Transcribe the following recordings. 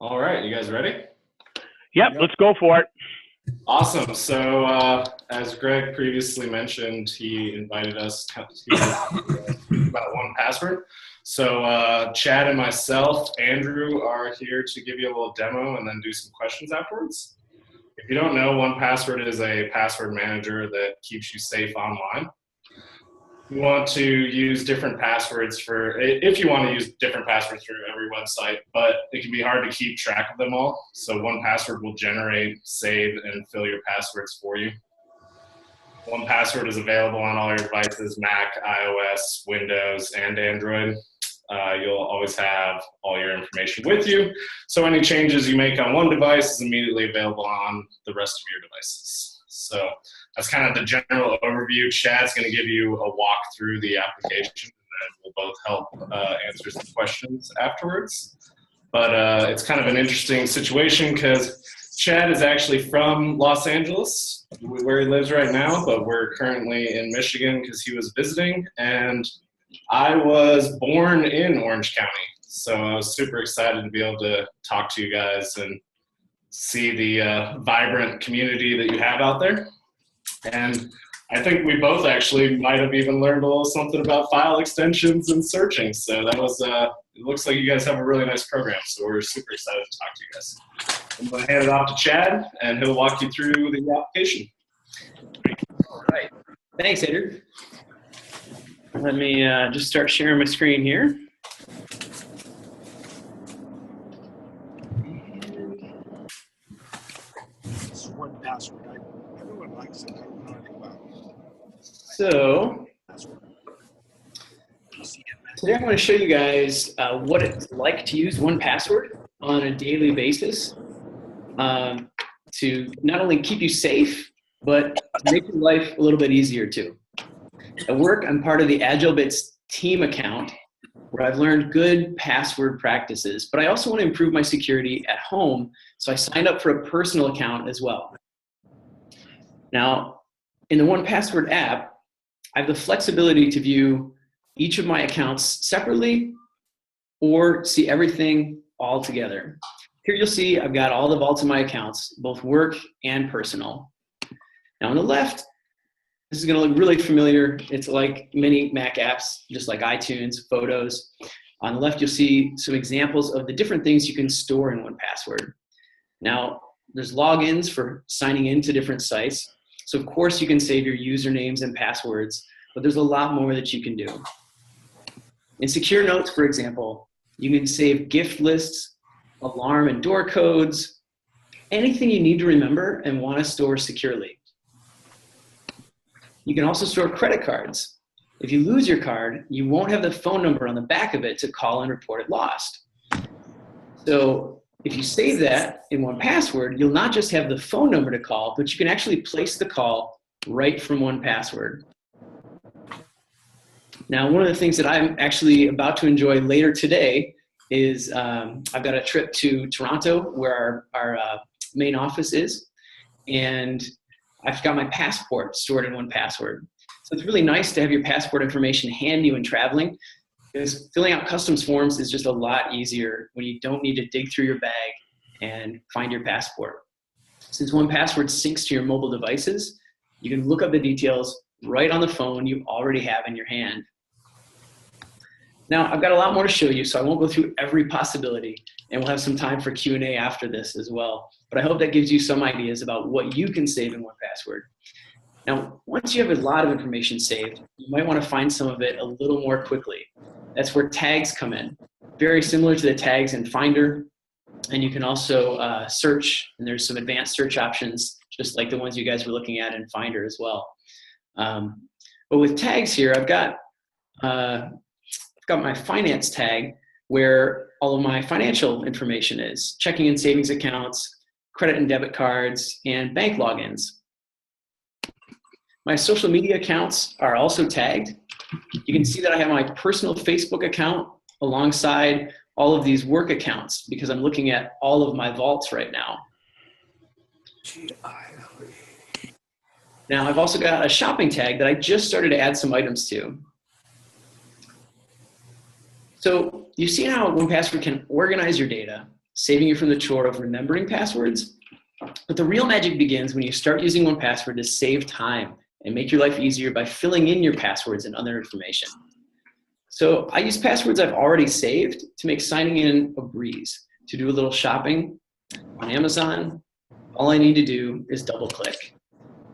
All right, you guys ready? Yep, let's go for it. Awesome. So as Greg previously mentioned, he invited us to about 1Password. So Chad and myself, Andrew, are here to give you a little demo and then do some questions afterwards. If you don't know, 1Password is a password manager that keeps you safe online. You want to use different passwords if you want to use different passwords for every website, but it can be hard to keep track of them all. So 1Password will generate, save, and fill your passwords for you. 1Password is available on all your devices, Mac, iOS, Windows, and Android. You'll always have all your information with you. So any changes you make on one device is immediately available on the rest of your devices. So that's kind of the general overview. Chad's going to give you a walk through the application, and then we'll both help answer some questions afterwards. But it's kind of an interesting situation because Chad is actually from Los Angeles, where he lives right now, but we're currently in Michigan because he was visiting, and I was born in Orange County. So I was super excited to be able to talk to you guys and see the vibrant community that you have out there. And I think we both actually might have even learned a little something about file extensions and searching. So that was, it looks like you guys have a really nice program. So we're super excited to talk to you guys. I'm going to hand it off to Chad, and he'll walk you through the application. All right. Thanks, Andrew. Let me just start sharing my screen here. It's 1Password. Everyone likes it. I don't know anything about it. So today I want to show you guys what it's like to use 1Password on a daily basis to not only keep you safe, but make your life a little bit easier too. At work, I'm part of the AgileBits team account where I've learned good password practices, but I also want to improve my security at home, so I signed up for a personal account as well. Now, in the 1Password app, I have the flexibility to view each of my accounts separately or see everything all together. Here you'll see I've got all the vaults of my accounts, both work and personal. Now on the left, this is going to look really familiar. It's like many Mac apps, just like iTunes, Photos. On the left, you'll see some examples of the different things you can store in 1Password. Now, there's logins for signing into different sites. So of course you can save your usernames and passwords, but there's a lot more that you can do. In secure notes, for example, you can save gift lists, alarm and door codes, anything you need to remember and want to store securely. You can also store credit cards. If you lose your card, you won't have the phone number on the back of it to call and report it lost. So if you save that in 1Password, you'll not just have the phone number to call, but you can actually place the call right from 1Password. Now, one of the things that I'm actually about to enjoy later today is I've got a trip to Toronto where our main office is, and I've got my passport stored in 1Password. So it's really nice to have your passport information handy when traveling, because filling out customs forms is just a lot easier when you don't need to dig through your bag and find your passport. Since 1Password syncs to your mobile devices, you can look up the details right on the phone you already have in your hand. Now, I've got a lot more to show you, so I won't go through every possibility, and we'll have some time for Q&A after this as well. But I hope that gives you some ideas about what you can save in 1Password. Now, once you have a lot of information saved, you might want to find some of it a little more quickly. That's where tags come in. Very similar to the tags in Finder, and you can also search, and there's some advanced search options, just like the ones you guys were looking at in Finder as well. But with tags here, I've got my finance tag where all of my financial information is, checking and savings accounts, credit and debit cards, and bank logins. My social media accounts are also tagged. You can see that I have my personal Facebook account alongside all of these work accounts because I'm looking at all of my vaults right now. Now I've also got a shopping tag that I just started to add some items to. So you've seen how 1Password can organize your data, saving you from the chore of remembering passwords. But the real magic begins when you start using 1Password to save time and make your life easier by filling in your passwords and other information. So I use passwords I've already saved to make signing in a breeze. To do a little shopping on Amazon, all I need to do is double click.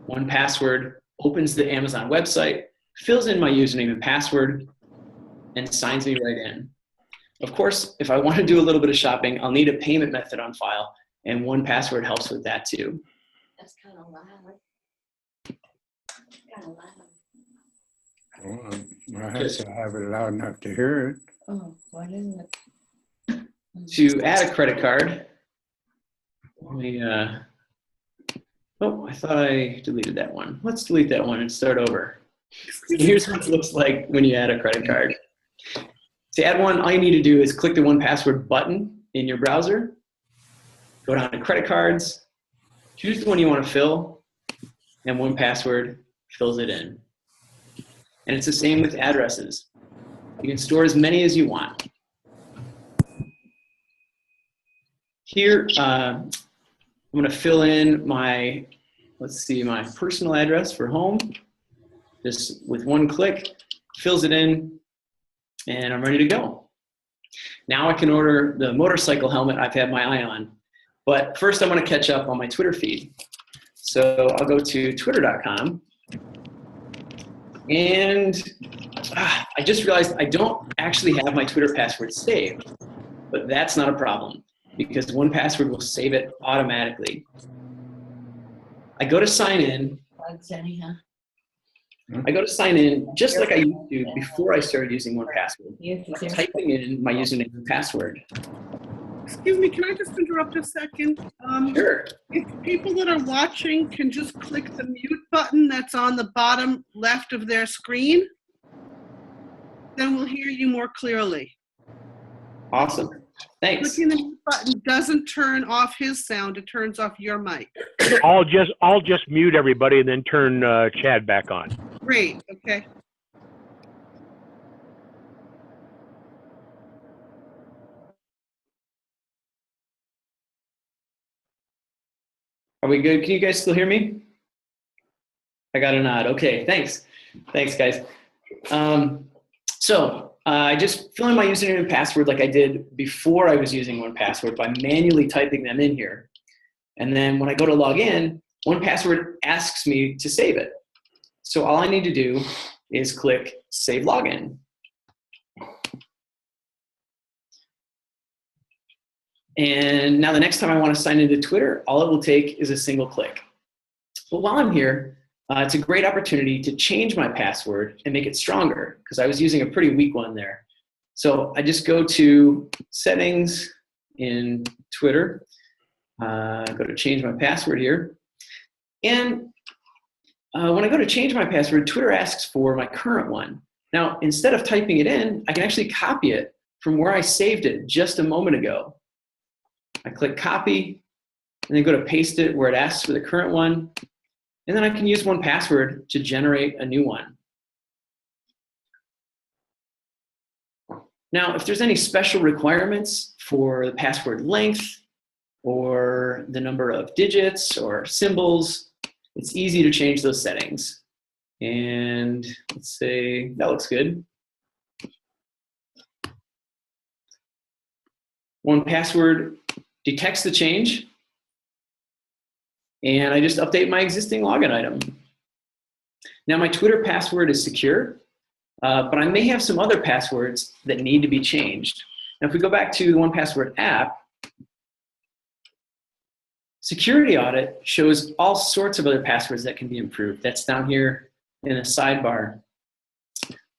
1Password opens the Amazon website, fills in my username and password, and signs me right in. Of course, if I want to do a little bit of shopping, I'll need a payment method on file, and 1Password helps with that too. That's kind of loud. Kind of loud. Well, I have to have it loud enough to hear it. Oh, what is it? To add a credit card, let me, oh, I thought I deleted that one. Let's delete that one and start over. Here's what it looks like when you add a credit card. To add one, all you need to do is click the 1Password button in your browser, go down to credit cards, choose the one you want to fill, and 1Password fills it in. And it's the same with addresses. You can store as many as you want. Here, I'm going to fill in my, let's see, my personal address for home. Just with one click, fills it in, and I'm ready to go. Now I can order the motorcycle helmet I've had my eye on. But first I want to catch up on my Twitter feed. So I'll go to twitter.com. And I just realized I don't actually have my Twitter password saved. But that's not a problem, because 1Password will save it automatically. I go to sign in. Bugs anyhow. I go to sign in just like I used to before I started using 1Password, by typing in my username and password. Excuse me, can I just interrupt a second? Sure. If people that are watching can just click the mute button that's on the bottom left of their screen, then we'll hear you more clearly. Awesome. Thanks. Clicking the mute button doesn't turn off his sound, it turns off your mic. I'll just mute everybody and then turn Chad back on. Great, okay. Are we good? Can you guys still hear me? I got a nod. Okay, thanks. Thanks, guys. I just fill in my username and password like I did before I was using 1Password by manually typing them in here. And then when I go to log in, 1Password asks me to save it. So all I need to do is click Save Login. And now the next time I want to sign into Twitter, all it will take is a single click. But while I'm here, it's a great opportunity to change my password and make it stronger, because I was using a pretty weak one there. So I just go to Settings in Twitter, go to change my password here. And when I go to change my password, Twitter asks for my current one. Now, instead of typing it in, I can actually copy it from where I saved it just a moment ago. I click copy, and then go to paste it where it asks for the current one. And then I can use 1Password to generate a new one. Now, if there's any special requirements for the password length or the number of digits or symbols, it's easy to change those settings. And let's say that looks good. 1Password detects the change, and I just update my existing login item. Now my Twitter password is secure, but I may have some other passwords that need to be changed. Now if we go back to the 1Password app, Security Audit shows all sorts of other passwords that can be improved. That's down here in the sidebar.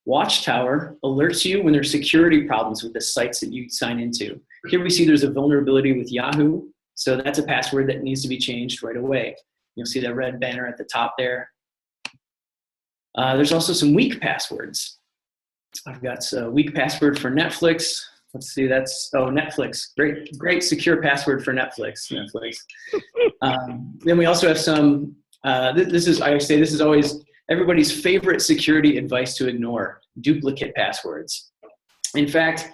Watchtower alerts you when there's security problems with the sites that you sign into. Here we see there's a vulnerability with Yahoo, so that's a password that needs to be changed right away. You'll see that red banner at the top there. There's also some weak passwords. I've got a weak password for Netflix. Let's see, that's, oh, Netflix. Great secure password for Netflix. Then we also have some, I say this is always everybody's favorite security advice to ignore: duplicate passwords. In fact,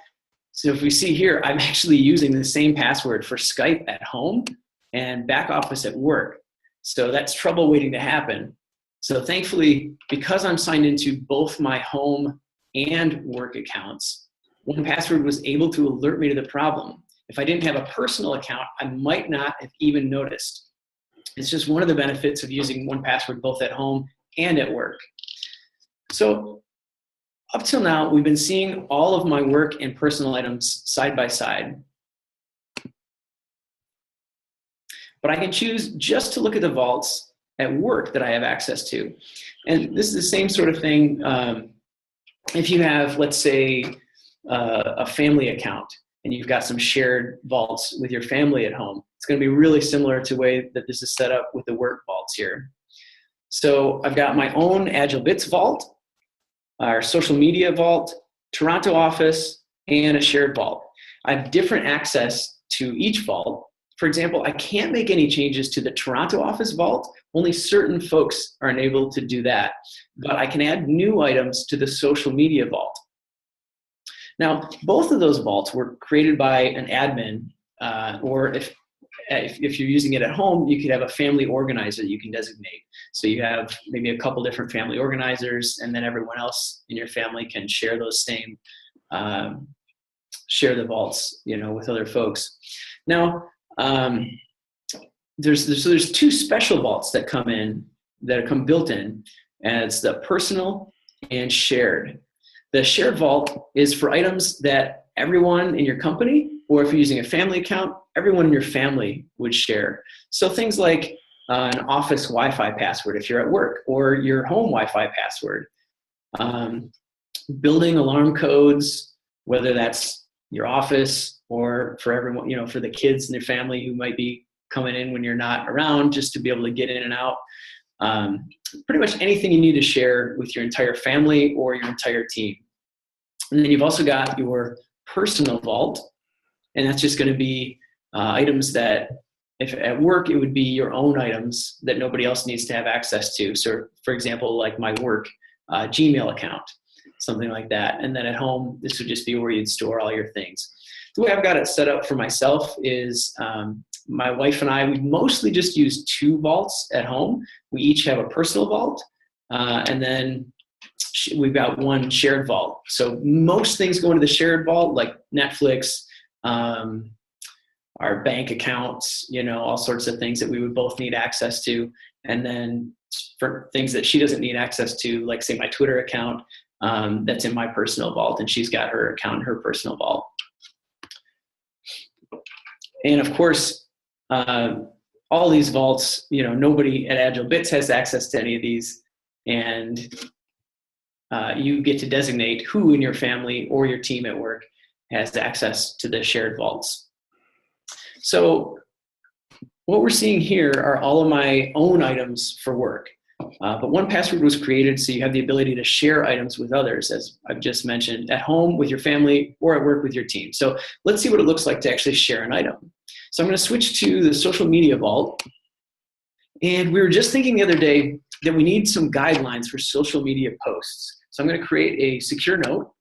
So if we see here, I'm actually using the same password for Skype at home and back office at work. So that's trouble waiting to happen. So thankfully, because I'm signed into both my home and work accounts, 1Password was able to alert me to the problem. If I didn't have a personal account, I might not have even noticed. It's just one of the benefits of using 1Password both at home and at work. So up till now, we've been seeing all of my work and personal items side by side. But I can choose just to look at the vaults at work that I have access to. And this is the same sort of thing if you have, let's say, a family account and you've got some shared vaults with your family at home. It's going to be really similar to the way that this is set up with the work vaults here. So I've got my own Agile Bits vault, our social media vault, Toronto office, and a shared vault. I have different access to each vault. For example, I can't make any changes to the Toronto office vault. Only certain folks are enabled to do that. But I can add new items to the social media vault. Now, both of those vaults were created by an admin, or if you're using it at home, you could have a family organizer you can designate. So you have maybe a couple different family organizers, and then everyone else in your family can share those same, share the vaults, with other folks. Now, there's two special vaults that come built in, and it's the personal and shared. The shared vault is for items that everyone in your company, or if you're using a family account, everyone in your family would share. So things like an office Wi-Fi password if you're at work, or your home Wi-Fi password. Building alarm codes, whether that's your office or for everyone, for the kids in their family who might be coming in when you're not around, just to be able to get in and out. Pretty much anything you need to share with your entire family or your entire team. And then you've also got your personal vault, and that's just going to be items that, if at work, it would be your own items that nobody else needs to have access to. So, for example, like my work Gmail account, something like that. And then at home, this would just be where you'd store all your things. The way I've got it set up for myself is my wife and I, we mostly just use two vaults at home. We each have a personal vault, and then we've got one shared vault. So most things go into the shared vault, like Netflix, our bank accounts, all sorts of things that we would both need access to. And then for things that she doesn't need access to, like say my Twitter account, that's in my personal vault, and she's got her account in her personal vault. And of course, all these vaults, nobody at Agile Bits has access to any of these, and you get to designate who in your family or your team at work has access to the shared vaults. So what we're seeing here are all of my own items for work. But 1Password was created so you have the ability to share items with others, as I've just mentioned, at home with your family or at work with your team. So let's see what it looks like to actually share an item. So I'm going to switch to the social media vault. And we were just thinking the other day that we need some guidelines for social media posts. So I'm going to create a secure note.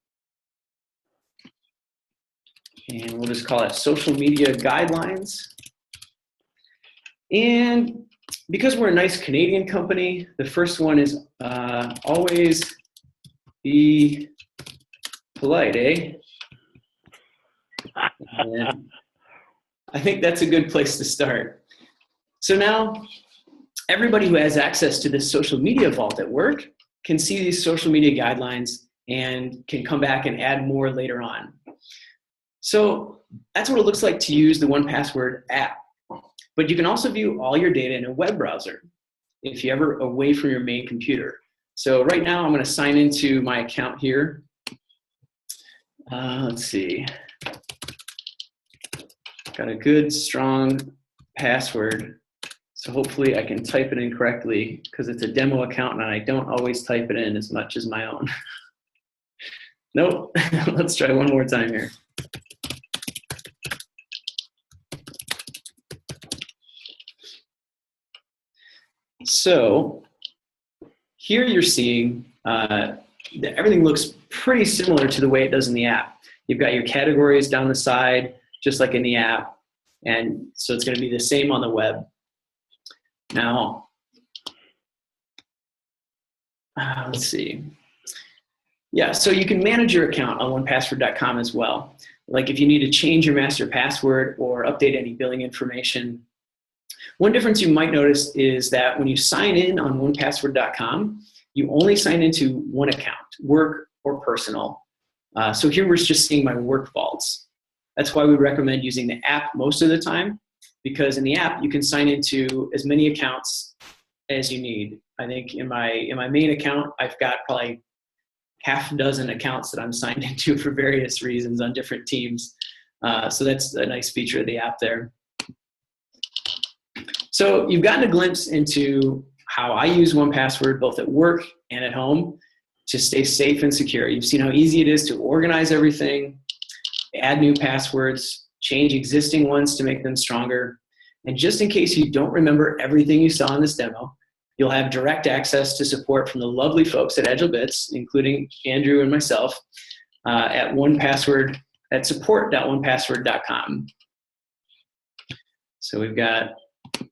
And we'll just call it social media guidelines. And because we're a nice Canadian company, the first one is always be polite, eh? And I think that's a good place to start. So now, everybody who has access to this social media vault at work can see these social media guidelines and can come back and add more later on. So that's what it looks like to use the 1Password app. But you can also view all your data in a web browser if you're ever away from your main computer. So right now I'm going to sign into my account here. Let's see. Got a good, strong password. So hopefully I can type it in correctly because it's a demo account and I don't always type it in as much as my own. Nope. Let's try one more time here. So here you're seeing that everything looks pretty similar to the way it does in the app. You've got your categories down the side, just like in the app. And so it's going to be the same on the web. Now, let's see. Yeah, so you can manage your account on 1Password.com as well. Like if you need to change your master password or update any billing information. One difference you might notice is that when you sign in on 1Password.com, you only sign into one account, work or personal. So here we're just seeing my work vaults. That's why we recommend using the app most of the time, because in the app you can sign into as many accounts as you need. I think in my main account, I've got probably half a dozen accounts that I'm signed into for various reasons on different teams. So that's a nice feature of the app there. So you've gotten a glimpse into how I use 1Password both at work and at home to stay safe and secure. You've seen how easy it is to organize everything, add new passwords, change existing ones to make them stronger. And just in case you don't remember everything you saw in this demo, you'll have direct access to support from the lovely folks at AgileBits, including Andrew and myself, at 1Password, at support.1password.com. So we've got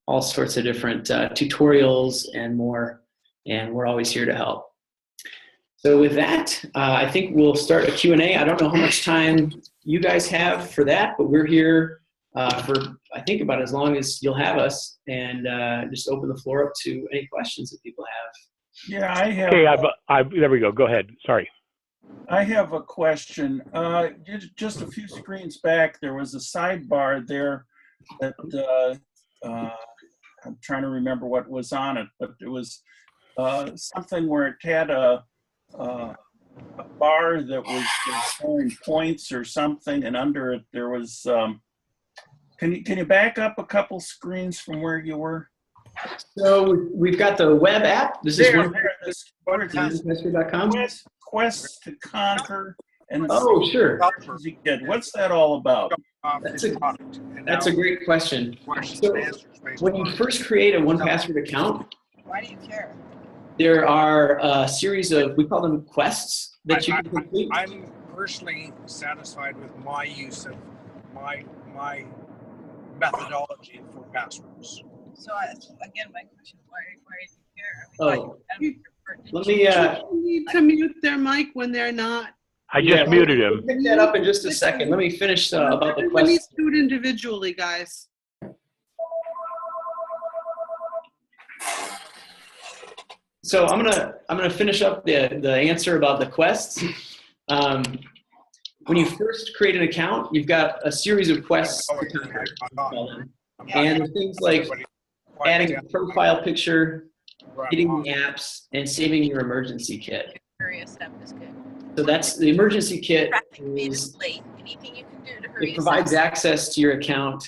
all sorts of different tutorials and more, and we're always here to help. So with that, I think we'll start a Q&A. I don't know how much time you guys have for that, but we're here for, I think, about as long as you'll have us, and just open the floor up to any questions that people have. Yeah, I have. Okay, there we go. Go ahead. Sorry. I have a question. Just a few screens back, there was a sidebar there that I'm trying to remember what was on it, but it was something where it had a bar that was showing points or something, and under it there was. Can you back up a couple screens from where you were? So we've got the web app. This is one.com. Quest to Conquer. And oh, sure. What's that all about? That's a great question. So when you first create a 1Password account, Why do you care? there are a series of, we call them quests that you can complete. I'm personally satisfied with my use of my methodology for passwords. So again, my question is why do you care? Let me. You need to mute their mic when they're not. I just muted him. We'll pick that up in just a second. Let me finish about the Everyone needs quests. to do it individually, guys. So I'm gonna finish up the answer about the quests. When you first create an account, you've got a series of quests to conquer, and things like adding a profile picture, getting the apps, and saving your emergency kit. So that's the emergency kit. It provides access to your account.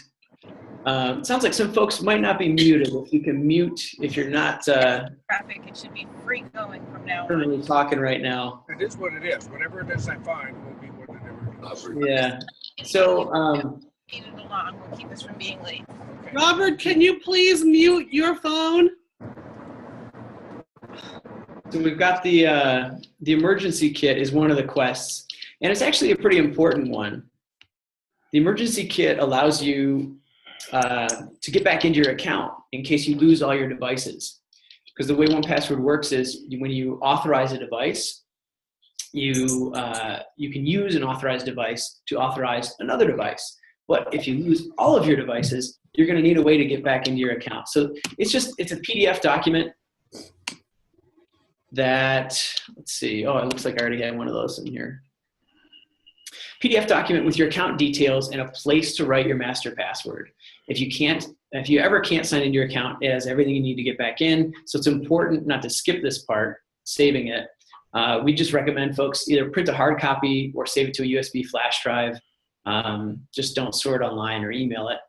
It sounds like some folks might not be muted. If you can mute, if you're not Traffic, it should be free going from now on. really talking right now. It is what it is. Whatever it is I find will be whatever it is. Yeah. So Speed it along. We'll keep us from being late. Robert, can you please mute your phone? So we've got the emergency kit is one of the quests, and it's actually a pretty important one. The emergency kit allows you to get back into your account in case you lose all your devices. Because the way 1Password works is when you authorize a device, you can use an authorized device to authorize another device. But if you lose all of your devices, you're going to need a way to get back into your account. So it's a PDF document that, let's see, oh, it looks like I already had one of those in here. PDF document with your account details and a place to write your master password. If you ever can't sign into your account, it has everything you need to get back in. So it's important not to skip this part, saving it. We just recommend folks either print a hard copy or save it to a USB flash drive. Just don't store it online or email it.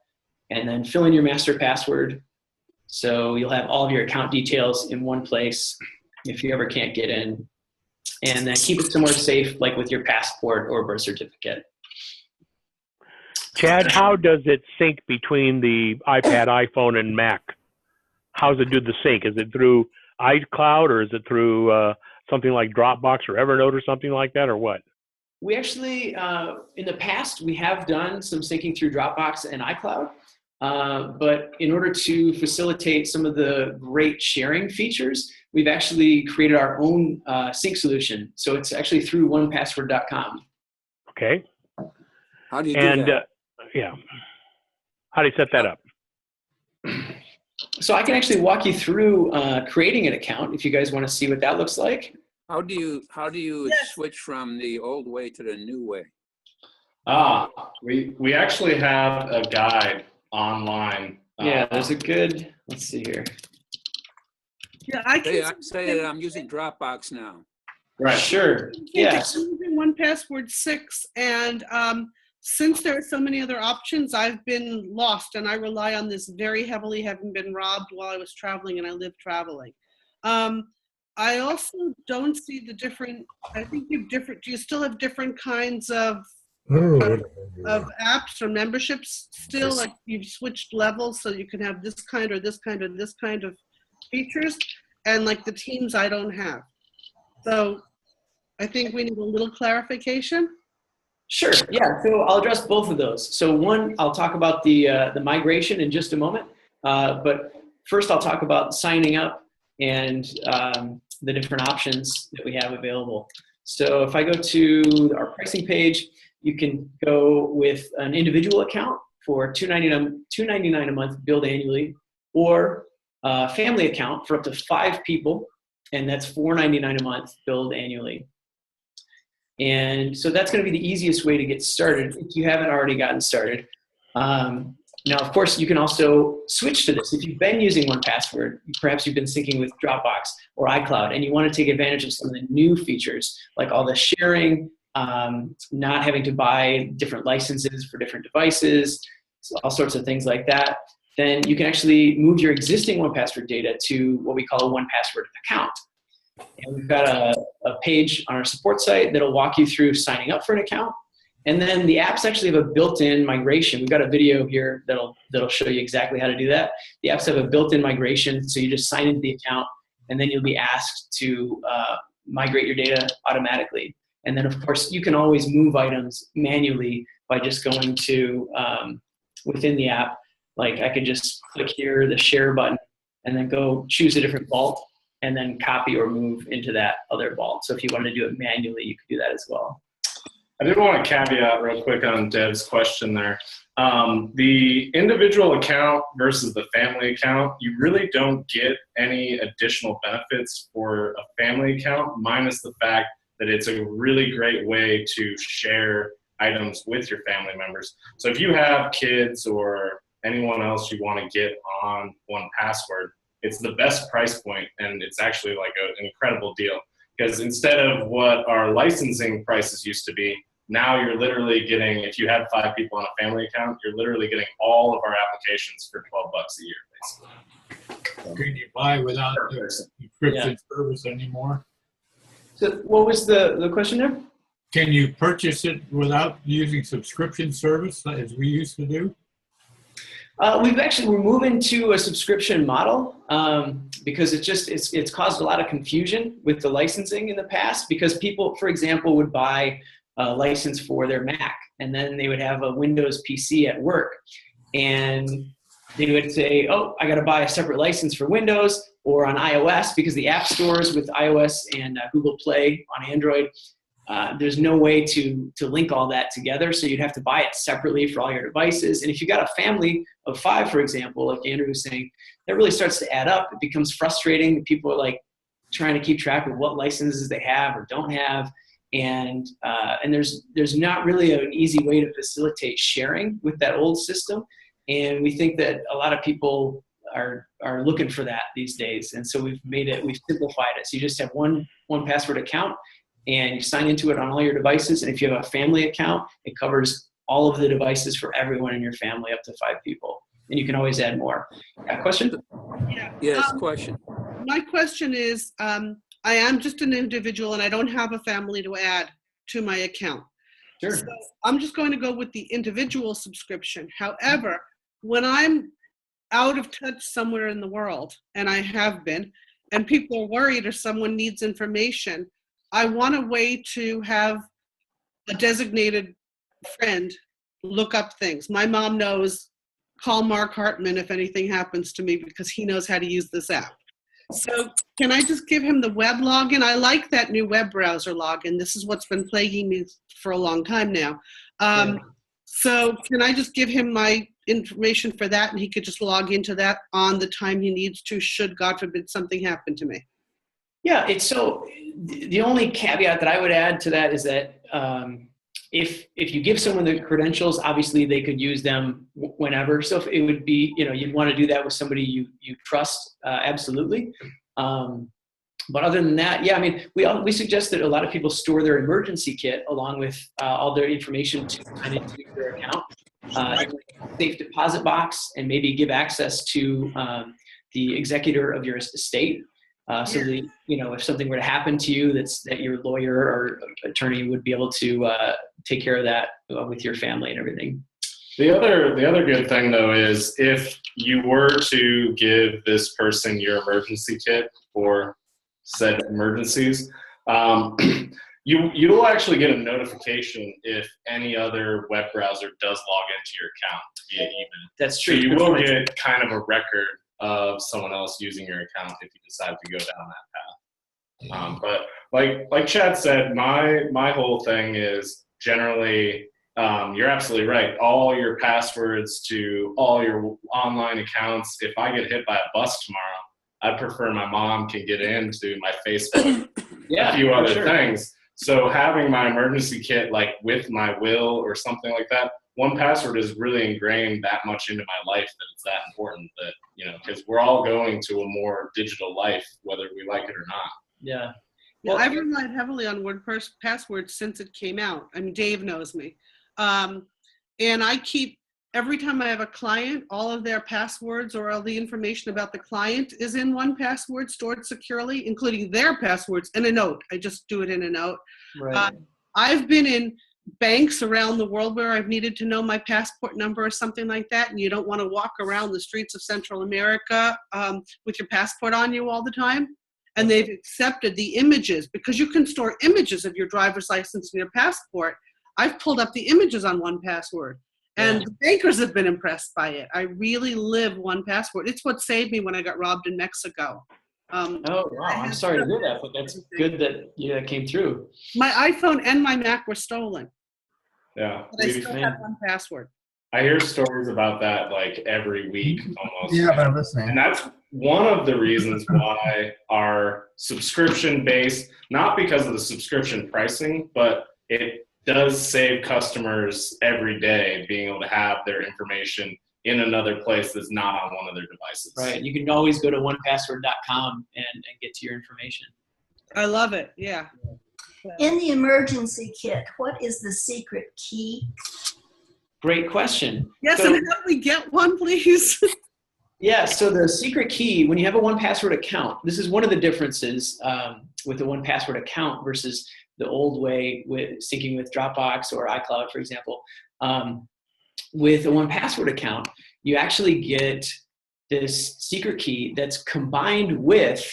And then fill in your master password. So you'll have all of your account details in one place if you ever can't get in. And then keep it somewhere safe, like with your passport or birth certificate. Chad, how does it sync between the iPad, iPhone, and Mac? How does it do the sync? Is it through iCloud, or is it through something like Dropbox or Evernote or something like that, or what? We actually, in the past, we have done some syncing through Dropbox and iCloud. But in order to facilitate some of the great sharing features, we've actually created our own sync solution. So it's actually through 1Password.com. Okay. How do you do that? Yeah. How do you set that up? So I can actually walk you through creating an account if you guys want to see what that looks like. How do you switch from the old way to the new way? We actually have a guide online. Yeah, there's a good, let's see here. Yeah, I can Say that I'm using Dropbox now. Right. Sure. Yes. I'm using 1Password 6, and since there are so many other options, I've been lost, and I rely on this very heavily, having been robbed while I was traveling, and I live traveling. I also don't see the different, I think you have different, do you still have different kinds of apps or memberships still? Like you've switched levels so you can have this kind or this kind or this kind of features, and like the teams I don't have. So I think we need a little clarification. Sure. Yeah. So I'll address both of those. So one, I'll talk about the migration in just a moment. But first, I'll talk about signing up and the different options that we have available. So if I go to our pricing page, you can go with an individual account for $2.99 a month billed annually, or a family account for up to 5 people, and that's $4.99 a month billed annually. And so that's going to be the easiest way to get started if you haven't already gotten started. Now, of course, you can also switch to this. If you've been using 1Password, perhaps you've been syncing with Dropbox or iCloud, and you want to take advantage of some of the new features, like all the sharing, not having to buy different licenses for different devices, all sorts of things like that, then you can actually move your existing 1Password data to what we call a 1Password account. And we've got a page on our support site that'll walk you through signing up for an account. And then the apps actually have a built-in migration. We've got a video here that'll show you exactly how to do that. The apps have a built-in migration, so you just sign into the account, and then you'll be asked to migrate your data automatically. And then, of course, you can always move items manually by just going to within the app. Like I could just click here, the share button, and then go choose a different vault, and then copy or move into that other vault. So if you wanted to do it manually, you could do that as well. I did want to caveat real quick on Deb's question there. The individual account versus the family account, you really don't get any additional benefits for a family account, minus the fact that it's a really great way to share items with your family members. So if you have kids or anyone else you want to get on 1Password, it's the best price point, and it's actually like an incredible deal. Because instead of what our licensing prices used to be, now you're literally getting, if you have 5 people on a family account, you're literally getting all of our applications for $12 a year, basically. Can you buy without the subscription service anymore? So what was the question there? Can you purchase it without using subscription service as we used to do? We're moving to a subscription model because it's caused a lot of confusion with the licensing in the past, because people, for example, would buy a license for their Mac, and then they would have a Windows PC at work, and they would say, oh, I got to buy a separate license for Windows or on iOS, because the app stores with iOS and Google Play on Android, there's no way to link all that together. So you'd have to buy it separately for all your devices. And if you got a family of 5, for example, like Andrew was saying, that really starts to add up. It becomes frustrating. People are like trying to keep track of what licenses they have or don't have. And there's not really an easy way to facilitate sharing with that old system. And we think that a lot of people are looking for that these days. And so we've simplified it. So you just have one 1Password account, and you sign into it on all your devices. And if you have a family account, it covers all of the devices for everyone in your family, up to 5 people. And you can always add more. Question? Yeah. Yes, question. My question is, I am just an individual and I don't have a family to add to my account. Sure. So I'm just going to go with the individual subscription. However, when I'm out of touch somewhere in the world, and I have been, and people are worried or someone needs information, I want a way to have a designated friend look up things. My mom knows, call Mark Hartman if anything happens to me because he knows how to use this app. So can I just give him the web login? I like that new web browser login. This is what's been plaguing me for a long time now. So can I just give him my information for that and he could just log into that on the time he needs to, should God forbid something happen to me? Yeah, it's so, the only caveat that I would add to that is that if you give someone the credentials, obviously they could use them whenever. So if it would be, you'd want to do that with somebody you trust, absolutely. But other than that, yeah, I mean, we suggest that a lot of people store their emergency kit along with all their information to sign into their account, in a safe deposit box, and maybe give access to the executor of your estate. So that, if something were to happen to you, that your lawyer or attorney would be able to take care of that with your family and everything. The other good thing though is if you were to give this person your emergency kit for said emergencies, you will actually get a notification if any other web browser does log into your account via email. That's true. So you will get kind of a record of someone else using your account if you decide to go down that path. But like Chad said, my whole thing is generally, you're absolutely right. All your passwords to all your online accounts, if I get hit by a bus tomorrow, I'd prefer my mom can get into my Facebook, a few other things. So having my emergency kit like with my will or something like that, 1Password is really ingrained that much into my life that it's that important that, because we're all going to a more digital life, whether we like it or not. Yeah. Well, I've relied heavily on 1Password since it came out. I mean, Dave knows me. And I keep, every time I have a client, all of their passwords or all the information about the client is in 1Password, stored securely, including their passwords, in a note. I just do it in a note. Right. I've been in banks around the world where I've needed to know my passport number or something like that, and you don't want to walk around the streets of Central America with your passport on you all the time. And they've accepted the images, because you can store images of your driver's license and your passport. I've pulled up the images on 1Password, and the bankers have been impressed by it. I really live 1Password. It's what saved me when I got robbed in Mexico. Oh, wow. I'm sorry to hear that, but that's good that that came through. My iPhone and my Mac were stolen. Yeah. But I still have 1Password. I hear stories about that like every week almost. Yeah, but I'm listening. And that's one of the reasons why our subscription base, not because of the subscription pricing, but it does save customers every day being able to have their information in another place that's not on one of their devices. Right. You can always go to 1password.com and get to your information. I love it. Yeah. In the emergency kit, what is the secret key? Great question. Yes, so, and how do we get one, please? Yeah, so the secret key, when you have a 1Password account, this is one of the differences with the 1Password account versus the old way with syncing with Dropbox or iCloud, for example. With a 1Password account, you actually get this secret key that's combined with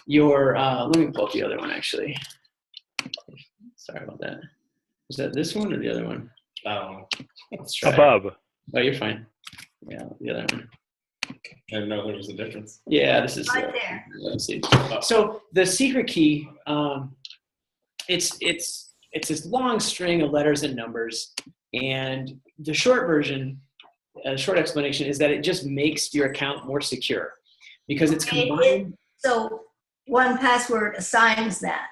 your, let me pull up the other one actually. Sorry about that. Is that this one or the other one? Let's try Above. it. Oh, you're fine. Yeah, the other one. I didn't know there was a difference. Yeah, this is right there. Let's see. So the secret key, it's this long string of letters and numbers, and the short version, short explanation is that it just makes your account more secure because it's combined. So 1Password assigns that.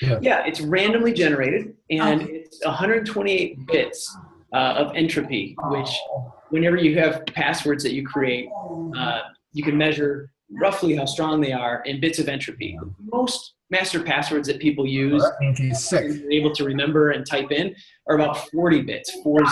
Yeah, it's randomly generated, and it's 128 bits of entropy, which whenever you have passwords that you create, you can measure roughly how strong they are in bits of entropy. Most master passwords that people use and are able to remember and type in are about 40 bits, 40.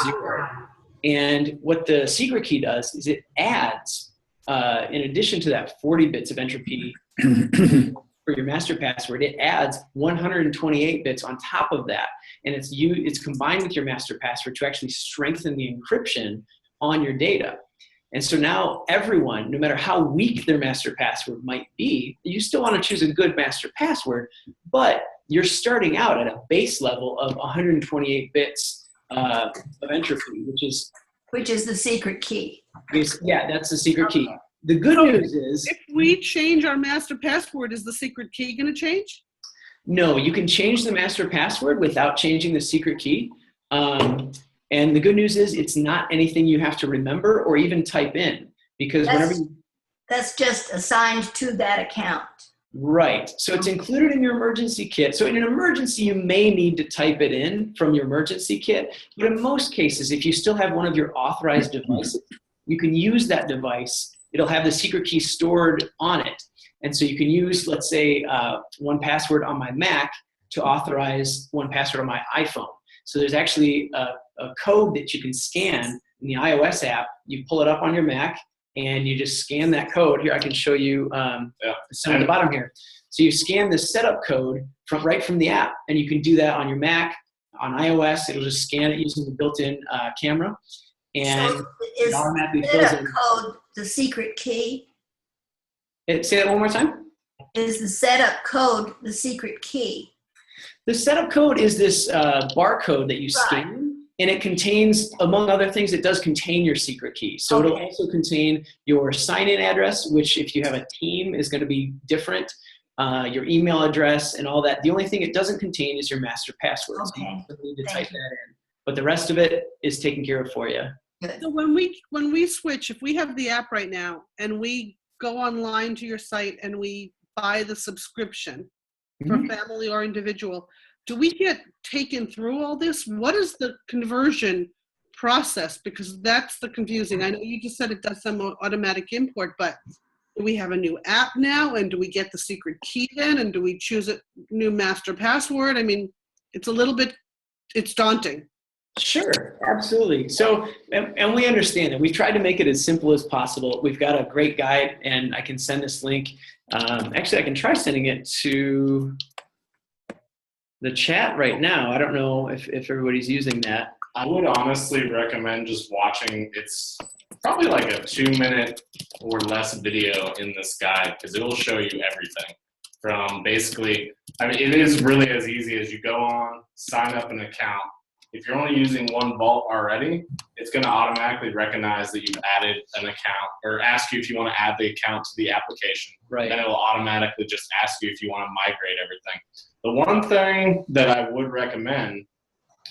And what the secret key does is it adds, in addition to that 40 bits of entropy for your master password, it adds 128 bits on top of that. And it's combined with your master password to actually strengthen the encryption on your data. And so now everyone, no matter how weak their master password might be, you still want to choose a good master password, but you're starting out at a base level of 128 bits of entropy, Which is the secret key. yeah, that's the secret key. The good news is, If we change our master password, is the secret key going to change? no, you can change the master password without changing the secret key. And the good news is it's not anything you have to remember or even type in, because That's just assigned to that account. Right. So it's included in your emergency kit. So in an emergency, you may need to type it in from your emergency kit. But in most cases, if you still have one of your authorized devices, you can use that device. It'll have the secret key stored on it. And so you can use, let's say, 1Password on my Mac to authorize 1Password on my iPhone. So there's actually a code that you can scan in the iOS app. You pull it up on your Mac, and you just scan that code. Here, I can show you some at the bottom here. So you scan the setup code right from the app, and you can do that on your Mac, on iOS. It'll just scan it using the built-in camera, and So it automatically fills setup in. code the secret key? Say that one more time. Is the setup code the secret key? The setup code is this barcode that you scan, and it contains, among other things, it does contain your secret key. So it'll also contain your sign-in address, which if you have a team is going to be different, your email address and all that. The only thing it doesn't contain is your master password. So you need to type that in. But the rest of it is taken care of for you. So when we switch, if we have the app right now and we go online to your site and we buy the subscription for family or individual, do we get taken through all this? What is the conversion process? Because that's the confusing. I know you just said it does some automatic import, but do we have a new app now? And do we get the secret key then? And do we choose a new master password? I mean, it's daunting. Sure, absolutely. So, and we understand that. We've tried to make it as simple as possible. We've got a great guide, and I can send this link. Actually, I can try sending it to the chat right now. I don't know if everybody's using that. I would honestly recommend just watching. It's probably like a 2-minute or less video in this guide, because it will show you everything from basically, I mean, it is really as easy as you go on, sign up an account. If you're only using one vault already, it's going to automatically recognize that you've added an account, or ask you if you want to add the account to the application. Right. Then it will automatically just ask you if you want to migrate everything. The one thing that I would recommend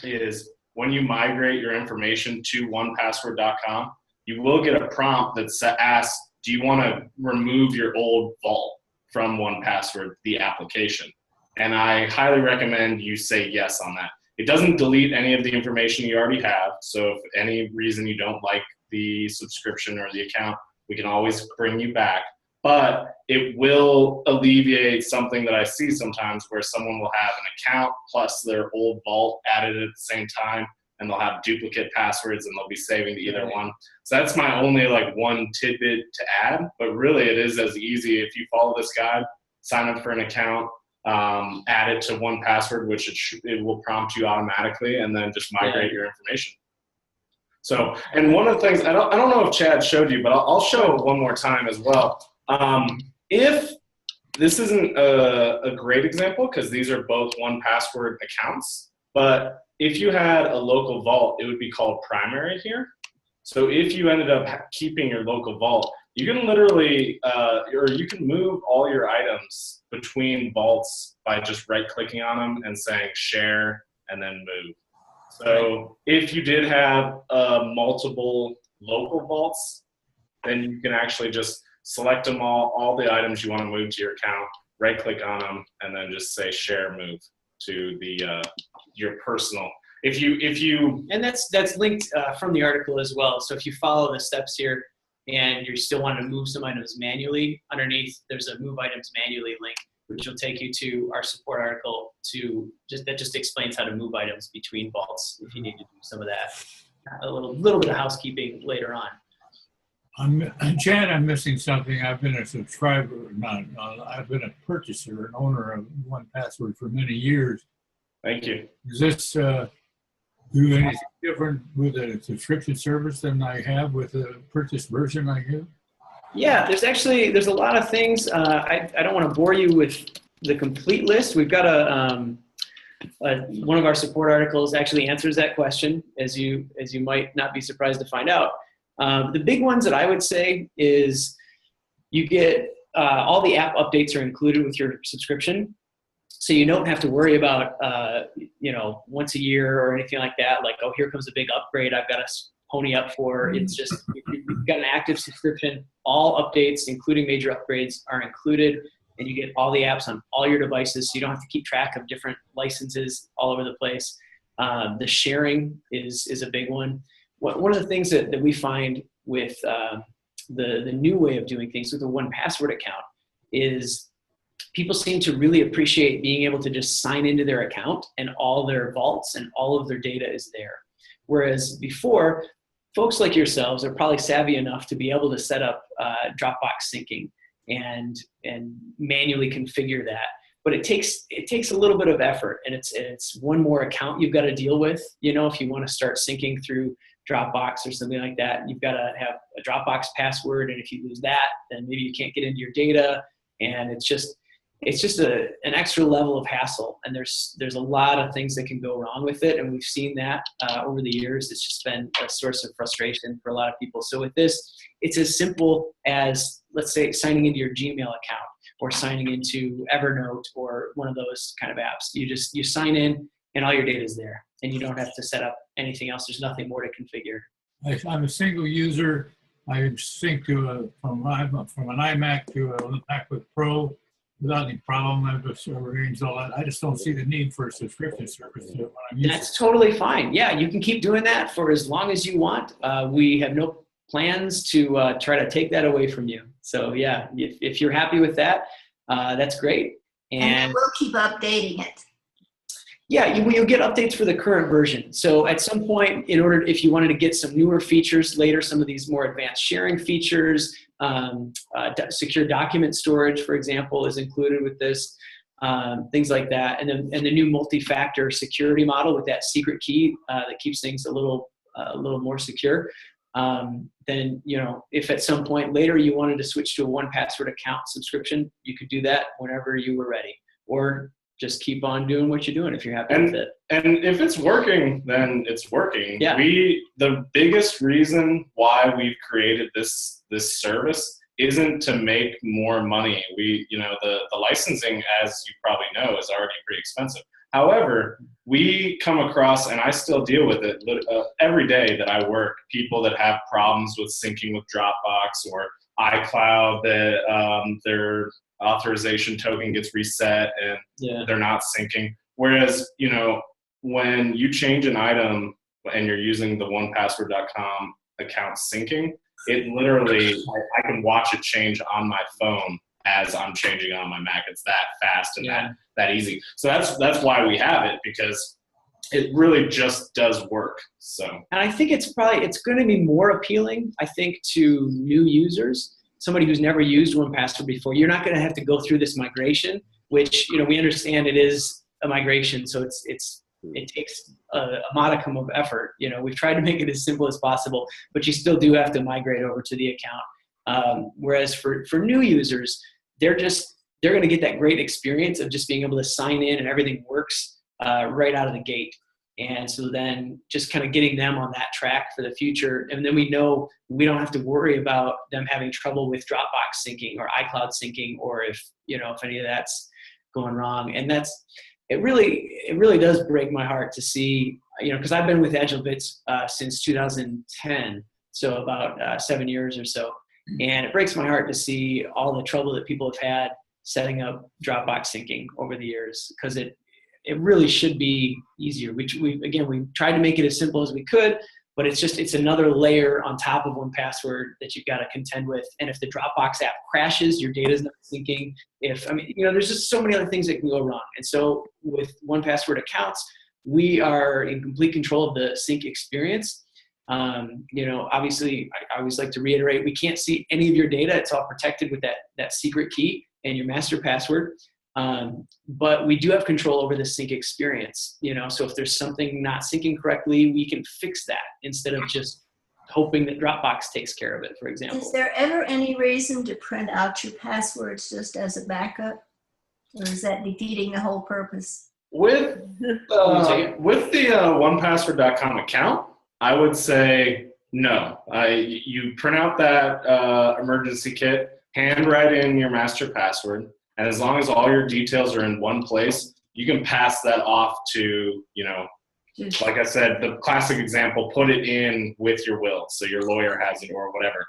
is when you migrate your information to 1Password.com, you will get a prompt that asks, do you want to remove your old vault from 1Password, the application? And I highly recommend you say yes on that. It doesn't delete any of the information you already have. So if any reason you don't like the subscription or the account, we can always bring you back. But it will alleviate something that I see sometimes, where someone will have an account plus their old vault added at the same time, and they'll have duplicate passwords and they'll be saving to either one. So that's my only one tidbit to add. But really it is as easy. If you follow this guide, sign up for an account, add it to 1Password, which it will prompt you automatically, and then just migrate your information. So, and one of the things, I don't know if Chad showed you, but I'll show it one more time as well. If this isn't a great example, because these are both 1Password accounts, but if you had a local vault, it would be called primary here. So if you ended up keeping your local vault, you can literally, or you can move all your items between vaults by just right-clicking on them and saying share and then move. So if you did have multiple local vaults, then you can actually just select them all the items you want to move to your account, right-click on them, and then just say share move to the your personal. If you and that's linked from the article as well. So if you follow the steps here and you still want to move some items manually, underneath there's a move items manually link, which will take you to our support article that just explains how to move items between vaults if you need to do some of that. A little bit of housekeeping later on. Chad, I'm missing something. I've been a subscriber, I've been a purchaser and owner of 1Password for many years. Thank you. Is this do anything different with a subscription service than I have with a purchase version I have? Yeah, there's a lot of things. I don't want to bore you with the complete list, we've got one of our support articles actually answers that question, as you might not be surprised to find out. The big ones that I would say is you get all the app updates are included with your subscription. So you don't have to worry about, once a year or anything like that. Like, oh, here comes a big upgrade I've got to pony up for. It's just, if you've got an active subscription, all updates, including major upgrades, are included, and you get all the apps on all your devices. So you don't have to keep track of different licenses all over the place. The sharing is a big one. One of the things that we find with the new way of doing things with the 1Password account is people seem to really appreciate being able to just sign into their account and all their vaults and all of their data is there. Whereas before, folks like yourselves are probably savvy enough to be able to set up Dropbox syncing and manually configure that. But it takes a little bit of effort, and it's one more account you've got to deal with. If you want to start syncing through Dropbox or something like that, you've got to have a Dropbox password, and if you lose that, then maybe you can't get into your data, and it's just an extra level of hassle. And there's a lot of things that can go wrong with it, and we've seen that over the years. It's just been a source of frustration for a lot of people. So with this, it's as simple as, let's say, signing into your Gmail account or signing into Evernote or one of those kind of apps. You sign in and all your data is there, and you don't have to set up anything else. There's nothing more to configure. I'm a single user. I sync to from an iMac to a MacBook Pro without any problem. I've just arranged all that. I just don't see the need for a subscription service. When I'm using. That's totally fine. Yeah, you can keep doing that for as long as you want. We have no plans to try to take that away from you. So yeah, if you're happy with that, that's great. And we'll keep updating it. Yeah, you'll get updates for the current version. So at some point, if you wanted to get some newer features later, some of these more advanced sharing features, secure document storage, for example, is included with this, things like that. And the new multi-factor security model with that secret key that keeps things a little more secure. Then, if at some point later you wanted to switch to a 1Password account subscription, you could do that whenever you were ready, or just keep on doing what you're doing if you're happy with it. And if it's working, then it's working. Yeah. The biggest reason why we've created this service isn't to make more money. The licensing, as you probably know, is already pretty expensive. However, we come across, and I still deal with it every day that I work, people that have problems with syncing with Dropbox or iCloud, that their authorization token gets reset and they're not syncing. Whereas, when you change an item and you're using the 1Password.com account syncing, it literally, I can watch it change on my phone as I'm changing on my Mac. It's that fast and that easy. So that's why we have it, because it really just does work. So, and I think it's going to be more appealing, I think, to new users, somebody who's never used 1Password before. You're not going to have to go through this migration, which, we understand it is a migration. So it takes a modicum of effort. We've tried to make it as simple as possible, but you still do have to migrate over to the account. Whereas for new users, they're going to get that great experience of just being able to sign in and everything works right out of the gate. And so then just kind of getting them on that track for the future. And then we know we don't have to worry about them having trouble with Dropbox syncing or iCloud syncing, or if any of that's going wrong. And it really does break my heart to see, because I've been with AgileBits since 2010, so about 7 years or so. And it breaks my heart to see all the trouble that people have had setting up Dropbox syncing over the years, because it really should be easier. We tried to make it as simple as we could, but it's another layer on top of 1Password that you've got to contend with. And if the Dropbox app crashes, your data's not syncing. There's just so many other things that can go wrong. And so with 1Password accounts, we are in complete control of the sync experience. Obviously, I always like to reiterate, we can't see any of your data. It's all protected with that secret key and your master password. But we do have control over the sync experience, so if there's something not syncing correctly, we can fix that instead of just hoping that Dropbox takes care of it, for example. Is there ever any reason to print out your passwords just as a backup? Or is that defeating the whole purpose? With the 1Password.com account, I would say no. You print out that emergency kit, handwrite in your master password, and as long as all your details are in one place, you can pass that off to, like I said, the classic example, put it in with your will, so your lawyer has it or whatever.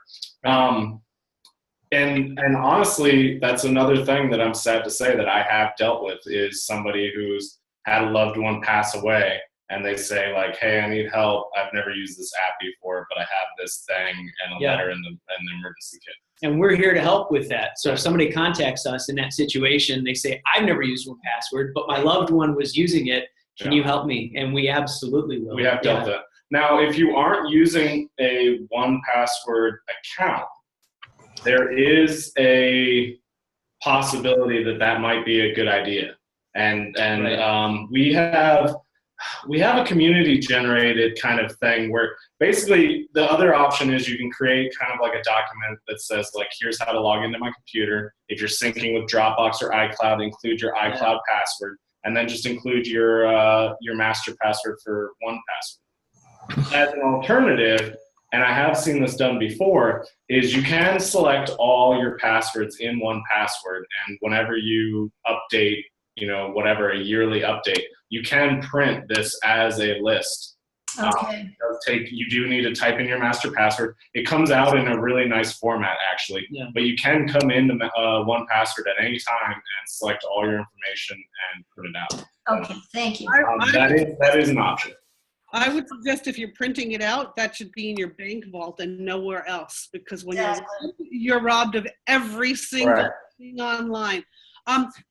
And honestly, that's another thing that I'm sad to say that I have dealt with is somebody who's had a loved one pass away, and they say like, "Hey, I need help. I've never used this app before, but I have this thing and a letter in the emergency kit." And we're here to help with that. So if somebody contacts us in that situation, they say, "I've never used 1Password, but my loved one was using it. Can you help me?" And we absolutely will. We have dealt with it. Now, if you aren't using a 1Password account, there is a possibility that might be a good idea. And we have a community generated kind of thing where basically the other option is you can create kind of like a document that says like, here's how to log into my computer. If you're syncing with Dropbox or iCloud, include your iCloud password, and then just include your master password for 1Password. As an alternative, and I have seen this done before, is you can select all your passwords in 1Password, and whenever you update, whatever, a yearly update, you can print this as a list. Okay. You do need to type in your master password. It comes out in a really nice format, actually. Yeah. But you can come into 1Password at any time and select all your information and print it out. Okay, thank you. That is an option. I would suggest if you're printing it out, that should be in your bank vault and nowhere else, because when you're robbed of every single thing online.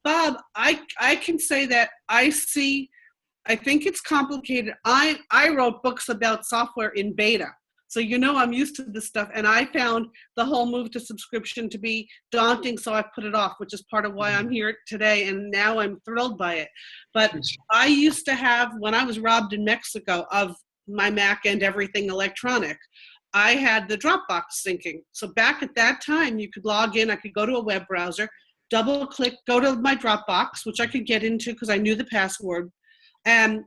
Bob, I can say that I think it's complicated. I wrote books about software in beta. So I'm used to this stuff, and I found the whole move to subscription to be daunting, so I put it off, which is part of why I'm here today, and now I'm thrilled by it. But I used to have, when I was robbed in Mexico of my Mac and everything electronic, I had the Dropbox syncing. So back at that time, you could log in, I could go to a web browser, double click, go to my Dropbox, which I could get into because I knew the password, and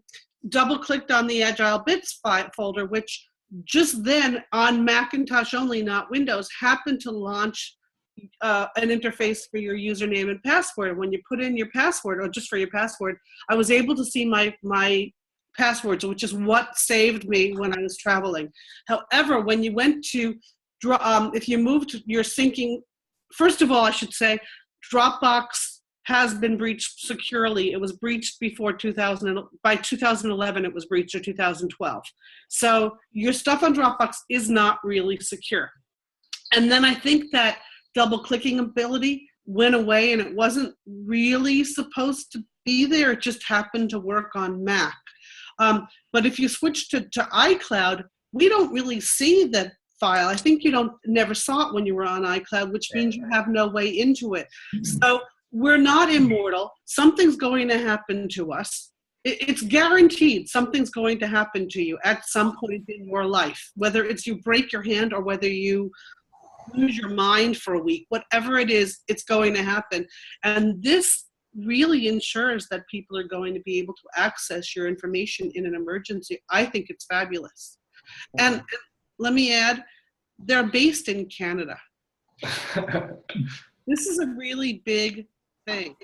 double clicked on the Agile Bits folder, which just then on Macintosh only, not Windows, happened to launch an interface for your username and password. When you put in your password, or just for your password, I was able to see my passwords, which is what saved me when I was traveling. However, when you went to, if you moved your syncing, first of all, I should say, Dropbox has been breached securely. It was breached before by 2011 it was breached, or 2012. So your stuff on Dropbox is not really secure. And then I think that double clicking ability went away, and it wasn't really supposed to be there. It just happened to work on Mac. But if you switch to iCloud, we don't really see the file. I think you never saw it when you were on iCloud, which means you have no way into it. So we're not immortal. Something's going to happen to us. It's guaranteed something's going to happen to you at some point in your life, whether it's you break your hand or whether you lose your mind for a week. Whatever it is, it's going to happen. And this really ensures that people are going to be able to access your information in an emergency. I think it's fabulous. And let me add, they're based in Canada. This is a really big thing.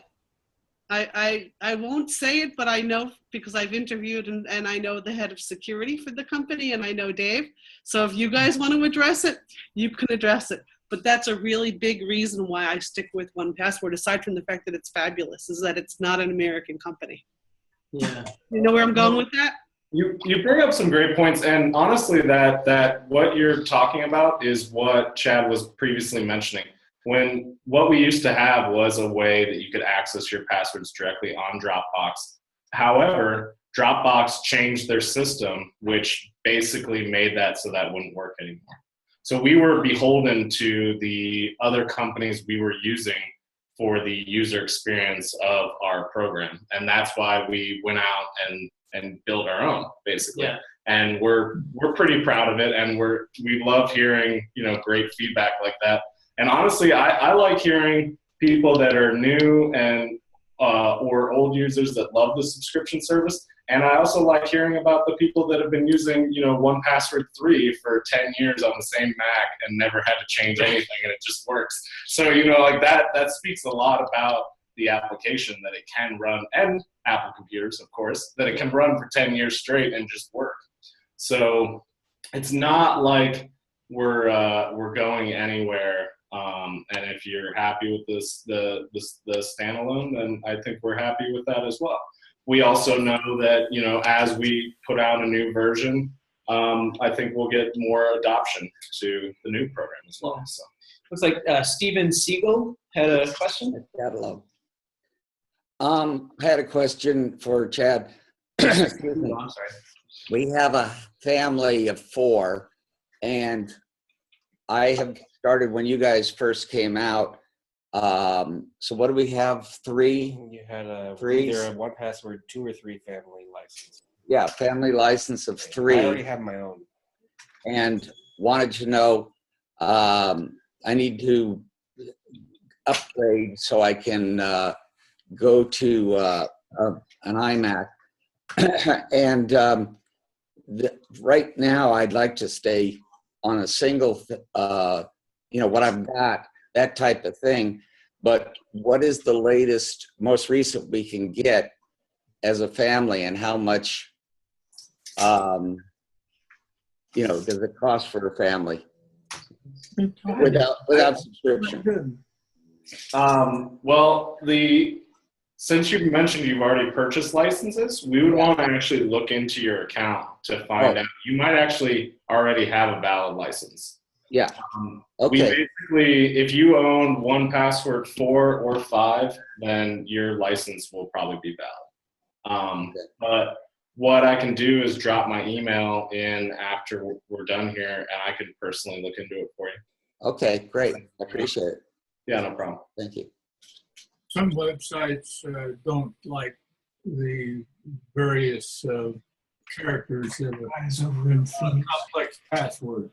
I won't say it, but I know because I've interviewed and I know the head of security for the company, and I know Dave. So if you guys want to address it, you can address it. But that's a really big reason why I stick with 1Password, aside from the fact that it's fabulous, is that it's not an American company. Yeah. You know where I'm going with that? You bring up some great points, and honestly, that what you're talking about is what Chad was previously mentioning. When what we used to have was a way that you could access your passwords directly on Dropbox. However, Dropbox changed their system, which basically made that so that wouldn't work anymore. So we were beholden to the other companies we were using for the user experience of our program, and that's why we went out and built our own, basically. Yeah. And we're pretty proud of it, and we love hearing great feedback like that. And honestly, I like hearing people that are new and or old users that love the subscription service. And I also like hearing about the people that have been using, 1Password 3 for 10 years on the same Mac and never had to change anything, and it just works. So, like that speaks a lot about the application, that it can run, and Apple computers, of course, that it can run for 10 years straight and just work. So it's not like we're going anywhere. And if you're happy with the standalone, then I think we're happy with that as well. We also know that, as we put out a new version, I think we'll get more adoption to the new program as well. So looks like Steven Siegel had a question. Hello. I had a question for Chad. Excuse me. Oh, I'm sorry. We have a family of 4, and I have started when you guys first came out. So what do we have? 3? You had Three? either a 1Password 2 or 3 family license. Yeah, family license of 3. I already have my own. And wanted to know, I need to upgrade so I can go to an iMac. And right now I'd like to stay on a single, what I've got, that type of thing. But what is the latest, most recent we can get as a family, and how much, does it cost for a family without subscription? Well, since you mentioned you've already purchased licenses, we would want to actually look into your account to find out. You might actually already have a valid license. Yeah. We basically, if you own 1Password 4 or 5, then your license will probably be valid. But what I can do is drop my email in after we're done here, and I can personally look into it for you. Okay, great. I appreciate it. Yeah, no problem. Thank you. Some websites don't like the various characters that are complex password.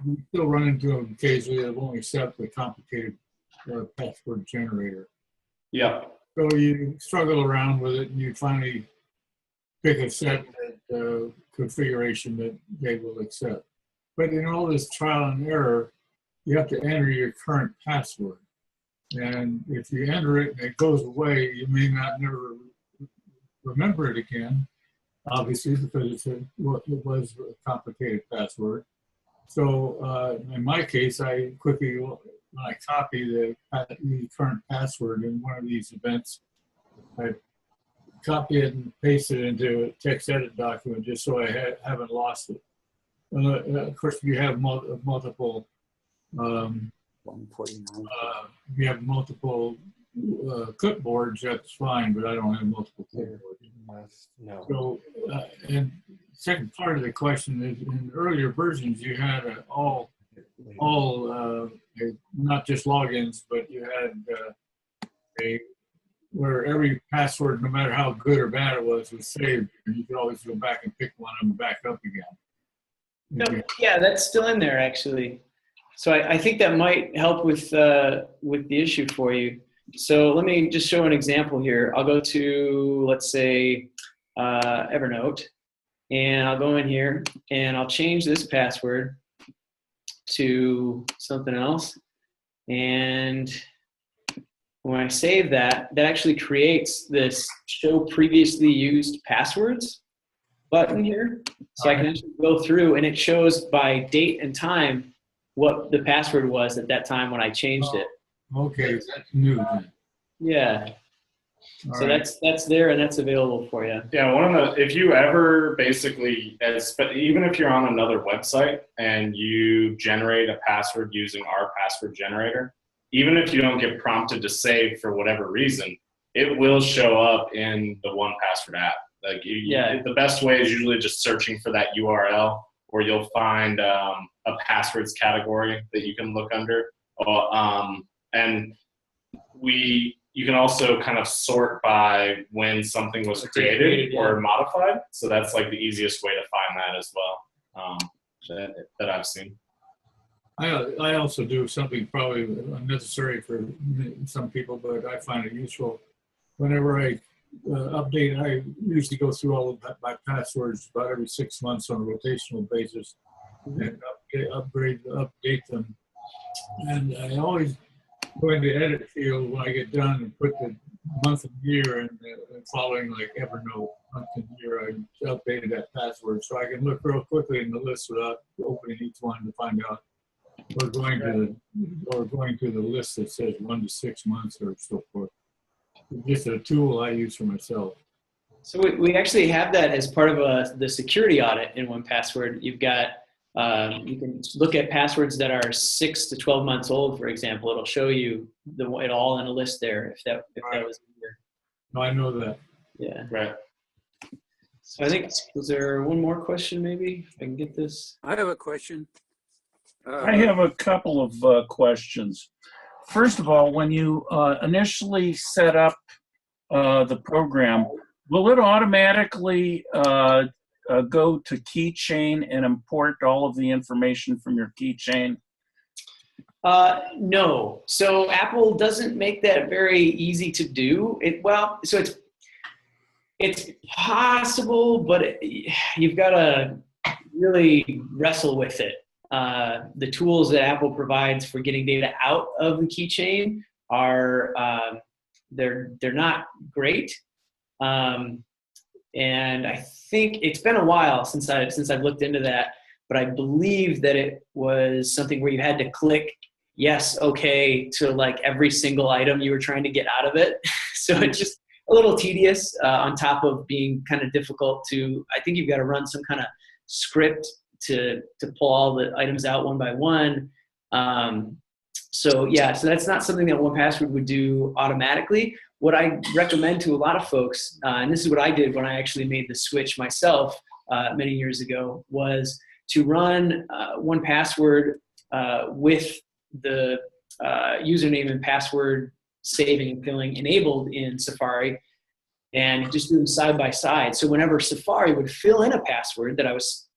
We still run into them occasionally that won't accept the complicated password generator. Yeah. So you struggle around with it, and you finally pick a set configuration that they will accept. But in all this trial and error, you have to enter your current password. And if you enter it and it goes away, you may not never remember it again, obviously, because it was a complicated password. So in my case, I quickly, when I copy the current password in one of these events, I copy it and paste it into a text edit document just so I haven't lost it. Of course, if you have multiple, if you have multiple clipboards, that's fine, but I don't have multiple clipboards. No. So, and second part of the question is, in earlier versions, you had all not just logins, but you had where every password, no matter how good or bad it was saved, and you could always go back and pick one and back up again. No, yeah, that's still in there actually. So I think that might help with the issue for you. So let me just show an example here. I'll go to, let's say, Evernote, and I'll go in here and I'll change this password to something else. And when I save that, that actually creates this show previously used passwords button here. So I can actually go through and it shows by date and time what the password was at that time when I changed it. Okay, that's new then. Yeah. All So right. that's there and that's available for you. Yeah, if you ever basically, even if you're on another website and you generate a password using our password generator, even if you don't get prompted to save for whatever reason, it will show up in the 1Password app. Like the best way is usually just searching for that URL, or you'll find a passwords category that you can look under. And you can also kind of sort by when something was created or modified. So that's like the easiest way to find that as well, that I've seen. I also do something probably unnecessary for some people, but I find it useful. whenever I update, I usually go through all of my passwords about every 6 months on a rotational basis and update them. And I always go in the edit field when I get done and put the month and year and following like Evernote month and year, I updated that password so I can look real quickly in the list without opening each one to find out or going to the list that says 1 to 6 months or so forth. It's just a tool I use for myself. So we actually have that as part of the security audit in 1Password. You've got, you can look at passwords that are 6 to 12 months old, for example. It'll show you it all in a list there if that was easier. No, I know that. Yeah. Right. So I think, was there one more question maybe? If I can get this. I have a question. I have a couple of questions. First of all, when you initially set up the program, will it automatically go to keychain and import all of the information from your keychain? No. So Apple doesn't make that very easy to do. So it's possible, but you've got to really wrestle with it. The tools that Apple provides for getting data out of the keychain are they're not great, and I think it's been a while since I've looked into that, but I believe that it was something where you had to click yes, okay to like every single item you were trying to get out of it. So it's just a little tedious on top of being kind of difficult to. I think you've got to run some kind of script to pull all the items out one by one. So that's not something that 1Password would do automatically. What I recommend to a lot of folks, and this is what I did when I actually made the switch myself many years ago, was to run 1Password with the username and password saving and filling enabled in Safari, and just do them side by side. So whenever Safari would fill in a password that I was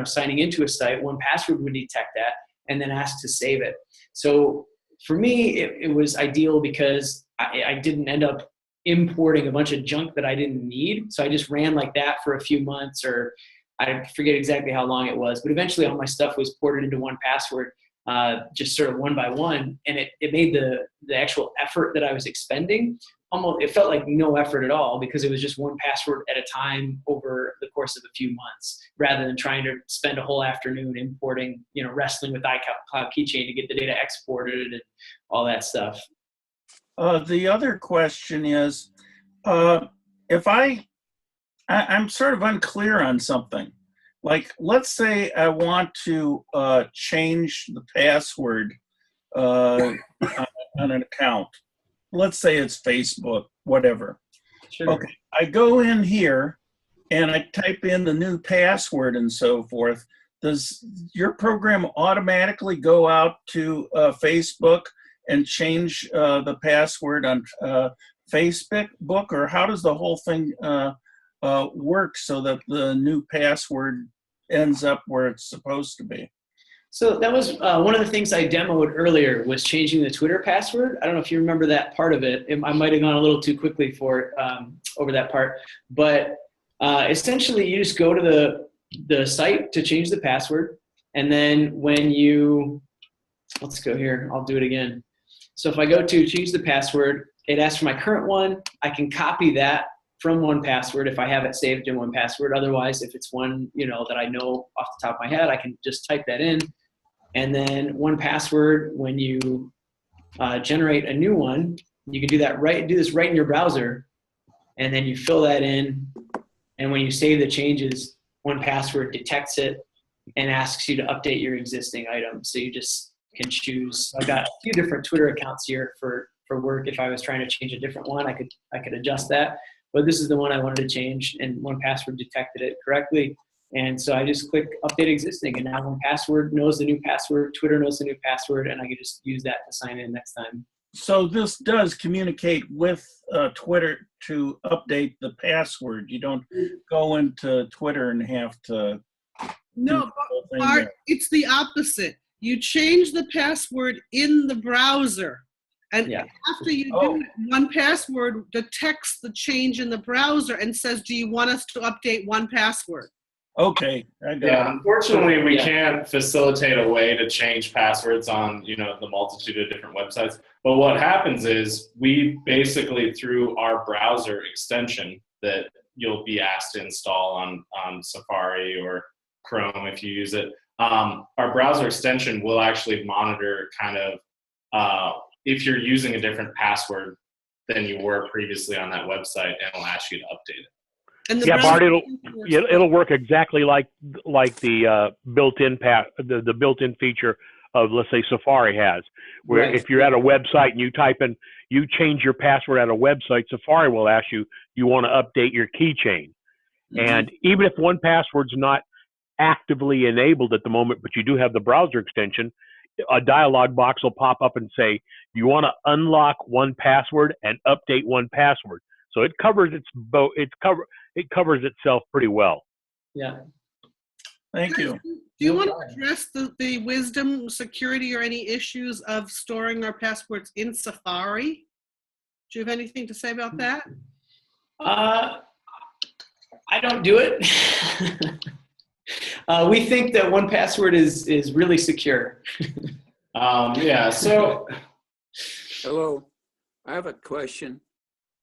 signing into a site, 1Password would detect that and then ask to save it. So for me, it was ideal because I didn't end up importing a bunch of junk that I didn't need. So I just ran like that for a few months, or I forget exactly how long it was, but eventually all my stuff was ported into 1Password, just sort of one by one. And it made the actual effort that I was expending it felt like no effort at all, because it was just 1Password at a time over the course of a few months, rather than trying to spend a whole afternoon importing, wrestling with iCloud Keychain to get the data exported and all that stuff. The other question is, if I'm sort of unclear on something. Like, let's say I want to change the password on an account. Let's say it's Facebook, whatever. Sure. Okay, I go in here and I type in the new password and so forth. Does your program automatically go out to Facebook and change the password on Facebook, or how does the whole thing work so that the new password ends up where it's supposed to be? So that was one of the things I demoed earlier, was changing the Twitter password. I don't know if you remember that part of it. I might have gone a little too quickly over that part. But essentially, you just go to the site to change the password. And then when let's go here, I'll do it again. So if I go to change the password, it asks for my current one. I can copy that from 1Password if I have it saved in 1Password. Otherwise, if it's one that I know off the top of my head, I can just type that in. And then 1Password, when you generate a new one, you can do this right in your browser, and then you fill that in. And when you save the changes, 1Password detects it and asks you to update your existing item. So you just can choose. I've got a few different Twitter accounts here for work. If I was trying to change a different one, I could adjust that. But this is the one I wanted to change, and 1Password detected it correctly. And so I just click update existing, and now 1Password knows the new password, Twitter knows the new password, and I can just use that to sign in next time. So this does communicate with Twitter to update the password. You don't go into Twitter and have to. No, Bart, it's the opposite. You change the password in the browser, And Yeah. after you do it, 1Password detects the change in the browser and says, do you want us to update 1Password? Okay, I got Yeah, it. unfortunately, we Yeah. can't facilitate a way to change passwords on, the multitude of different websites. But what happens is we basically, through our browser extension that you'll be asked to install on Safari or Chrome if you use it, our browser extension will actually monitor kind of if you're using a different password than you were previously on that website, and it'll ask you to update it. And the Yeah, Bart, browser it'll work exactly like the the built-in feature of, let's say, Safari has, where Right. if you're at a website and you change your password at a website, Safari will ask you want to update your keychain. And even if 1Password's not actively enabled at the moment, but you do have the browser extension, a dialog box will pop up and say, you want to unlock 1Password and update 1Password. So it covers it covers itself pretty well. Yeah. Thank you. Do you want to address the wisdom, security, or any issues of storing our passwords in Safari? Do you have anything to say about that? I don't do it. We think that 1Password is really secure. Yeah, so. Hello, I have a question.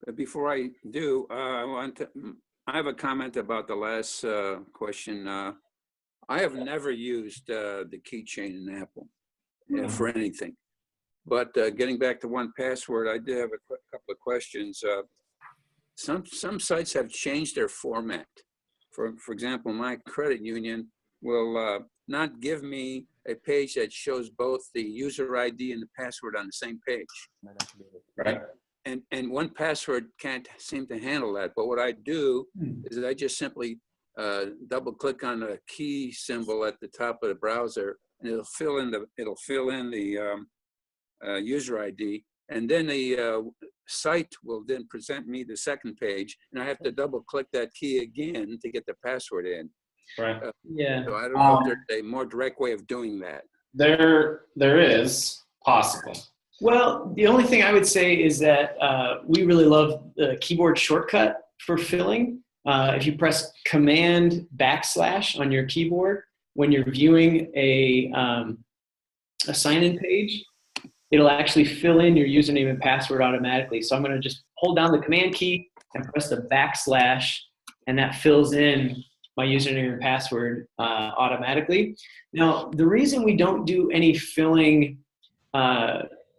But before I do, I have a comment about the last question. I have never used the keychain in Apple for anything. But getting back to 1Password, I did have a couple of questions. Some sites have changed their format. For example, my credit union will not give me a page that shows both the user ID and the password on the same page. Right. And 1Password can't seem to handle that. But what I do is I just simply double click on the key symbol at the top of the browser, and it'll fill in the user ID, and then the site will then present me the second page, and I have to double click that key again to get the password in. Right. Yeah. So I don't know if there's a more direct way of doing that. There is possible. Well, the only thing I would say is that we really love the keyboard shortcut for filling. If you press Command / on your keyboard when you're viewing a sign-in page, it'll actually fill in your username and password automatically. So I'm going to just hold down the Command key and press the / and that fills in my username and password automatically. Now, the reason we don't do any filling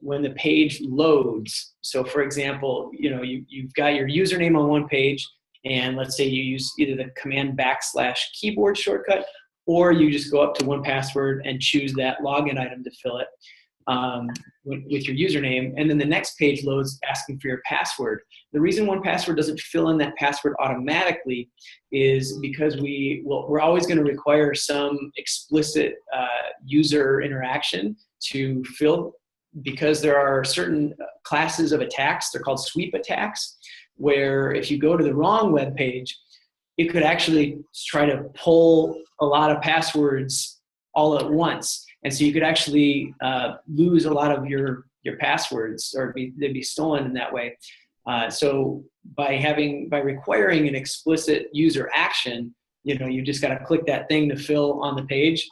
when the page loads, so for example, you've got your username on one page, and let's say you use either the Command / keyboard shortcut, or you just go up to 1Password and choose that login item to fill it with your username, and then the next page loads asking for your password. The reason 1Password doesn't fill in that password automatically is because we're always going to require some explicit user interaction to fill, because there are certain classes of attacks, they're called sweep attacks, where if you go to the wrong web page, it could actually try to pull a lot of passwords all at once. And so you could actually lose a lot of your passwords, or they'd be stolen in that way. So by requiring an explicit user action, you just got to click that thing to fill on the page.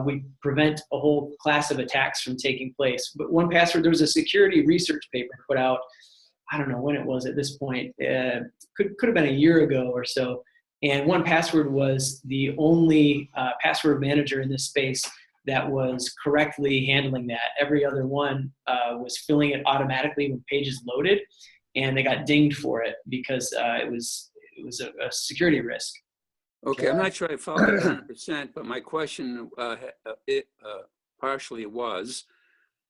We prevent a whole class of attacks from taking place. But 1Password, there was a security research paper put out, I don't know when it was at this point, could have been a year ago or so. And 1Password was the only password manager in this space that was correctly handling that. Every other one was filling it automatically when pages loaded, and they got dinged for it because it was a security risk. Okay, I'm not sure I followed it 100%, but my question partially was,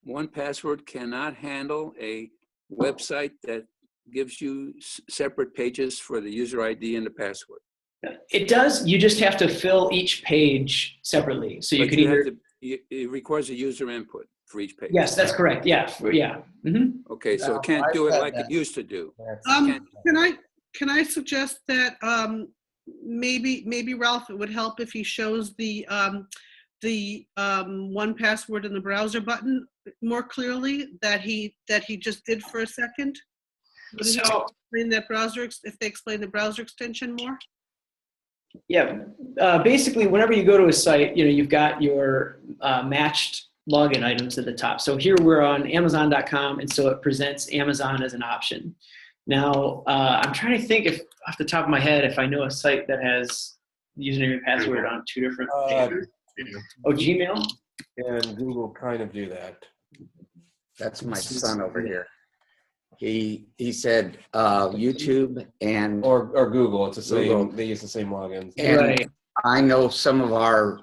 1Password cannot handle a website that gives you separate pages for the user ID and the password. It does. You just have to fill each page separately. So you But could either. It requires a user input for each page. Yes, that's correct. Yeah. Yeah. Mm-hmm. Okay, so it can't do it like it used to do. Can I suggest that maybe Ralph, it would help if he shows the the 1Password in the browser button more clearly that he just did for a second? Would you explain that browser, if they explain the browser extension more? Yeah, basically, whenever you go to a site, you've got your matched login items at the top. So here we're on Amazon.com, and so it presents Amazon as an option. Now, I'm trying to think, if off the top of my head, if I know a site that has username and password on 2 different pages. Oh, Gmail? And Google kind of do that. That's my son over here. He said YouTube and or Google. It's the same. Google. They use the same logins. And right. I know some of our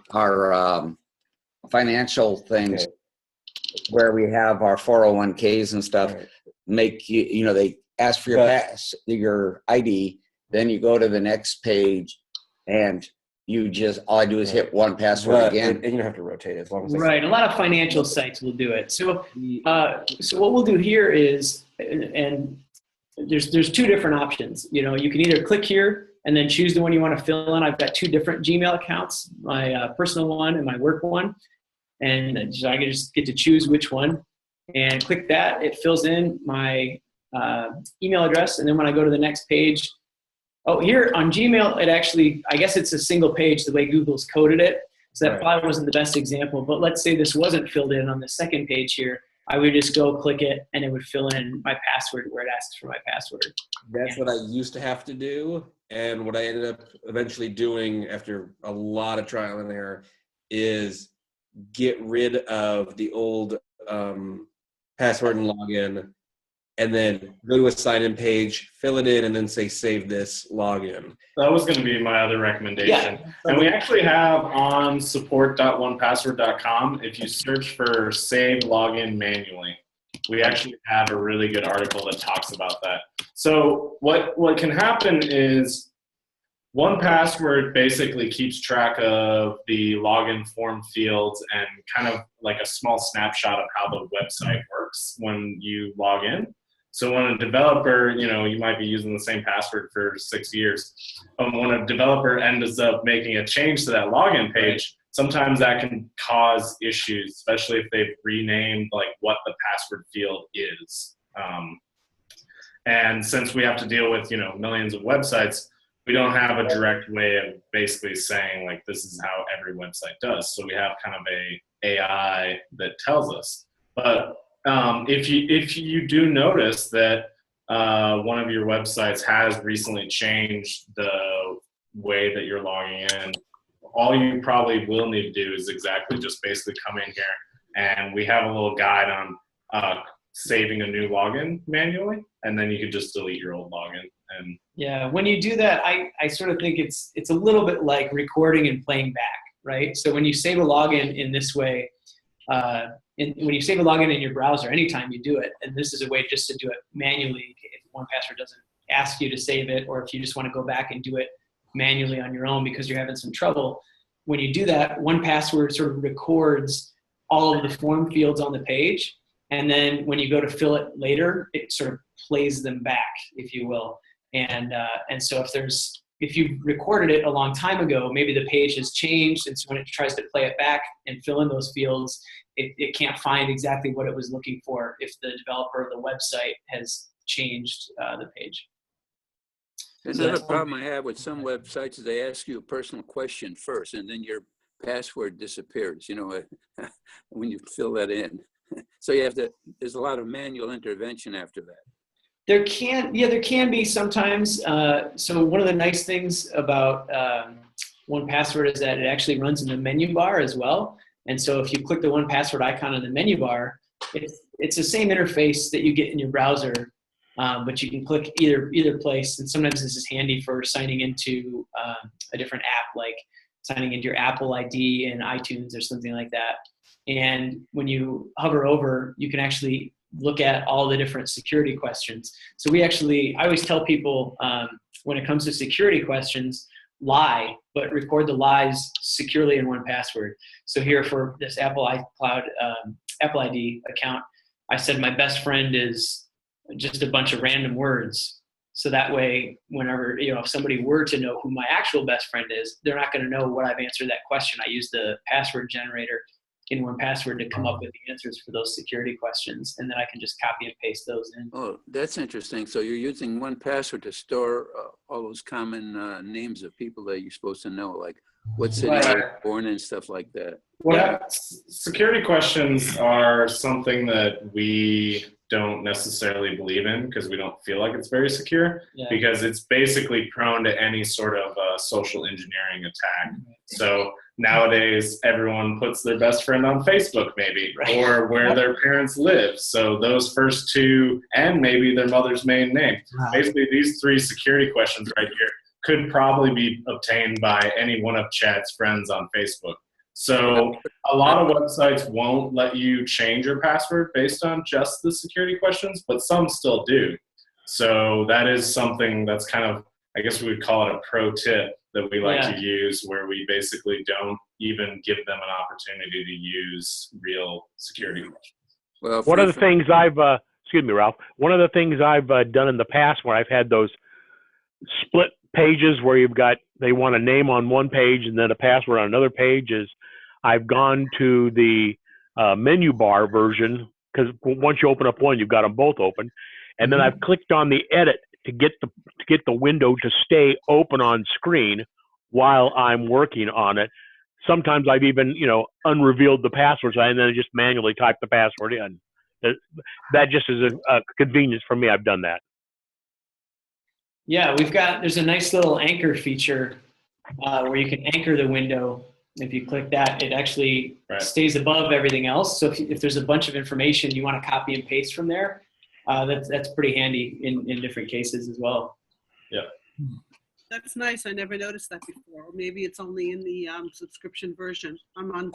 financial things where we have our 401ks and stuff. Right. Make they ask for your ID, then you go to the next page, and all I do is hit 1Password again. And you don't have to rotate it as long as Right. A lot of financial sites will do it. So what we'll do here is, and there's 2 different options. You can either click here and then choose the one you want to fill in. I've got 2 different Gmail accounts, my personal one and my work one. And so I can just get to choose which one and click that. It fills in my email address. And then when I go to the next page, here on Gmail, it actually, I guess it's a single page the way Google's coded it. So that probably wasn't the best example. But let's say this wasn't filled in on the second page here. I would just go click it, and it would fill in my password where it asks for my password. That's what I used to have to do. And what I ended up eventually doing after a lot of trial and error is get rid of the old password and login, and then go to a sign-in page, fill it in, and then say, save this login. That was going to be my other recommendation. Yeah. And we actually have on support.1password.com, if you search for save login manually, we actually have a really good article that talks about that. So what can happen is 1Password basically keeps track of the login form fields and kind of like a small snapshot of how the website works when you log in. So when a developer, you might be using the same password for 6 years. When a developer ends up making a change to that login page, sometimes that can cause issues, especially if they've renamed like what the password field is. And since we have to deal with, millions of websites, we don't have a direct way of basically saying like, this is how every website does. So we have kind of a AI that tells us. But if you do notice that one of your websites has recently changed the way that you're logging in, all you probably will need to do is exactly just basically come in here, and we have a little guide on saving a new login manually, and then you can just delete your old login. And yeah, when you do that, I sort of think it's a little bit like recording and playing back, right? So when you save a login in this way, when you save a login in your browser, anytime you do it, and this is a way just to do it manually if 1Password doesn't ask you to save it, or if you just want to go back and do it manually on your own because you're having some trouble. When you do that, 1Password sort of records all of the form fields on the page, and then when you go to fill it later, it sort of plays them back, if you will. And so if you recorded it a long time ago, maybe the page has changed, and so when it tries to play it back and fill in those fields, it can't find exactly what it was looking for if the developer of the website has changed the page. Another problem I have with some websites is they ask you a personal question first, and then your password disappears, when you fill that in. So there's a lot of manual intervention after that. There can be sometimes. So one of the nice things about 1Password is that it actually runs in the menu bar as well. And so if you click the 1Password icon on the menu bar, it's the same interface that you get in your browser, but you can click either place. And sometimes this is handy for signing into a different app, like signing into your Apple ID in iTunes or something like that. And when you hover over, you can actually look at all the different security questions. So I always tell people when it comes to security questions, lie, but record the lies securely in 1Password. So here for this Apple iCloud, Apple ID account, I said my best friend is just a bunch of random words. So that way, whenever, if somebody were to know who my actual best friend is, they're not going to know what I've answered that question. I use the password generator in 1Password to come up with the answers for those security questions, and then I can just copy and paste those in. Oh, that's interesting. So you're using 1Password to store all those common names of people that you're supposed to know, like what city you were born in, stuff like that. Well, security questions are something that we don't necessarily believe in because we don't feel like it's very secure, because it's basically prone to any sort of social engineering attack. So nowadays, everyone puts their best friend on Facebook, maybe, or where their parents live. So those first two, and maybe their mother's maiden name. Basically, these three security questions right here could probably be obtained by any one of Chad's friends on Facebook. So a lot of websites won't let you change your password based on just the security questions, but some still do. So that is something that's kind of, I guess we would call it a pro tip that we like to use, where we basically don't even give them an opportunity to use real security questions. Well, one of the things I've, excuse me, Ralph, one of the things I've done in the past where I've had those split pages where you've got, they want a name on one page and then a password on another page, is I've gone to the menu bar version, because once you open up one, you've got them both open, and then I've clicked on the edit to get the window to stay open on screen while I'm working on it. Sometimes I've even unrevealed the passwords and then just manually type the password in. That just is a convenience for me. I've done that. Yeah, there's a nice little anchor feature where you can anchor the window. If you click that, it actually stays above everything else. So if there's a bunch of information you want to copy and paste from there, that's pretty handy in different cases as well. Yeah. That's nice. I never noticed that before. Or maybe it's only in the subscription version. I'm on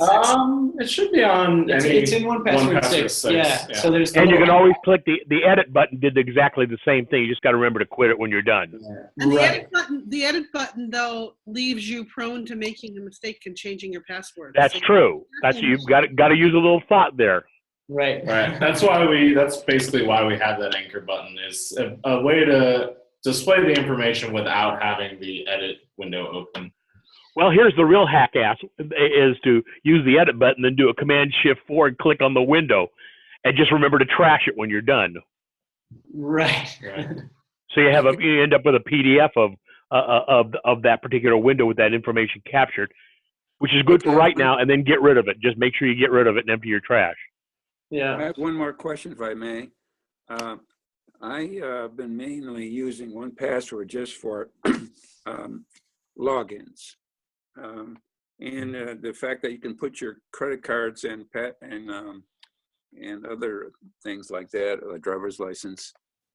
6. It should be on. It's in 1Password 6. Yeah. So there's. And you can always click the edit button. Did exactly the same thing. You just got to remember to quit it when you're done. And the edit button though leaves you prone to making a mistake and changing your password. That's true. That's you've got to use a little thought there. Right. That's basically why we have that anchor button, is a way to display the information without having the edit window open. Well, here's the real hack ass, is to use the edit button, then do a Command-Shift-4 and click on the window, and just remember to trash it when you're done. Right. So you end up with a PDF of that particular window with that information captured, which is good for right now, and then get rid of it. Just make sure you get rid of it and empty your trash. Yeah. I have one more question, if I may. I've been mainly using 1Password just for logins, and the fact that you can put your credit cards and other things like that, a driver's license,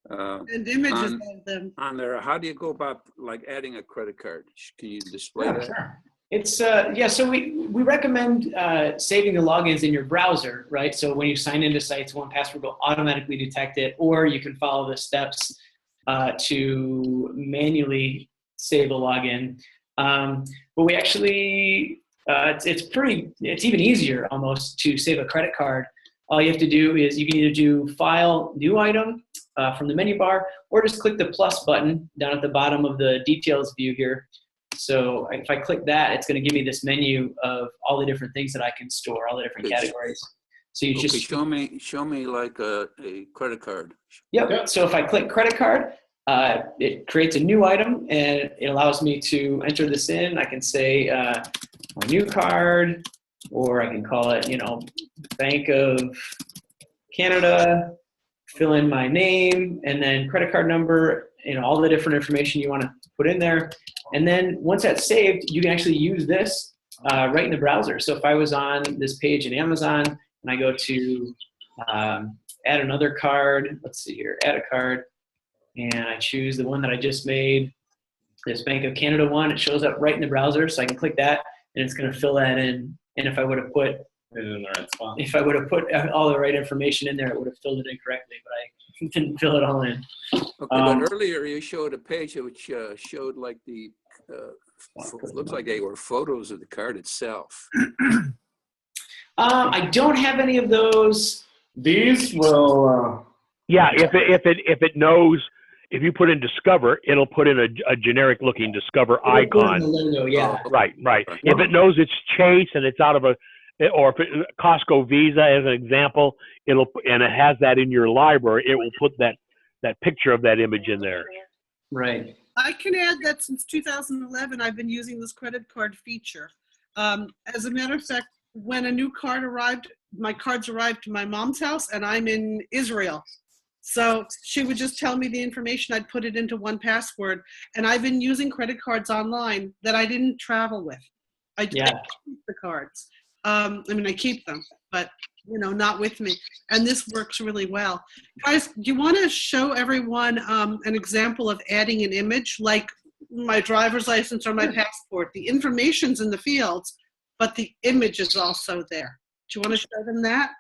and images of them on there. How do you go about like adding a credit card? Can you display that? Sure. It's so we recommend saving the logins in your browser, right? So when you sign into sites, 1Password will automatically detect it, or you can follow the steps to manually save a login. But we actually, it's even easier almost to save a credit card. All you have to do is you can either do File, New Item from the menu bar, or just click the plus button down at the bottom of the details view here. So if I click that, it's going to give me this menu of all the different things that I can store, all the different categories. So you just show me like a credit card. Yep. So if I click credit card, it creates a new item and it allows me to enter this in. I can say my new card, or I can call it, Bank of Canada, fill in my name, and then credit card number, all the different information you want to put in there. And then once that's saved, you can actually use this right in the browser. So if I was on this page in Amazon and I go to add another card, let's see here, add a card, and I choose the one that I just made, this Bank of Canada one, it shows up right in the browser. So I can click that and it's going to fill that in. And if I would have put in the right spot, if I would have put all the right information in there, it would have filled it in correctly, but I didn't fill it all in. Okay, but earlier you showed a page which showed like the looks like they were photos of the card itself. I don't have any of those. These will. Yeah, if it knows if you put in Discover, it'll put in a generic looking Discover It'll put in icon. the logo, yeah. Right. If it knows it's Chase and it's out of or if Costco Visa as an example, and it has that in your library, it will put that picture of that image in there. Right. I can add that since 2011, I've been using this credit card feature. As a matter of fact, when a new card arrived, my cards arrived to my mom's house, and I'm in Israel. So she would just tell me the information. I'd put it into 1Password, and I've been using credit cards online that I didn't travel with. I keep the cards. I mean, I keep them, but not with me. And this works really well. Guys, do you want to show everyone an example of adding an image, like my driver's license or my passport? The information's in the fields, but the image is also there. Do you want to show them that?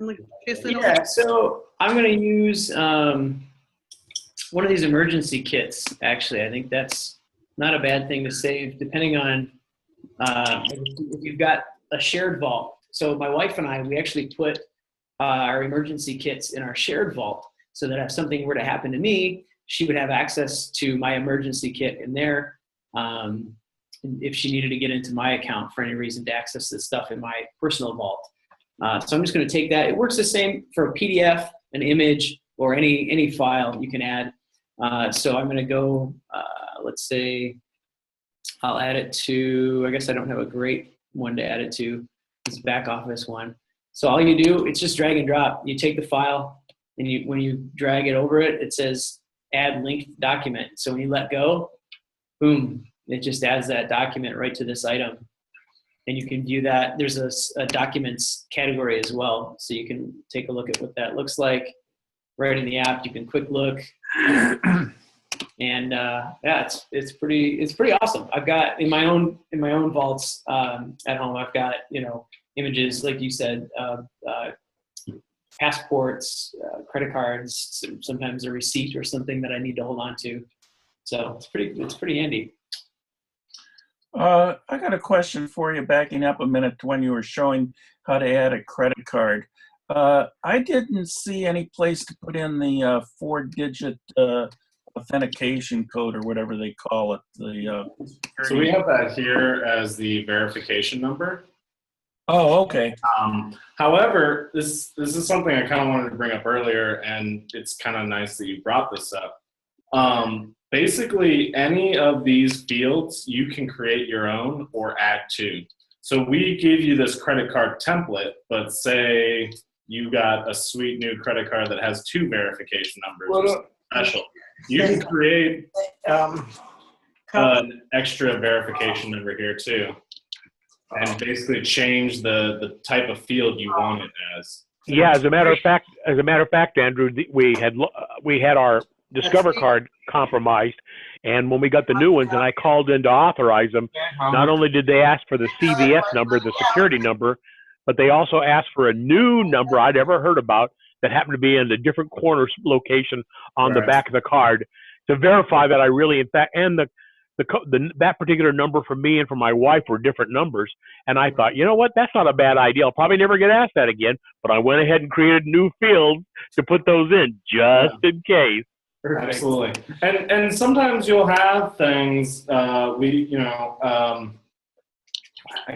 Yeah, so I'm going to use one of these emergency kits, actually. I think that's not a bad thing to save, depending on if you've got a shared vault. So my wife and I, we actually put our emergency kits in our shared vault so that if something were to happen to me, she would have access to my emergency kit in there. If she needed to get into my account for any reason to access this stuff in my personal vault. So I'm just going to take that. It works the same for a PDF, an image, or any file you can add. So I'm going to go, let's say, I'll add it to, I guess I don't have a great one to add it to. It's a back office one. So all you do, it's just drag and drop. You take the file, and when you drag it over it, it says add linked document. So when you let go, boom, it just adds that document right to this item. And you can view that. There's a documents category as well. So you can take a look at what that looks like right in the app. You can quick look. And yeah, it's pretty awesome. I've got in my own vaults at home, I've got, images, like you said, passports, credit cards, sometimes a receipt or something that I need to hold on to. So it's pretty handy. I got a question for you, backing up a minute to when you were showing how to add a credit card. I didn't see any place to put in the 4-digit authentication code or whatever they call it. So we have that here as the verification number. Oh, okay. However, this is something I kind of wanted to bring up earlier, and it's kind of nice that you brought this up. Basically, any of these fields you can create your own or add to. So we give you this credit card template, but say you got a sweet new credit card that has 2 verification numbers, special. You can create an extra verification number here too, and basically change the type of field you want it as. Yeah, as a matter of fact, Andrew, we had our Discover card compromised, and when we got the new ones and I called in to authorize them, not only did they ask for the CVS number, the security number, but they also asked for a new number I'd ever heard about that happened to be in a different corner location on the back of the card to verify that I really, in fact, and that particular number for me and for my wife were different numbers. And I thought, you know what, that's not a bad idea. I'll probably never get asked that again, but I went ahead and created new fields to put those in just in case. Perfect. Absolutely. And sometimes you'll have things, I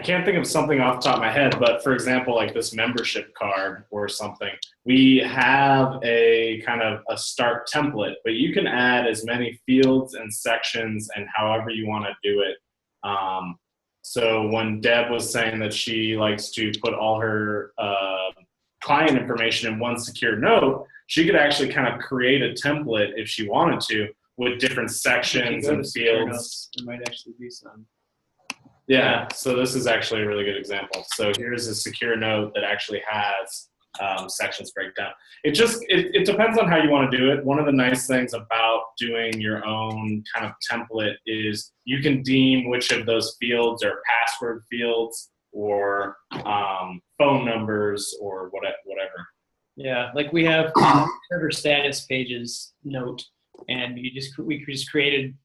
can't think of something off the top of my head, but for example, like this membership card or something, we have a kind of a start template, but you can add as many fields and sections and however you want to do it. So when Deb was saying that she likes to put all her client information in one secure note, she could actually kind of create a template if she wanted to with different sections and fields. There might actually be some. Yeah, so this is actually a really good example. So here's a secure note that actually has sections breakdown. It depends on how you want to do it. One of the nice things about doing your own kind of template is you can deem which of those fields are password fields or phone numbers or whatever. Yeah, like we have server status pages note, and we just created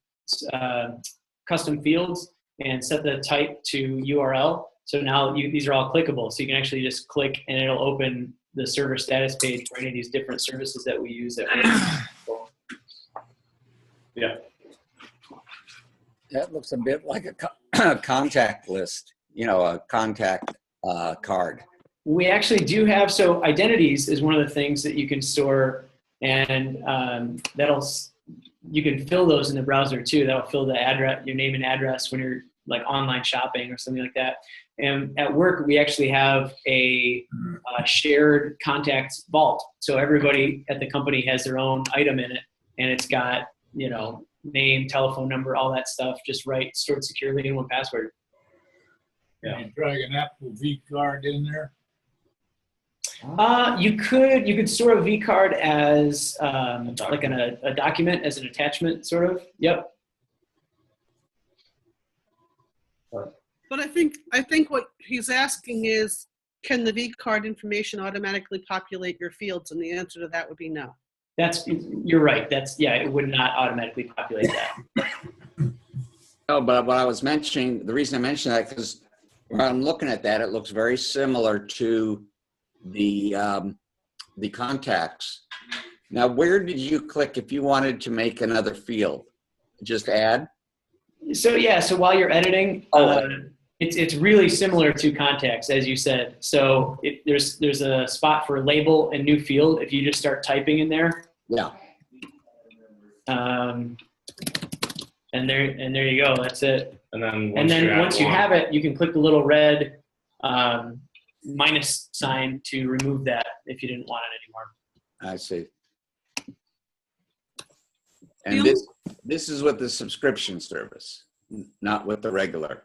custom fields and set the type to URL. So now these are all clickable. So you can actually just click and it'll open the server status page for any of these different services that we use. That looks a bit like a contact list, you know, a contact card. We actually do have, so identities is one of the things that you can store, and you can fill those in the browser too. That'll fill the address, your name and address when you're like online shopping or something like that. And at work, we actually have a shared contacts vault. So everybody at the company has their own item in it, and it's got, you know, name, telephone number, all that stuff, just stored securely in 1Password. Yeah. You drag an Apple V card in there. You could store a V card as like a document, as an attachment, sort of. Yep. But I think what he's asking is, can the V card information automatically populate your fields? And the answer to that would be no. You're right. It would not automatically populate that. No, but what I was mentioning, the reason I mentioned that, because when I'm looking at that, it looks very similar to the contacts. Now, where did you click if you wanted to make another field? Just add? So yeah, so while you're editing, it's really similar to contacts, as you said. So there's a spot for label and new field if you just start typing in there. Yeah. And there you go. That's it. And then once you have it, you can click the little red minus sign to remove that if you didn't want it anymore. I see. And this is with the subscription service, not with the regular.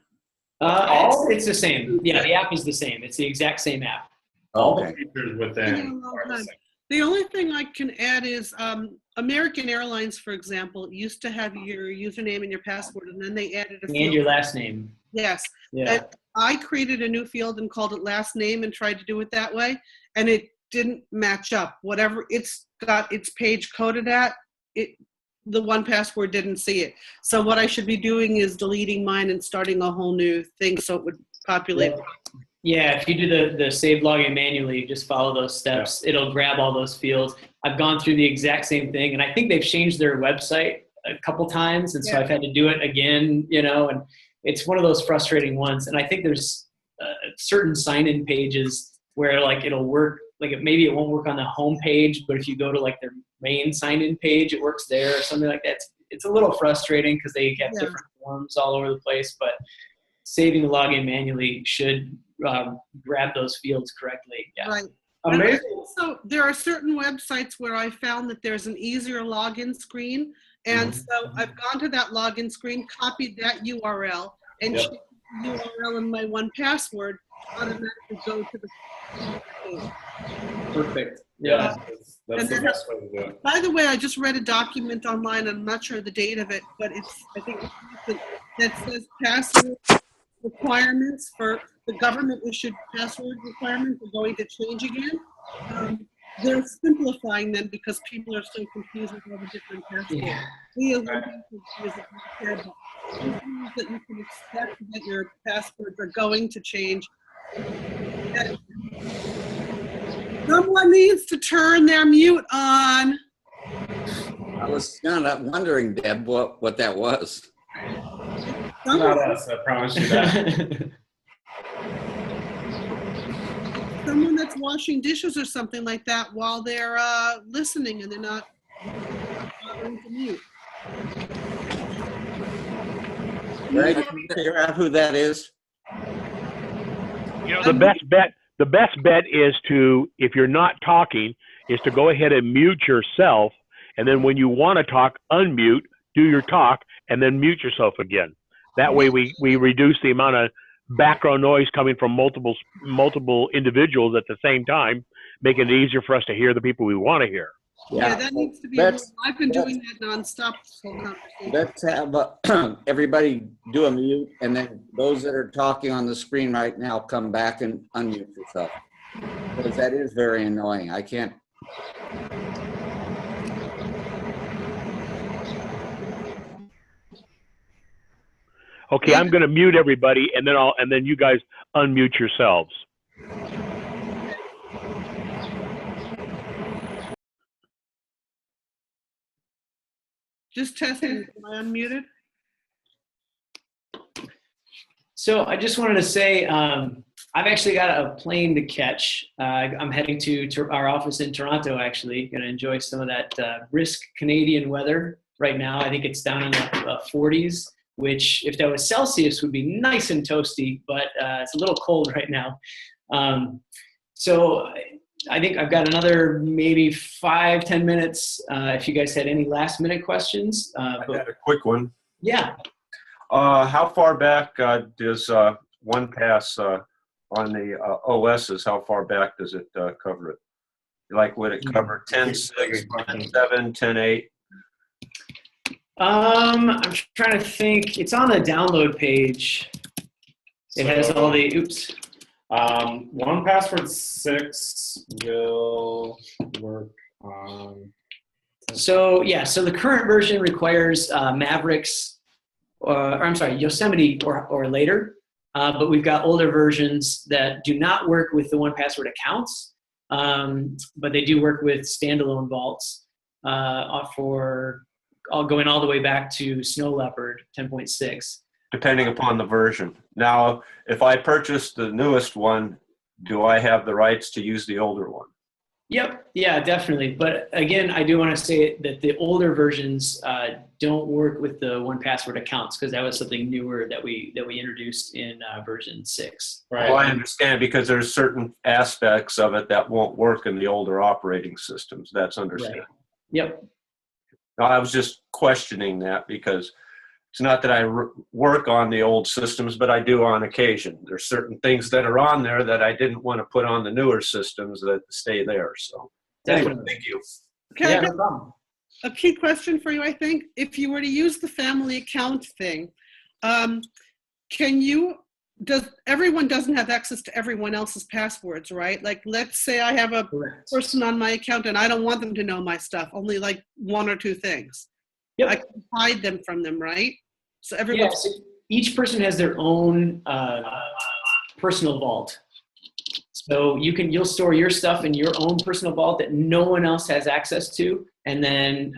It's the same. Yeah, the app is the same. It's the exact same app. All the features within are the same. The only thing I can add is American Airlines, for example, used to have your username and your password, and then they added a field. And your last name. Yes. Yeah. And I created a new field and called it last name and tried to do it that way, and it didn't match up. Whatever it's got its page coded at, the 1Password didn't see it. So what I should be doing is deleting mine and starting a whole new thing so it would populate. Yeah, if you do the save login manually, just follow those steps. Yeah. It'll grab all those fields. I've gone through the exact same thing, and I think they've changed their website a couple times, and so I've had to do it again, you know, and it's one of those frustrating ones. And I think there's certain sign-in pages where like it'll work, like maybe it won't work on the home page, but if you go to like their main sign-in page, it works there or something like that. It's a little frustrating because they have different forms all over the place, but saving the login manually should grab those fields correctly. Yeah. Right. Amazing. So there are certain websites where I found that there's an easier login screen. And so I've gone to that login screen, copied that URL, and changed the URL in my 1Password automatically go to the page. Perfect. Yeah, that's the best way to do it. By the way, I just read a document online. I'm not sure the date of it, but I think that says password requirements for the government issued password requirements are going to change again. They're simplifying them because people are so confused with all the different passwords. We as confused that you can expect that your passwords are going to change. Someone needs to turn their mute on. I was kind of wondering, Deb, what that was. Not us, I promise you that. Someone that's washing dishes or something like that while they're listening and they're not bothering to mute. Greg, can you figure out who that is? You know, the best bet is to, if you're not talking, is to go ahead and mute yourself, and then when you want to talk, unmute, do your talk, and then mute yourself again. That way we reduce the amount of background noise coming from multiple individuals at the same time, making it easier for us to hear the people we want to hear. Yeah, that needs to be. I've been doing that nonstop this whole conversation. Let's have everybody do a mute, and then those that are talking on the screen right now come back and unmute yourself, because that is very annoying. I can't. Okay, I'm going to mute everybody, and then you guys unmute yourselves. Just testing. Am I unmuted? So I just wanted to say, I've actually got a plane to catch. I'm heading to our office in Toronto, actually. Going to enjoy some of that brisk Canadian weather right now. I think it's down in the 40s, which if that was Celsius would be nice and toasty, but it's a little cold right now. So I think I've got another maybe 5-10 minutes if you guys had any last minute questions. I had a quick one. Yeah. How far back does 1Pass on the OSs, how far back does it cover it? Like, would it cover 10.6, 10.7, 10.8? I'm trying to think. It's on the download page. It has all the, oops. 1Password 6 will work on. So the current version requires Mavericks, Yosemite or later. But we've got older versions that do not work with the 1Password accounts, but they do work with standalone vaults going all the way back to Snow Leopard 10.6. Depending upon the version. Now, if I purchase the newest one, do I have the rights to use the older one? Yep. Yeah, definitely. But again, I do want to say that the older versions don't work with the 1Password accounts because that was something newer that we introduced in version 6. Right. Well, I understand because there's certain aspects of it that won't work in the older operating systems. That's understandable. Right. Yep. Now, I was just questioning that because it's not that I work on the old systems, but I do on occasion. There's certain things that are on there that I didn't want to put on the newer systems that stay there. So anyway, thank you. Okay, yeah, no problem. A key question for you, I think. If you were to use the family account thing, everyone doesn't have access to everyone else's passwords, right? Like, let's say I have a person on my account and I don't want them to know my stuff, only like 1 or 2 things. Yep. I can hide them from them, right? So everyone. So each person has their own personal vault. So you'll store your stuff in your own personal vault that no one else has access to. And then,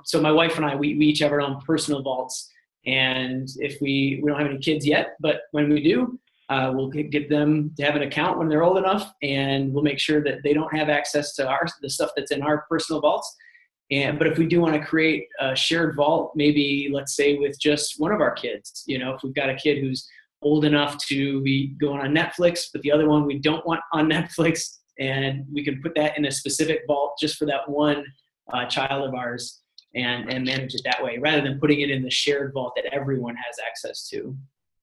so my wife and I, we each have our own personal vaults. And if we don't have any kids yet, but when we do, we'll get them to have an account when they're old enough, and we'll make sure that they don't have access to the stuff that's in our personal vaults. But if we do want to create a shared vault, maybe let's say with just one of our kids, if we've got a kid who's old enough to be going on Netflix, but the other one we don't want on Netflix, and we can put that in a specific vault just for that one child of ours and manage it that way, rather than putting it in the shared vault that everyone has access to.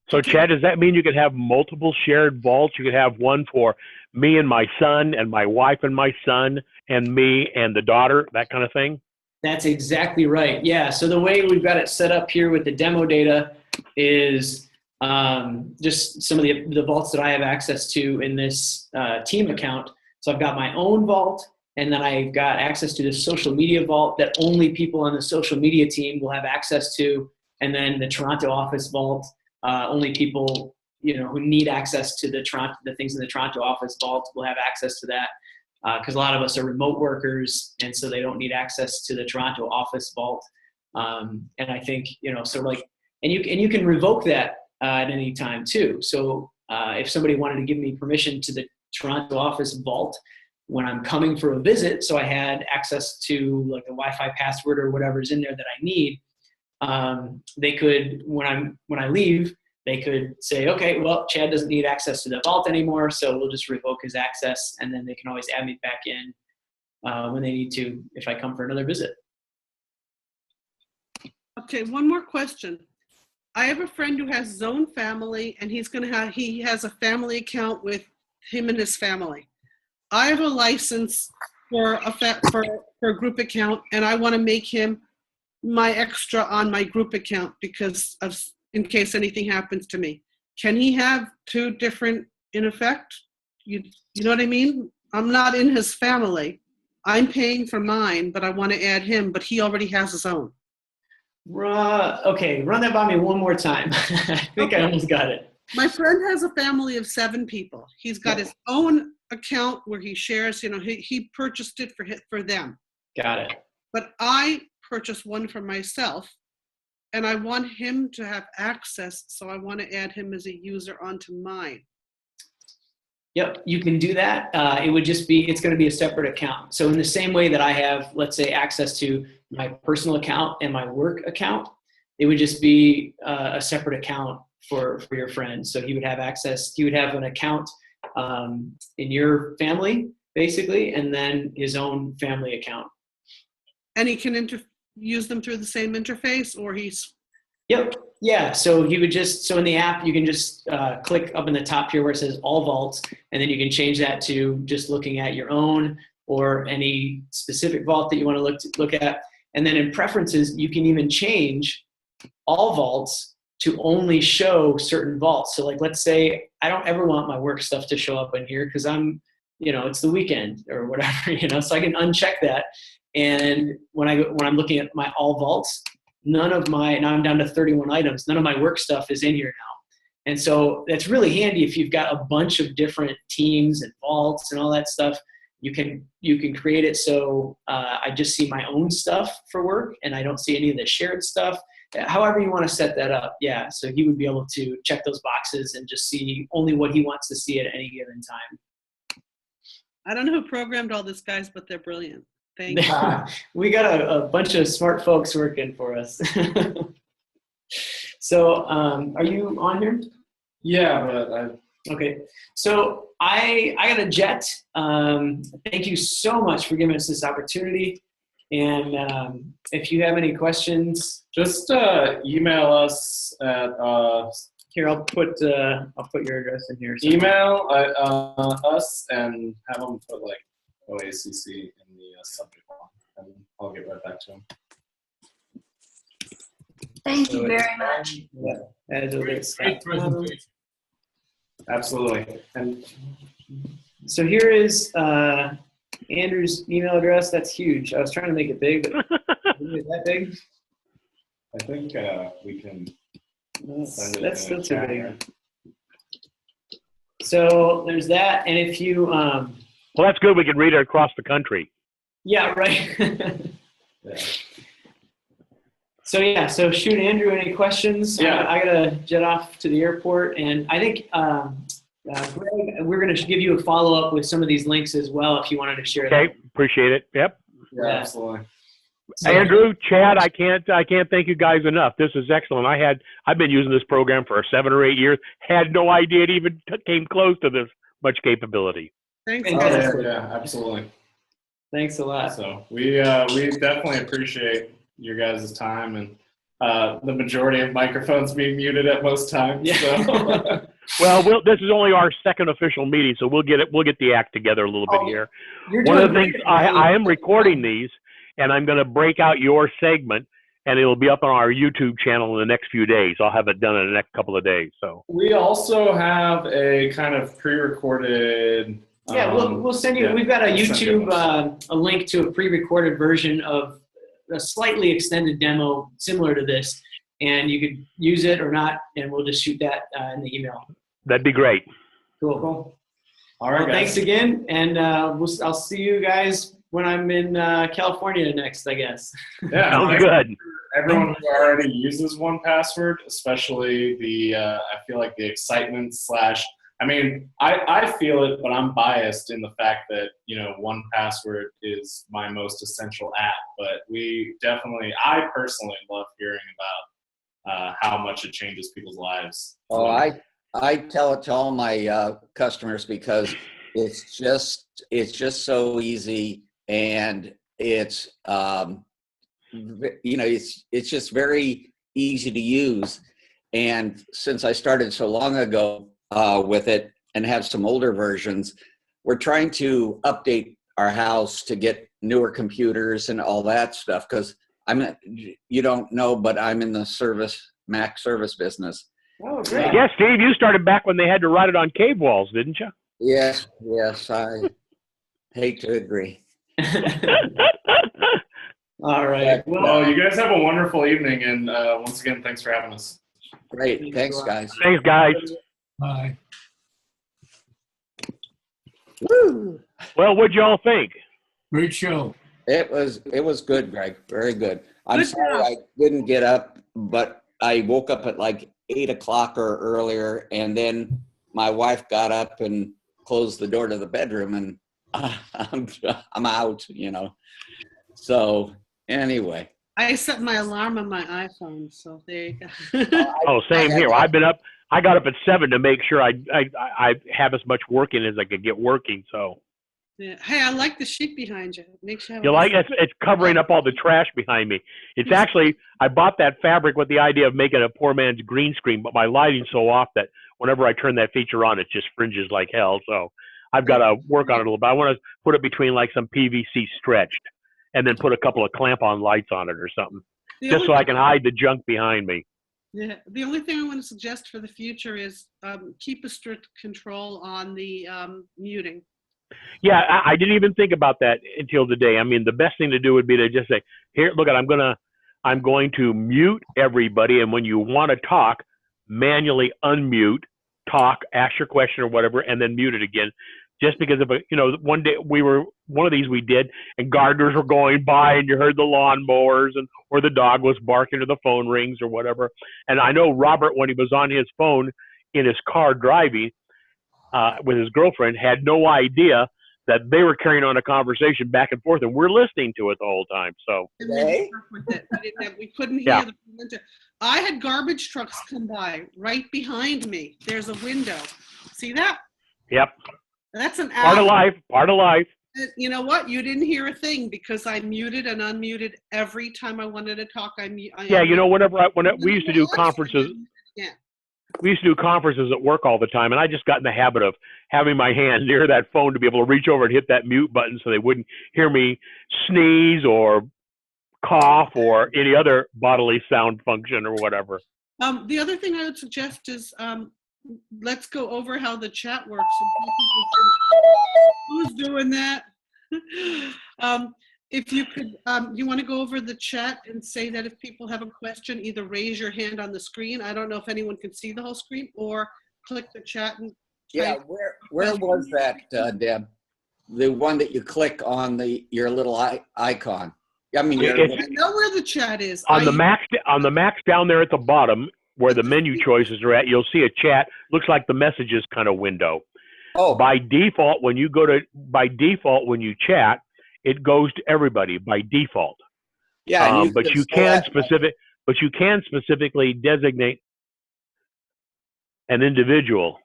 So Chad, does that mean you could have multiple shared vaults? You could have one for me and my son and my wife and my son and me and the daughter, that kind of thing? That's exactly right. Yeah. So the way we've got it set up here with the demo data is just some of the vaults that I have access to in this team account. So I've got my own vault, and then I've got access to the social media vault that only people on the social media team will have access to. And then the Toronto office vault, only people who need access to the things in the Toronto office vault will have access to that, because a lot of us are remote workers, and so they don't need access to the Toronto office vault. And I think and you can revoke that at any time too. So if somebody wanted to give me permission to the Toronto office vault when I'm coming for a visit, so I had access to like the Wi-Fi password or whatever's in there that I need, they could, when I leave, they could say, okay, well, Chad doesn't need access to the vault anymore, so we'll just revoke his access, and then they can always add me back in when they need to if I come for another visit. Okay, one more question. I have a friend who has his own family, and he has a family account with him and his family. I have a license for a group account, and I want to make him my extra on my group account because of in case anything happens to me. Can he have 2 different in effect? You know what I mean? I'm not in his family. I'm paying for mine, but I want to add him, but he already has his own. Okay, run that by me one more time. I think I almost got it. My friend has a family of 7 people. He's got his own account where he shares, he purchased it for them. Got it. But I purchased one for myself, and I want him to have access, so I want to add him as a user onto mine. Yep, you can do that. It would just be, it's going to be a separate account. So in the same way that I have, let's say, access to my personal account and my work account, it would just be a separate account for your friend. So he would have access, he would have an account in your family, basically, and then his own family account. And he can use them through the same interface, or he's... Yep. Yeah. So he would just, so in the app, you can just click up in the top here where it says all vaults, and then you can change that to just looking at your own or any specific vault that you want to look at. And then in preferences, you can even change all vaults to only show certain vaults. So like, let's say I don't ever want my work stuff to show up in here because I'm, it's the weekend or whatever, so I can uncheck that. And when I'm looking at my all vaults, now I'm down to 31 items. None of my work stuff is in here now. And so that's really handy if you've got a bunch of different teams and vaults and all that stuff. You can create it so I just see my own stuff for work and I don't see any of the shared stuff. However you want to set that up, yeah. So he would be able to check those boxes and just see only what he wants to see at any given time. I don't know who programmed all this, guys, but they're brilliant. Thank you. We got a bunch of smart folks working for us. So are you on here? Yeah, but okay. So I got a jet. Thank you so much for giving us this opportunity. And if you have any questions, just email us at here. I'll put your address in here. Email us and have them put like OACC in the subject line, and I'll get right back to them. Thank you very much. Yeah, Great presentation. Absolutely. And so here is Andrew's email address. That's huge. I was trying to make it big, but is it that big? I think we can send it. That's still too big. Here. So there's that, and if you well, that's good. We can read it across the country. yeah, right. Yeah. So shoot Andrew any questions. Yeah. I gotta jet off to the airport, and I think Greg, we're gonna give you a follow up with some of these links as well if you wanted to share. Okay, them. appreciate it. Yep. Yeah, absolutely. So, Andrew, Chad, I can't thank you guys enough. This is excellent. I've been using this program for 7 or 8 years. Had no idea it even came close to this much capability. Thanks, Oh, guys. yeah, absolutely. Thanks a lot. So we definitely appreciate your guys' time and the majority of microphones being muted at most times. Yeah. So. Well, this is only our second official meeting, so we'll get the act together a little bit here. One of the things I am recording these, and I'm going to break out your segment, and it'll be up on our YouTube channel in the next few days. I'll have it done in the next couple of days. So We also have a kind of pre-recorded. Yeah, we'll send you. Yeah, we've got a we'll send YouTube a link to a pre-recorded version of a slightly extended demo similar to this, and you could use it or not, and we'll just shoot that in the email. that'd be great. Cool. All right, Well, guys. thanks again, and I'll see you guys when I'm in California next, I guess. Yeah, Sounds good. Everyone who already uses 1Password, especially I feel like the excitement / I mean, I feel it, but I'm biased in the fact that, 1Password is my most essential app. But I personally love hearing about how much it changes people's lives. Oh, I tell it to all my customers because it's just so easy, and it's it's just very easy to use. And since I started so long ago with it and have some older versions, we're trying to update our house to get newer computers and all that stuff, because you don't know, but I'm in the Mac service business. Oh, great. Yeah, Steve, you started back when they had to write it on cave walls, didn't you? Yes, I hate to agree. All right. Well, you guys have a wonderful evening, and once again, thanks for having us. Great. Thanks, guys. Thanks, guys. Bye. Woo! Well, what'd y'all think? Great show. It was good, Greg. Very good. I'm Good sorry job. I didn't get up but I woke up at like 8 o'clock or earlier, and then my wife got up and closed the door to the bedroom, and I'm out, you know. So anyway. I set my alarm on my iPhone, so there you go. Oh, same here. I got up at 7 to make sure I have as much work in as I could get working. So. Yeah. Hey, I like the sheet behind you. It makes you have You like it? It's covering up all the trash behind me. It's actually, I bought that fabric with the idea of making a poor man's green screen, but my lighting's so off that whenever I turn that feature on, it just fringes like hell. So I've got to work on it a little bit. I want to put it between like some PVC stretched and then put a couple of clamp-on lights on it or something, just so I can hide the junk behind me. Yeah, the only thing I want to suggest for the future is keep a strict control on the muting. Yeah, I didn't even think about that until today. I mean, the best thing to do would be to just say, here, look, I'm going to mute everybody, and when you want to talk, manually unmute, talk, ask your question or whatever, and then mute it again. Just because of one day one of these we did, and gardeners were going by, and you heard the lawnmowers, or the dog was barking, or the phone rings, or whatever. And I know Robert, when he was on his phone in his car driving with his girlfriend, had no idea that they were carrying on a conversation back and forth, and we're listening to it the whole time. So we couldn't hear the window. I had garbage trucks come by right behind me. There's a window. See that? Yep. That's an part of life. Part of life. You know what? You didn't hear a thing because I muted and unmuted every time I wanted to talk. Whenever we used to do conferences. Yeah. We used to do conferences at work all the time, and I just got in the habit of having my hand near that phone to be able to reach over and hit that mute button so they wouldn't hear me sneeze or cough or any other bodily sound function or whatever. The other thing I would suggest is let's go over how the chat works. Who's doing that? If you could, you want to go over the chat and say that if people have a question, either raise your hand on the screen. I don't know if anyone can see the whole screen, or click the chat. And yeah, where was that, Deb? The one that you click on your little icon. I mean, I know where the chat is. On the Macs down there at the bottom, where the menu choices are at, you'll see a chat. Looks like the messages kind of window. Oh. By default, when you chat, it goes to everybody by default. Yeah, but you can specifically designate an individual.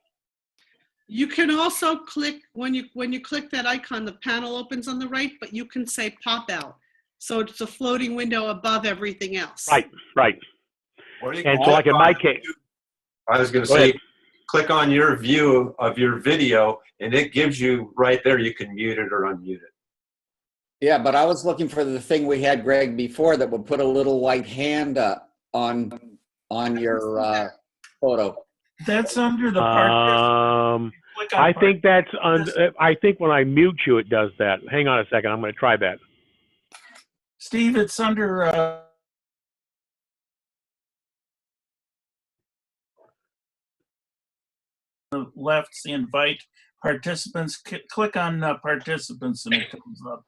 You can also click when you click that icon, the panel opens on the right, but you can say pop out, so it's a floating window above everything else. Right. And so, like in my case, I was going to say, click on your view of your video, and it gives you right there. You can mute it or unmute it. Yeah, but I was looking for the thing we had, Greg, before that would put a little white hand on your photo. That's under the part. I think that's I think when I mute you, it does that. Hang on a second. I'm going to try that. Steve, it's under. The left's invite participants. Click on participants, and it comes up.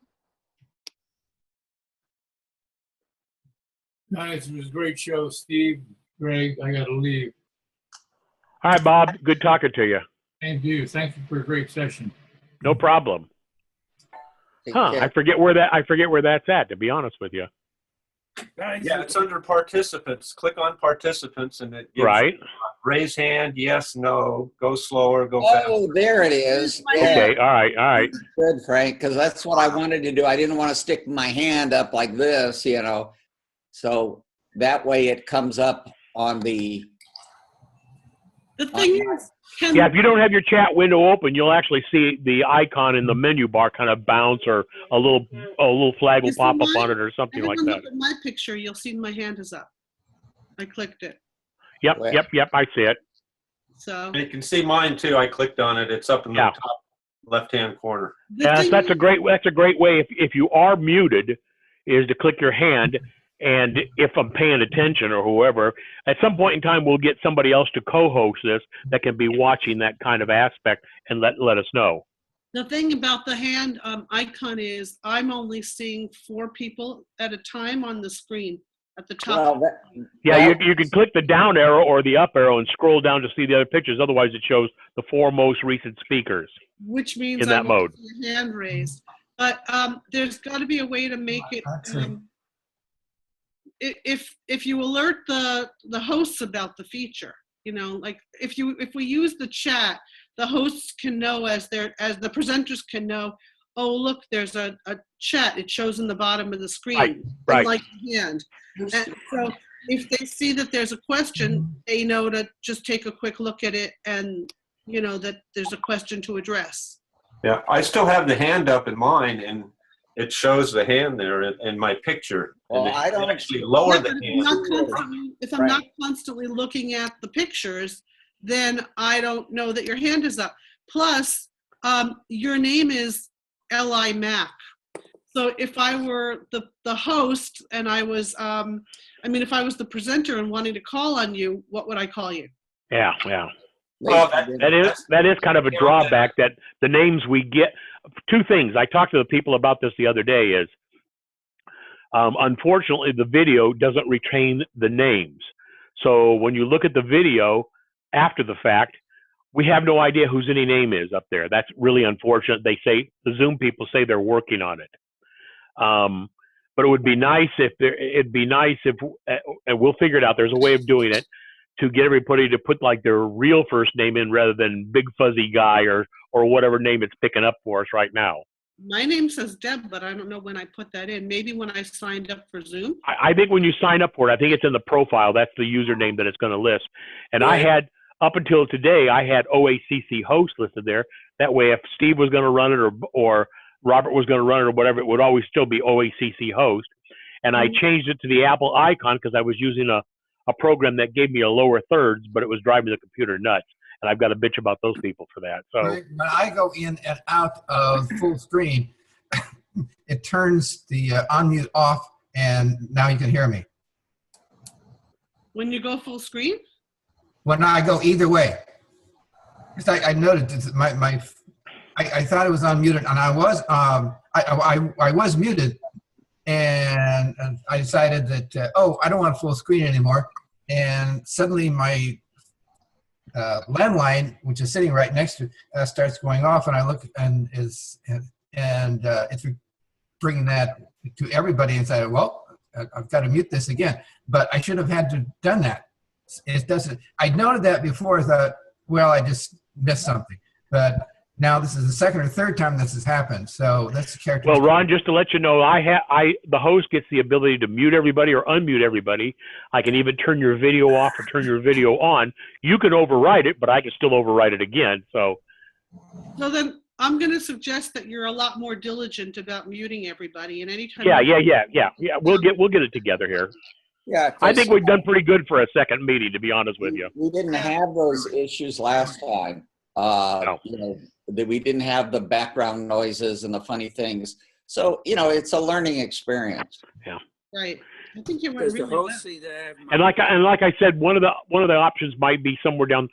Guys, it was a great show, Steve, Greg. I got to leave. All right, Bob. Good talking to you. Thank you. Thank you for a great session. No problem. I forget where that's at, to be honest with you. Yeah, it's under participants. Click on participants, and it gives you, raise hand, yes, no, go slower, go faster. Oh, there it is. Yeah. Okay, all right. Good, Frank, because that's what I wanted to do. I didn't want to stick my hand up like this, So that way it comes up on the. The thing is, if you don't have your chat window open, you'll actually see the icon in the menu bar kind of bounce, or a little flag will pop up on it or something like that. Look at my picture. You'll see my hand is up. I clicked it. Yep. I see it. So you can see mine too. I clicked on it. It's up in the top left-hand corner. Yes, that's a great way. If you are muted, is to click your hand. And if I'm paying attention or whoever, at some point in time, we'll get somebody else to co-host this that can be watching that kind of aspect and let us know. The thing about the hand icon is I'm only seeing 4 people at a time on the screen. at the top. Well, Yeah, you can click the down arrow or the up arrow and scroll down to see the other pictures. Otherwise, it shows the 4 most recent speakers. Which means in that I mode. won't see a hand raised. But there's got to be a way to make it. If you alert the hosts about the feature, you know, like if we use the chat, the hosts can know as the presenters can know. Oh, look, there's a chat. It shows in the bottom of the screen, right. like a hand. And so if they see that there's a question, they know to just take a quick look at it and, you know, that there's a question to address. Yeah, I still have the hand up in mine, and it shows the hand there in my picture. Well, and I don't actually lower Yeah, the but hand. if I'm not constantly looking at the pictures, then I don't know that your hand is up. Plus, your name is Li Mac. So if I were the host and I was, if I was the presenter and wanting to call on you, what would I call you? Yeah. Well, that is kind of a drawback that the names we get. 2 things. I talked to the people about this the other day is, unfortunately, the video doesn't retain the names. So when you look at the video after the fact, we have no idea whose any name is up there. That's really unfortunate. They say, the Zoom people say they're working on it. But it would be nice if and we'll figure it out. There's a way of doing it to get everybody to put like their real first name in rather than Big Fuzzy Guy or whatever name it's picking up for us right now. My name says Deb, but I don't know when I put that in. Maybe when I signed up for Zoom. I think when you sign up for it, I think it's in the profile. That's the username that it's going to list. And I had, up until today, I had OACC host listed there. That way, if Steve was going to run it or Robert was going to run it or whatever, it would always still be OACC host. And I changed it to the Apple icon because I was using a program that gave me a lower thirds, but it was driving the computer nuts. And I've got to bitch about those people for that. So when I go in and out of full screen, it turns the unmute off, and now you can hear me. When you go full screen? When I go either way. Because I noted I thought it was unmuted, and I was muted, and I decided that I don't want full screen anymore, and suddenly my landline, which is sitting right next to it, starts going off, and I look and it's bringing that to everybody and say, well, I've got to mute this again, but I should have had to done that. It doesn't. I noted that before. I thought, well, I just missed something, but now this is the second or third time this has happened. So that's the character. Well, Ron, just to let you know, the host gets the ability to mute everybody or unmute everybody. I can even turn your video off or turn your video on. You can override it, but I can still override it again. So then I'm going to suggest that you're a lot more diligent about muting everybody, and anytime. Yeah. We'll get it together here. Yeah, I think we've done pretty good for a second meeting, to be honest with you. We didn't have those issues last time. No. You know, that we didn't have the background noises and the funny things. So, you know, it's a learning experience. Yeah. Right. I think you went really well. And like I said, one of the options might be somewhere down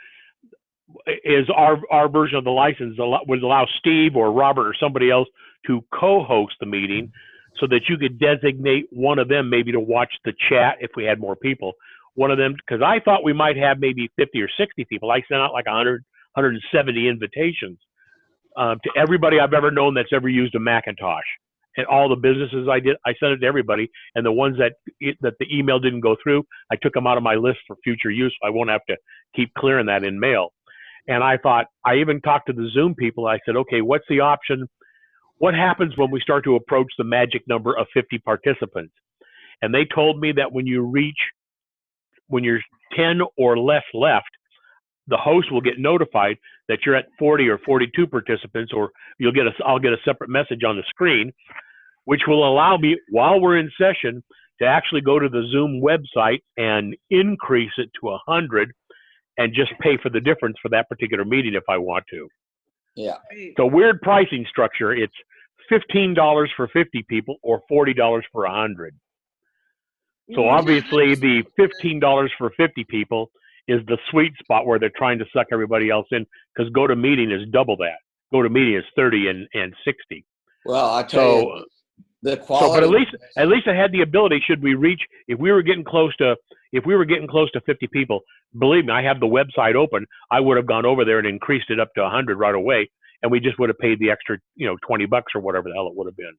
is our version of the license would allow Steve or Robert or somebody else to co-host the meeting, so that you could designate one of them maybe to watch the chat if we had more people. One of them, because I thought we might have maybe 50 or 60 people. I sent out like 100, 170 invitations to everybody I've ever known that's ever used a Macintosh. And all the businesses I sent it to everybody. And the ones that the email didn't go through, I took them out of my list for future use. So I won't have to keep clearing that in mail. And I thought, I even talked to the Zoom people. I said, okay, what's the option? What happens when we start to approach the magic number of 50 participants? And they told me that when you're 10 or less left, the host will get notified that you're at 40 or 42 participants, or I'll get a separate message on the screen, which will allow me, while we're in session, to actually go to the Zoom website and increase it to 100 and just pay for the difference for that particular meeting if I want to. Yeah. So weird pricing structure. It's $15 for 50 people or $40 for 100. So obviously the $15 for 50 people is the sweet spot where they're trying to suck everybody else in, because GoToMeeting is double that. GoToMeeting is 30 and 60. Well, I tell you, the So, quality. but at least I had the ability. Should we reach, if we were getting close to 50 people, believe me, I have the website open. I would have gone over there and increased it up to 100 right away, and we just would have paid the extra, $20 or whatever the hell it would have been.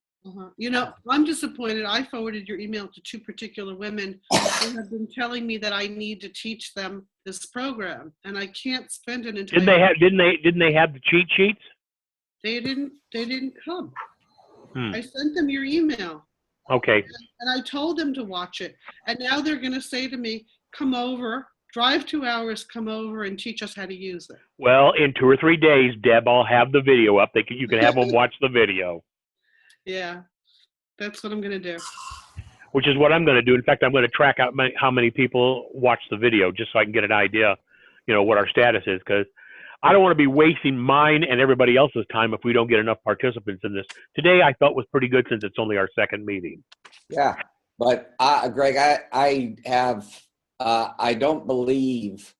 I'm disappointed. I forwarded your email to 2 particular women who have been telling me that I need to teach them this program, and I can't spend an entire. Didn't they have the cheat sheets? They didn't come. Hmm. I sent them your email. Okay. And I told them to watch it. And now they're going to say to me, come over, drive 2 hours, come over and teach us how to use it. Well, in 2 or 3 days, Deb, I'll have the video up. You can have them watch the video. Yeah, that's what I'm going to do. Which is what I'm going to do. In fact, I'm going to track out how many people watch the video just so I can get an idea, what our status is. Because I don't want to be wasting mine and everybody else's time if we don't get enough participants in this. Today, I felt was pretty good since it's only our second meeting. Yeah, but Greg, I don't believe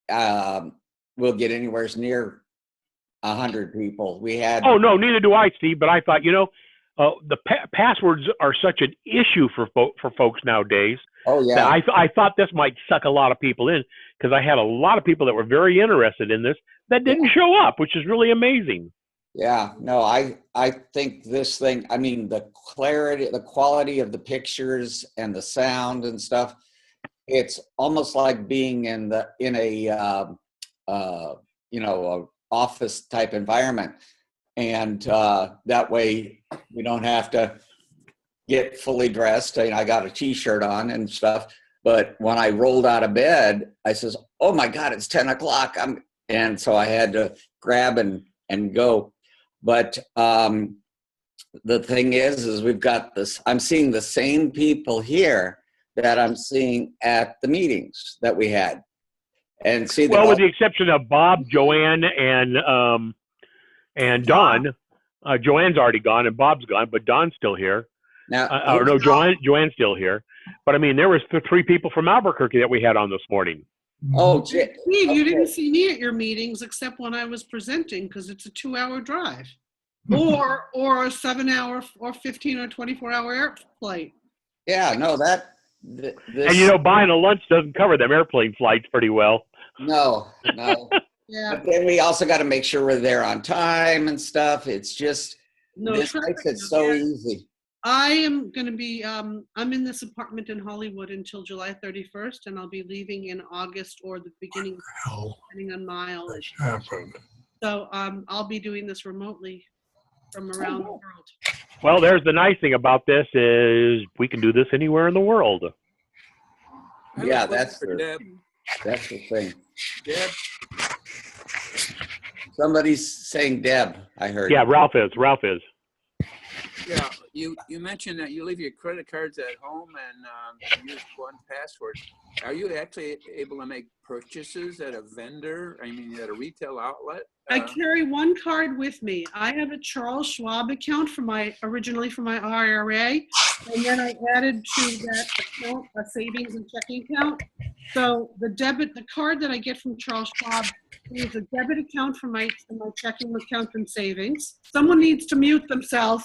we'll get anywhere near 100 people. We had. Oh no, neither do I, Steve. But I thought, the passwords are such an issue for folks nowadays. Oh yeah. That I thought this might suck a lot of people in, because I had a lot of people that were very interested in this that didn't show up, which is really amazing. Yeah, no, I think this thing, I mean, the clarity, the quality of the pictures and the sound and stuff, it's almost like being in a office type environment. And that way we don't have to get fully dressed. I got a t-shirt on and stuff, but when I rolled out of bed, I says, oh my God, it's 10 o'clock. And so I had to grab and go. But the thing is we've got this, I'm seeing the same people here that I'm seeing at the meetings that we had. And see, well, with the exception of Bob, Joanne, and Don. Joanne's already gone and Bob's gone, but Don's still here. Now, Joanne's still here. But I mean, there was 3 people from Albuquerque that we had on this morning. Oh, Steve, you didn't see me at your meetings except when I was presenting, because it's a 2-hour drive, or a 7-hour or 15 or 24-hour air flight. Yeah, no, And buying a lunch doesn't cover them airplane flights pretty well. No. Yeah. But then we also got to make sure we're there on time and stuff. It's just, this makes it so easy. I am going to be, I'm in this apartment in Hollywood until July 31st, and I'll be leaving in August or the beginning, depending on mileage. So I'll be doing this remotely from around the world. Well, there's the nice thing about this is we can do this anywhere in the world. Yeah, that's the thing. Deb? Somebody's saying Deb, I heard. Yeah, Ralph is. Yeah, you mentioned that you leave your credit cards at home and use 1Password. Are you actually able to make purchases at a vendor? I mean, at a retail outlet? I carry one card with me. I have a Charles Schwab account originally for my IRA, and then I added to that account a savings and checking account. So the card that I get from Charles Schwab is a debit account for my checking account and savings. Someone needs to mute themselves.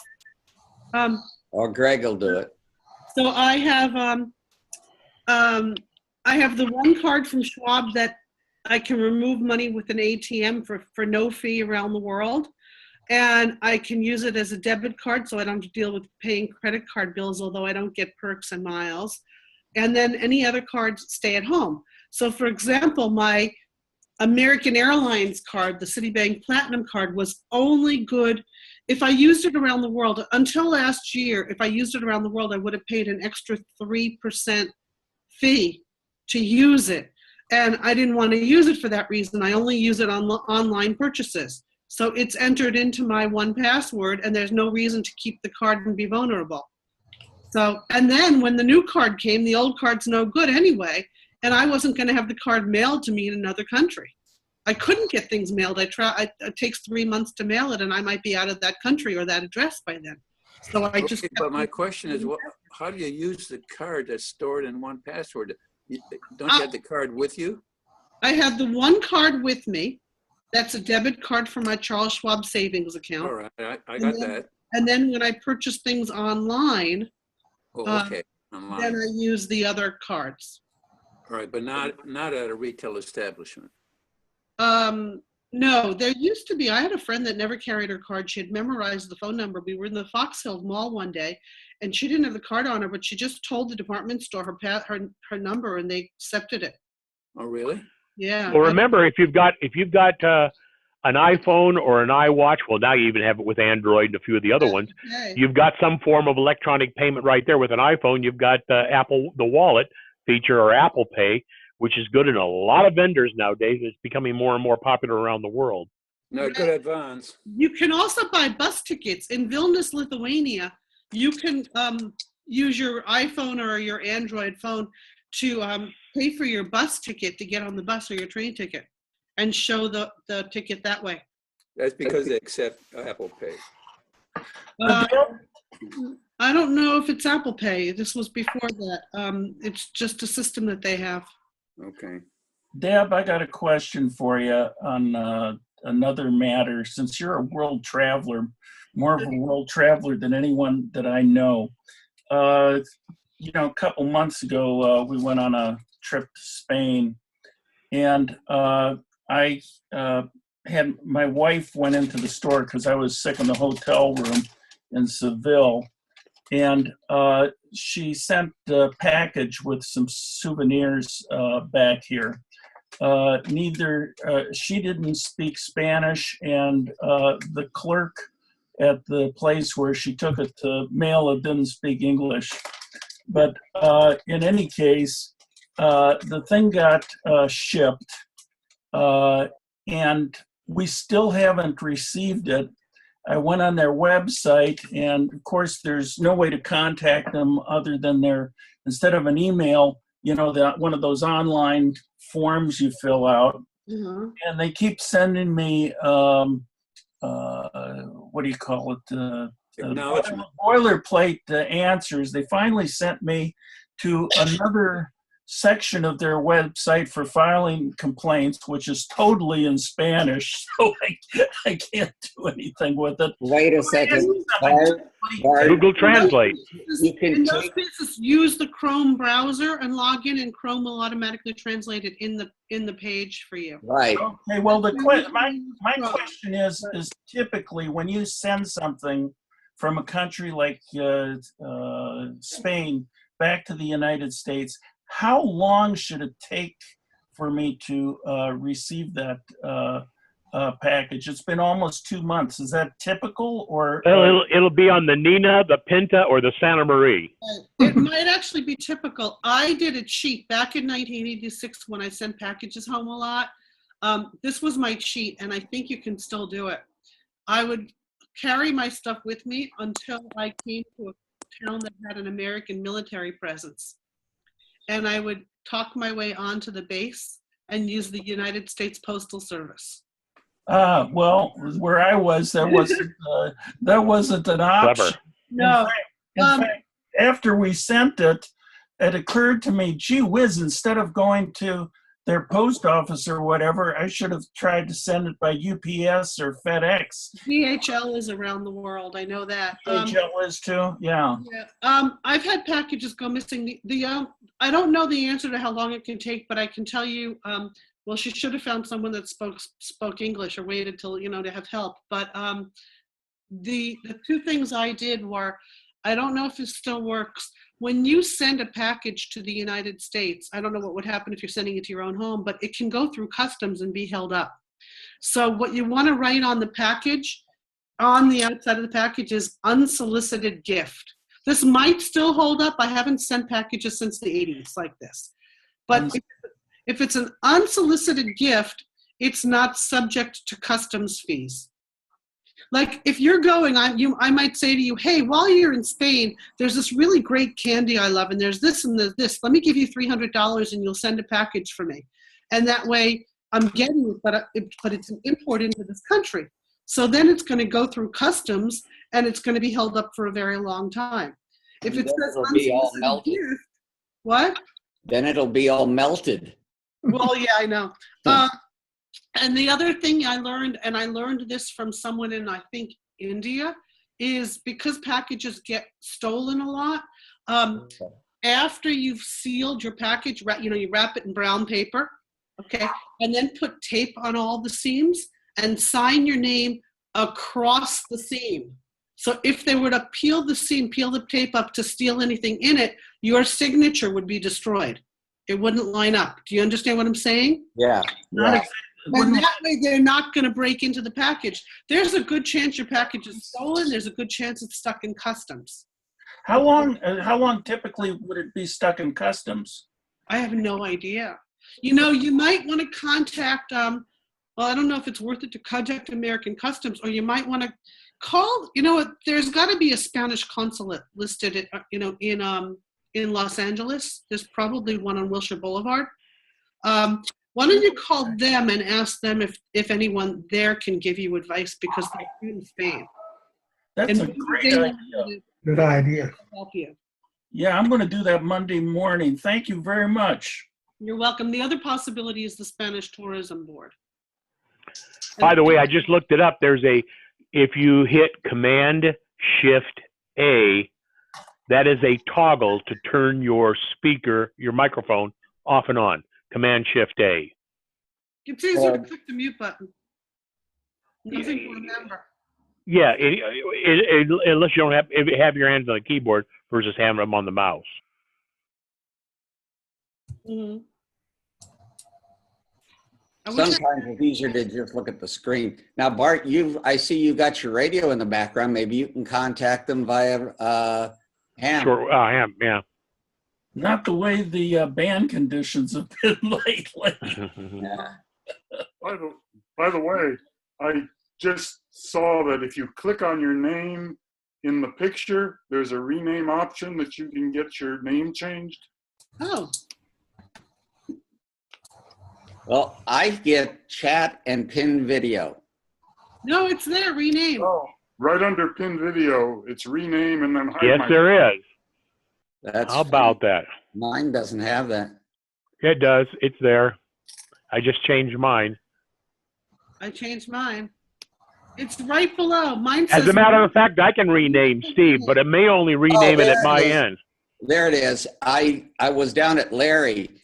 Or Greg will do it. So I have the one card from Schwab that I can remove money with an ATM for no fee around the world. And I can use it as a debit card, so I don't have to deal with paying credit card bills, although I don't get perks and miles. And then any other cards stay at home. So for example, my American Airlines card, the Citibank Platinum card, was only good if I used it around the world. Until last year, if I used it around the world, I would have paid an extra 3% fee to use it. And I didn't want to use it for that reason. I only use it on online purchases. So it's entered into my 1Password, and there's no reason to keep the card and be vulnerable. So, and then when the new card came, the old card's no good anyway, and I wasn't going to have the card mailed to me in another country. I couldn't get things mailed. It takes 3 months to mail it, and I might be out of that country or that address by then. So I just. But my question is, how do you use the card that's stored in 1Password? Don't you have the card with you? I have the one card with me. That's a debit card from my Charles Schwab savings account. All right, I got that. And then when I purchase things online, Oh, okay, online. then I use the other cards. All right, but not at a retail establishment. No, there used to be. I had a friend that never carried her card. She had memorized the phone number. We were in the Fox Hill Mall one day, and she didn't have the card on her, but she just told the department store her number, and they accepted it. Oh, really? Yeah. Well, remember, if you've got an iPhone or an iWatch, well, now you even have it with Android and a few of the other ones. Okay. You've got some form of electronic payment right there with an iPhone. You've got Apple, the wallet feature, or Apple Pay, which is good in a lot of vendors nowadays. It's becoming more and more popular around the world. No, good advance. You can also buy bus tickets in Vilnius, Lithuania. You can use your iPhone or your Android phone to pay for your bus ticket to get on the bus, or your train ticket, and show the ticket that way. That's because they accept Apple Pay. I don't know if it's Apple Pay. This was before that. It's just a system that they have. Okay. Deb, I got a question for you on another matter. Since you're a world traveler, more of a world traveler than anyone that I know, you know, a couple months ago, we went on a trip to Spain, and I had my wife went into the store because I was sick in the hotel room in Seville, and she sent a package with some souvenirs back here. She didn't speak Spanish, and the clerk at the place where she took it to mail it didn't speak English. But in any case, the thing got shipped, and we still haven't received it. I went on their website, and of course, there's no way to contact them other than instead of an email, you know, one of those online forms you fill out. Mm-hmm. And they keep sending me, what do you call it? Boilerplate answers. They finally sent me to another section of their website for filing complaints, which is totally in Spanish, so I can't do anything with it. Wait a second. Google Translate. In those cases, use the Chrome browser and log in, and Chrome will automatically translate it in the page for you. Right. Okay. Well, my question is typically when you send something from a country like Spain back to the United States, how long should it take for me to receive that package? It's been almost 2 months. Is that typical, or? It'll be on the Nina, the Pinta, or the Santa Maria. It might actually be typical. I did a cheat back in 1986 when I sent packages home a lot. This was my cheat, and I think you can still do it. I would carry my stuff with me until I came to a town that had an American military presence. And I would talk my way onto the base and use the United States Postal Service. Well, where I was, that wasn't an option. Clever. No. In fact, after we sent it, it occurred to me, gee whiz, instead of going to their post office or whatever, I should have tried to send it by UPS or FedEx. DHL is around the world. I know that. DHL is too, yeah. I've had packages go missing. I don't know the answer to how long it can take, but I can tell you, well, she should have found someone that spoke English or waited till, to have help. But the two things I did were, I don't know if it still works. When you send a package to the United States, I don't know what would happen if you're sending it to your own home, but it can go through customs and be held up. So what you want to write on the package, on the outside of the package, is unsolicited gift. This might still hold up. I haven't sent packages since the 80s like this. But if it's an unsolicited gift, it's not subject to customs fees. Like if you're going, I might say to you, hey, while you're in Spain, there's this really great candy I love, and there's this and there's this. Let me give you $300 and you'll send a package for me. And that way I'm getting it, but it's an import into this country. So then it's going to go through customs and it's going to be held up for a very long time. If it says unsolicited gift, what? Then it'll be all melted. Well, yeah, I know. And the other thing I learned, and I learned this from someone in, I think, India, is because packages get stolen a lot. After you've sealed your package, you wrap it in brown paper, okay, and then put tape on all the seams and sign your name across the seam. So if they were to peel the seam, peel the tape up to steal anything in it, your signature would be destroyed. It wouldn't line up. Do you understand what I'm saying? Yeah. And that way they're not going to break into the package. There's a good chance your package is stolen. There's a good chance it's stuck in customs. How long typically would it be stuck in customs? I have no idea. You might want to contact, well, I don't know if it's worth it to contact American Customs, or you might want to call, there's got to be a Spanish consulate listed, in Los Angeles. There's probably one on Wilshire Boulevard. Why don't you call them and ask them if anyone there can give you advice, because they're in Spain. That's a great idea. Good idea. Help you. Yeah, I'm going to do that Monday morning. Thank you very much. You're welcome. The other possibility is the Spanish Tourism Board. By the way, I just looked it up. If you hit Command-Shift-A, that is a toggle to turn your microphone off and on. Command-Shift-A. It's easier to click the mute button. Nothing to remember. Yeah, unless you don't have your hands on the keyboard versus having them on the mouse. Mm-hmm. Sometimes it's easier to just look at the screen. Now, Bart, I see you got your radio in the background. Maybe you can contact them via Ham. Sure, Ham, yeah. Not the way the band conditions have been lately. Yeah. By the way, I just saw that if you click on your name in the picture, there's a rename option that you can get your name changed. Oh. Well, I get chat and pin video. No, it's there, rename. Oh, right under pin video, it's rename and then hide Yes, my. there is. That's How about that? Mine doesn't have that. It does. It's there. I just changed mine. I changed mine. It's right below. Mine says. As a matter of fact, I can rename Steve, but it may only rename it at my end. There it is. I was down at Larry,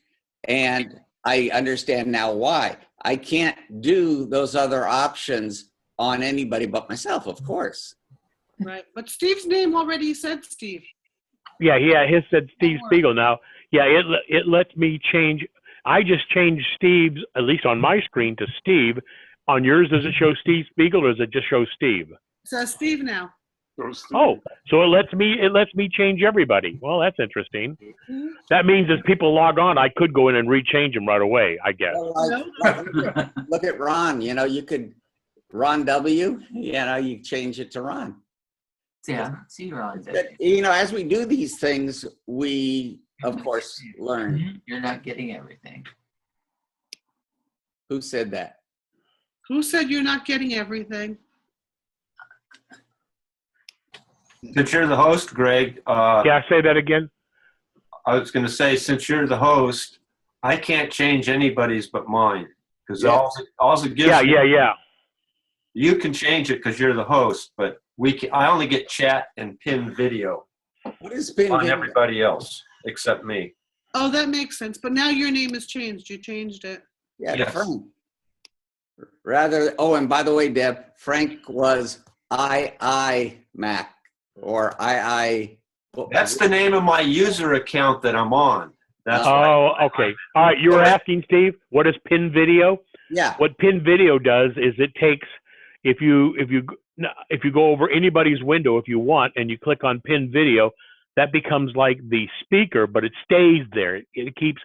and I understand now why. I can't do those other options on anybody but myself, of course. Right, but Steve's name already said Steve. Yeah, his said Steve Spiegel now. Yeah, it lets me change. I just changed Steve's, at least on my screen, to Steve. On yours, does it show Steve Spiegel, or does it just show Steve? It says Steve now. Oh, so it lets me change everybody. Well, that's interesting. That means as people log on, I could go in and rechange them right away, I guess. Well, look at Ron. You could Ron W. You change it to Ron. Yeah, see Ron. But, as we do these things, we of course learn. You're not getting everything. Who said that? Who said you're not getting everything? Since you're the host, Greg. Yeah, say that again. I was going to say, since you're the host, I can't change anybody's but mine, because all it gives. Yeah. You can change it because you're the host, but I only get chat and pin video. What is pin on video? Everybody else except me. Oh, that makes sense. But now your name has changed. You changed it. Yeah, Yes. Frank. And by the way, Deb, Frank was Mac or II. That's the name of my user account that I'm on. That's okay. All right, you were asking, Steve, what is pin video? Yeah. What pin video does is it takes, if you go over anybody's window if you want and you click on pin video, that becomes like the speaker, but it stays there. It keeps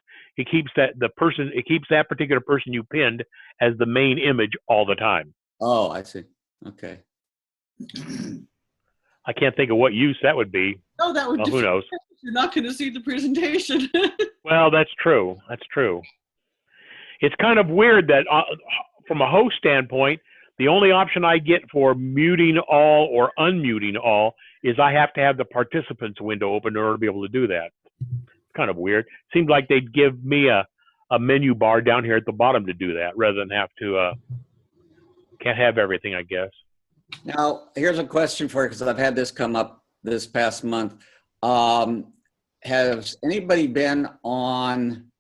that particular person you pinned as the main image all the time. Oh, I see. Okay. I can't think of what use that would be. Oh, that would. Well, who knows? You're not going to see the presentation. Well, that's true. That's true. It's kind of weird that from a host standpoint, the only option I get for muting all or unmuting all is I have to have the participants window open in order to be able to do that. It's kind of weird. Seems like they'd give me a menu bar down here at the bottom to do that rather than have to, can't have everything, I guess. Now, here's a question for you, because I've had this come up this past month. Has anybody been on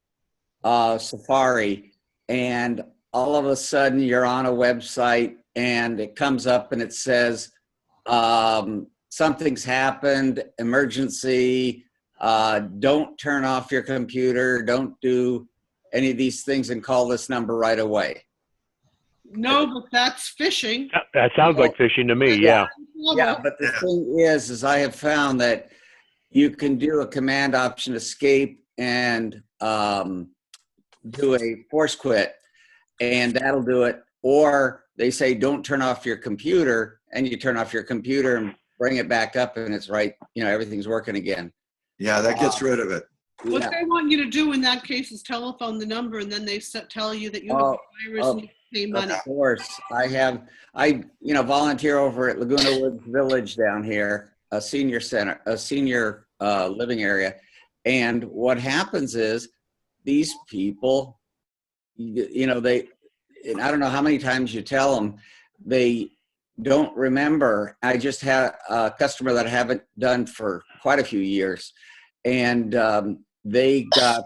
Safari and all of a sudden you're on a website and it comes up and it says, something's happened, emergency, don't turn off your computer, don't do any of these things and call this number right away? No, but that's phishing. That sounds like phishing to me, yeah. Yeah, but the thing is I have found that you can do a command option escape and do a force quit, and that'll do it. Or they say don't turn off your computer, and you turn off your computer and bring it back up, and it's right. You know, everything's working again. Yeah, that gets rid of it. What Yeah. they want you to do in that case is telephone the number, and then they tell you that you have a virus and you pay money. Of course, I volunteer over at Laguna Woods Village down here, a senior center, a senior living area. And what happens is these people, and I don't know how many times you tell them, they don't remember. I just had a customer that I haven't done for quite a few years, and they got,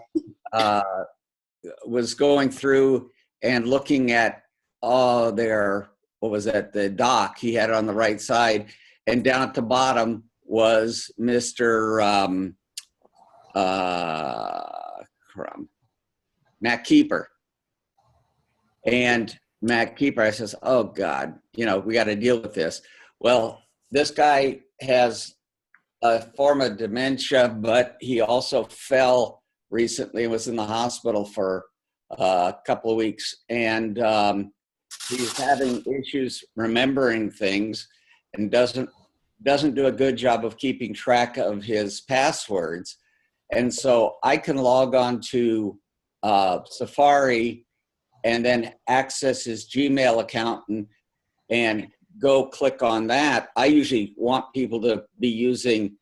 was going through and looking at all their, the dock, he had it on the right side, and down at the bottom was Mr. Matt Keeper. And Matt Keeper, I says, oh God, we got to deal with this. Well, this guy has a form of dementia, but he also fell recently and was in the hospital for a couple of weeks. And he's having issues remembering things and doesn't do a good job of keeping track of his passwords. And so I can log on to Safari and then access his Gmail account and go click on that. I usually want people to be using,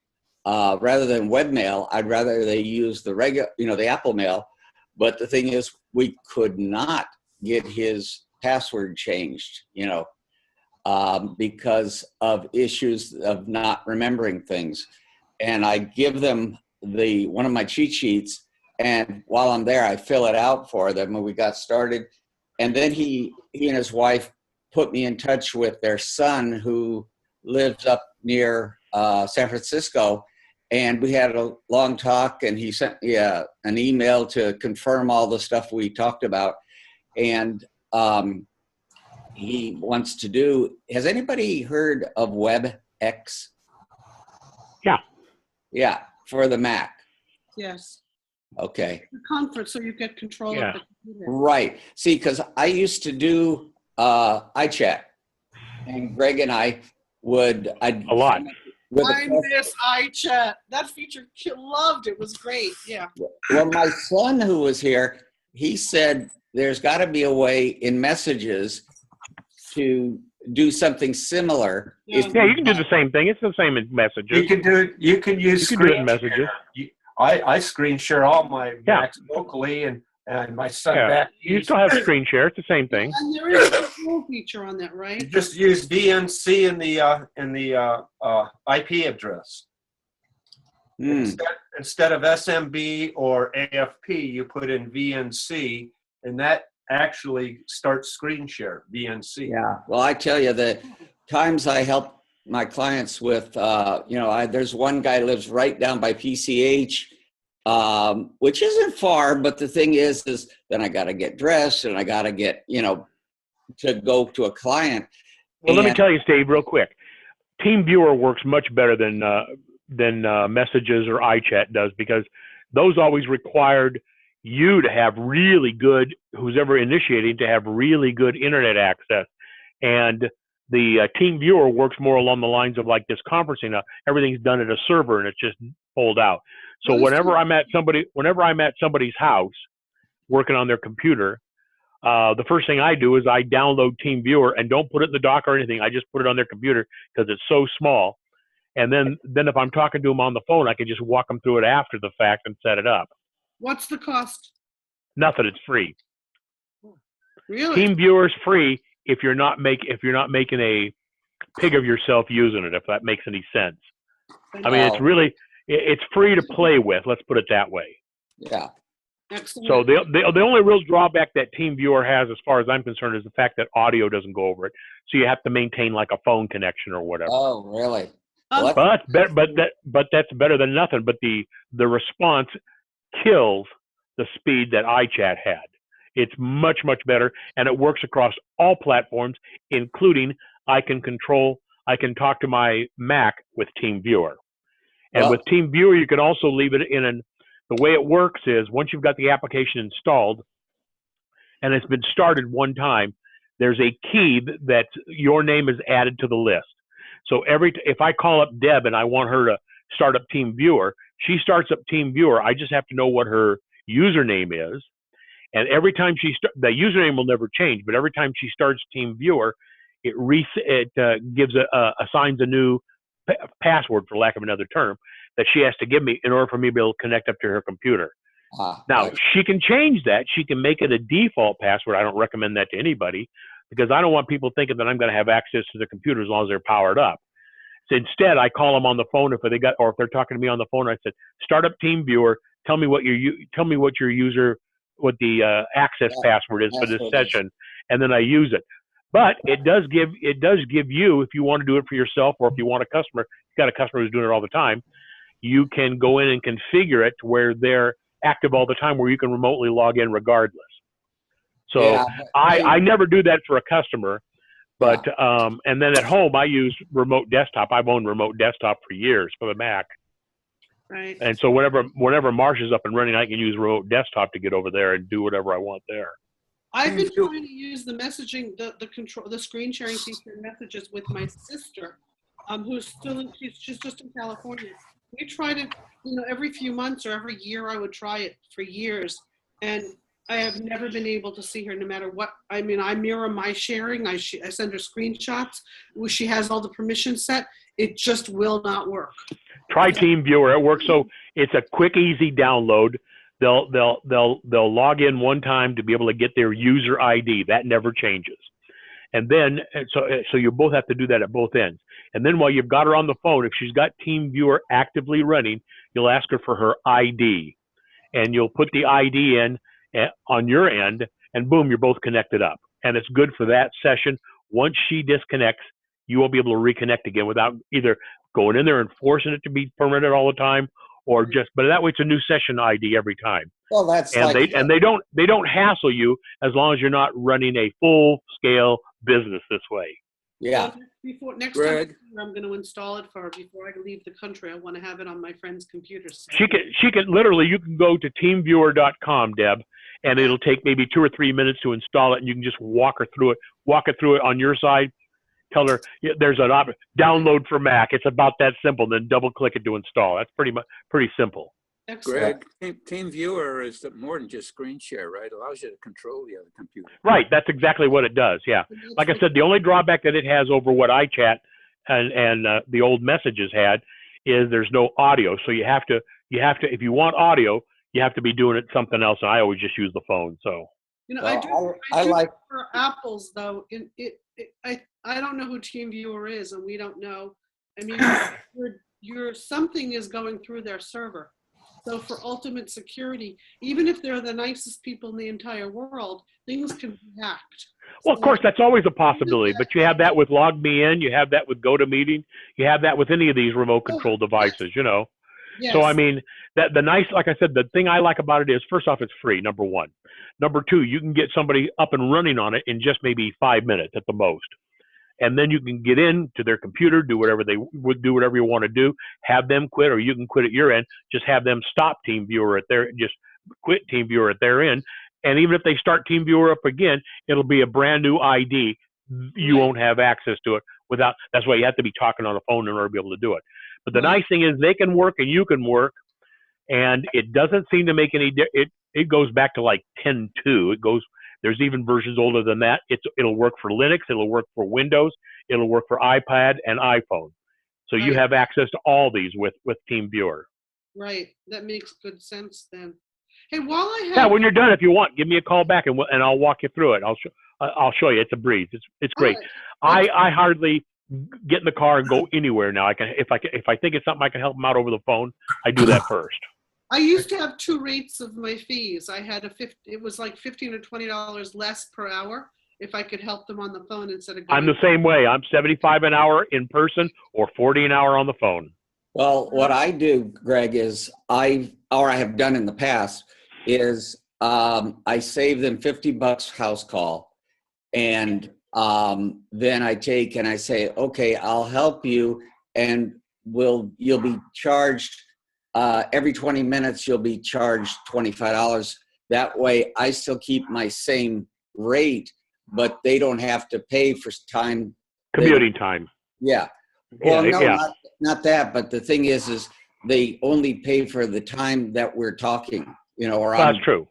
rather than webmail, I'd rather they use the regular, the Apple Mail. But the thing is, we could not get his password changed, because of issues of not remembering things. And I give them one of my cheat sheets, and while I'm there, I fill it out for them when we got started. And then he and his wife put me in touch with their son, who lives up near San Francisco. And we had a long talk, and he sent me an email to confirm all the stuff we talked about. And he wants to do, has anybody heard of WebEx? Yeah. Yeah, for the Mac. Yes. Okay. The conference, so you get control of the computer. Right. See, because I used to do iChat, and Greg and I would. A lot. I miss iChat. That feature, loved it. Was great. Yeah. Well, my son, who was here, he said there's got to be a way in messages to do something similar. Yeah, you can do the same thing. It's the same in messages. You can do it. You can use do it screen in messages. I screen share all my Macs locally, and my son back. You still have screen share. It's the same thing. And there is a control feature on that, right? You just use VNC in the IP address. Instead of SMB or AFP, you put in VNC, and that actually starts screen share, VNC. Yeah. Well, I tell you, the times I help my clients with, there's one guy lives right down by PCH, which isn't far, but the thing is then I got to get dressed and I got to get, to go to a client. Well, let me tell you, Steve, real quick. TeamViewer works much better than Messages or iChat does, because those always required you to have really good, who's ever initiating, to have really good internet access. And the TeamViewer works more along the lines of like this conferencing. Everything's done at a server and it's just pulled out. So whenever I'm at somebody's house working on their computer, the first thing I do is I download TeamViewer and don't put it in the dock or anything. I just put it on their computer because it's so small. And then if I'm talking to them on the phone, I can just walk them through it after the fact and set it up. What's the cost? Nothing. It's free. Really? TeamViewer is free if you're not making a pig of yourself using it, if that makes any sense. I mean, Well- it's really, it's free to play with. Let's put it that way. Yeah. Excellent. So the only real drawback that TeamViewer has, as far as I'm concerned, is the fact that audio doesn't go over it. So you have to maintain like a phone connection or whatever. Oh, really? But that's better than nothing. But the response kills the speed that iChat had. It's much, much better, and it works across all platforms, including I can talk to my Mac with TeamViewer. And with TeamViewer, you can also leave it in the way it works is once you've got the application installed and it's been started one time, there's a key that your name is added to the list. So if I call up Deb and I want her to start up TeamViewer, she starts up TeamViewer. I just have to know what her username is. And every time the username will never change, but every time she starts TeamViewer, it assigns a new password, for lack of another term, that she has to give me in order for me to be able to connect up to her computer. Now, she can change that. She can make it a default password. I don't recommend that to anybody because I don't want people thinking that I'm going to have access to the computer as long as they're powered up. So instead, I call them on the phone if they're talking to me on the phone. I said, start up TeamViewer. Tell me what the access password is for this session, and then I use it. But it does give you, if you want to do it for yourself or if you want a customer, you've got a customer who's doing it all the time, you can go in and configure it to where they're active all the time, where you can remotely log in regardless. So yeah, I never do that for a customer, but and then at home I use remote desktop. I've owned remote desktop for years for the Mac. Right. And so whenever Marsh is up and running, I can use remote desktop to get over there and do whatever I want there. I've been trying to use the messaging, the screen sharing feature in Messages with my sister, who's she's just in California. We tried it, every few months or every year. I would try it for years, and I have never been able to see her, no matter what. I mean, I mirror my sharing. I send her screenshots where she has all the permissions set. It just will not work. Try TeamViewer. It works. So it's a quick, easy download. They'll log in one time to be able to get their user ID. That never changes. And then, so you both have to do that at both ends. And then while you've got her on the phone, if she's got TeamViewer actively running, you'll ask her for her ID. And you'll put the ID in on your end, and boom, you're both connected up. And it's good for that session. Once she disconnects, you won't be able to reconnect again without either going in there and forcing it to be permanent all the time, or but that way it's a new session ID every time. Well, that's they don't hassle you as long as you're not running a full scale business this way. Yeah. Well, next time I'm going to install it for her before I leave the country. I want to have it on my friend's computer. So. She can literally, you can go to teamviewer.com, Deb, and it'll take maybe 2 or 3 minutes to install it, and you can just walk it through it on your side. Tell her there's an option, download for Mac. It's about that simple. Then double click it to install. That's pretty simple. Greg, TeamViewer is more than just screen share, right? It allows you to control the other computer. Right. That's exactly what it does. Yeah. Like I said, the only drawback that it has over what iChat and the old Messages had is there's no audio. So you have to if you want audio, you have to be doing it something else. And I always just use the phone. So. I like for Apples though. I don't know who TeamViewer is, and we don't know. I mean, your something is going through their server. So for ultimate security, even if they're the nicest people in the entire world, things can be hacked. Well, of course, that's always a possibility, but you have that with LogMeIn, you have that with GoToMeeting, you have that with any of these remote control devices, Yes. So, I mean, like I said, the thing I like about it is, first off, it's free, number one. Number two, you can get somebody up and running on it in just maybe 5 minutes at the most. And then you can get into their computer, do whatever you want to do, have them quit, or you can quit at your end, just have them stop TeamViewer just quit TeamViewer at their end. And even if they start TeamViewer up again, it'll be a brand new ID. You won't have access to it that's why you have to be talking on the phone in order to be able to do it. But the nice thing is they can work and you can work, and it doesn't seem to make any it goes back to like 10.2. There's even versions older than that. It'll work for Linux, it'll work for Windows, it'll work for iPad and iPhone. So you have access to all these with TeamViewer. Right. That makes good sense then. Hey, while I have when you're done, if you want, give me a call back and I'll walk you through it. I'll show you. It's a breeze. It's great. I hardly get in the car and go anywhere now. If I think it's something I can help them out over the phone, I do that first. I used to have two rates of my fees. I had it was like $15 or $20 less per hour if I could help them on the phone instead of going. I'm the same way. I'm $75 an hour in person or $40 an hour on the phone. Well, what I do, Greg, is I have done in the past is I save them $50 house call, and then I take and I say, okay, I'll help you, and you'll be charged every 20 minutes. You'll be charged $25. That way, I still keep my same rate, but they don't have to pay for time. Commuting time. Yeah. Well, no, not that. But the thing is they only pay for the time that we're talking. Or that's true.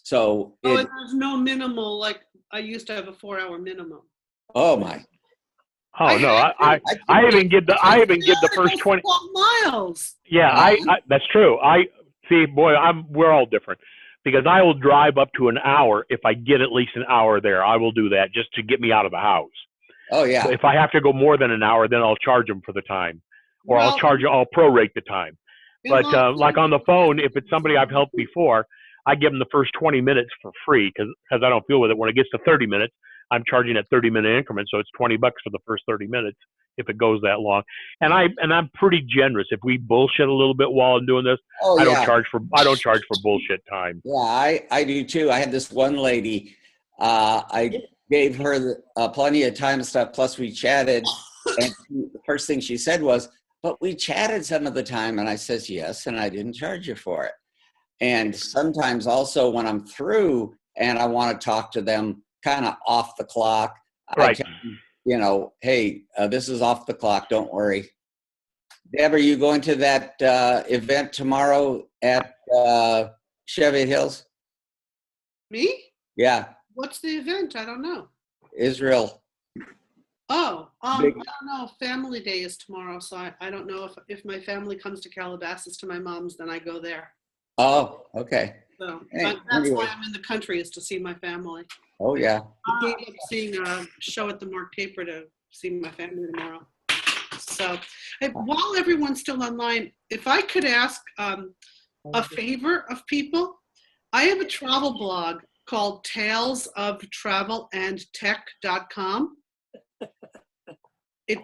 So there's no minimal. Like I used to have a 4-hour minimum. Oh my. Oh no, I even get the first 20 miles. Yeah, that's true. We're all different, because I will drive up to an hour if I get at least an hour there. I will do that just to get me out of the house. Oh yeah. So if I have to go more than an hour, then I'll charge them for the time, or I'll prorate the time. But like on the phone, if it's somebody I've helped before, I give them the first 20 minutes for free because I don't feel with it. When it gets to 30 minutes, I'm charging at 30-minute increments, so it's $20 for the first 30 minutes if it goes that long. And I'm pretty generous. If we bullshit a little bit while I'm doing this, I don't charge for bullshit time. Yeah, I do too. I had this one lady. I gave her plenty of time and stuff. Plus, we chatted, and the first thing she said was, "But we chatted some of the time." And I says, "Yes, and I didn't charge you for it." And sometimes also when I'm through and I want to talk to them kind of off the clock, right. I tell them, hey, this is off the clock. Don't worry. Deb, are you going to that event tomorrow at Cheviot Hills? Me? Yeah. What's the event? I don't know. Israel. Oh, I don't know. Family Day is tomorrow, so I don't know if my family comes to Calabasas to my mom's, then I go there. Oh, okay. So Hey, that's why I'm in the country, is to see my family. Oh yeah. I gave up seeing a show at the Mark Taper to see my family tomorrow. So while everyone's still online, if I could ask a favor of people, I have a travel blog called talesoftravelandtech.com. It's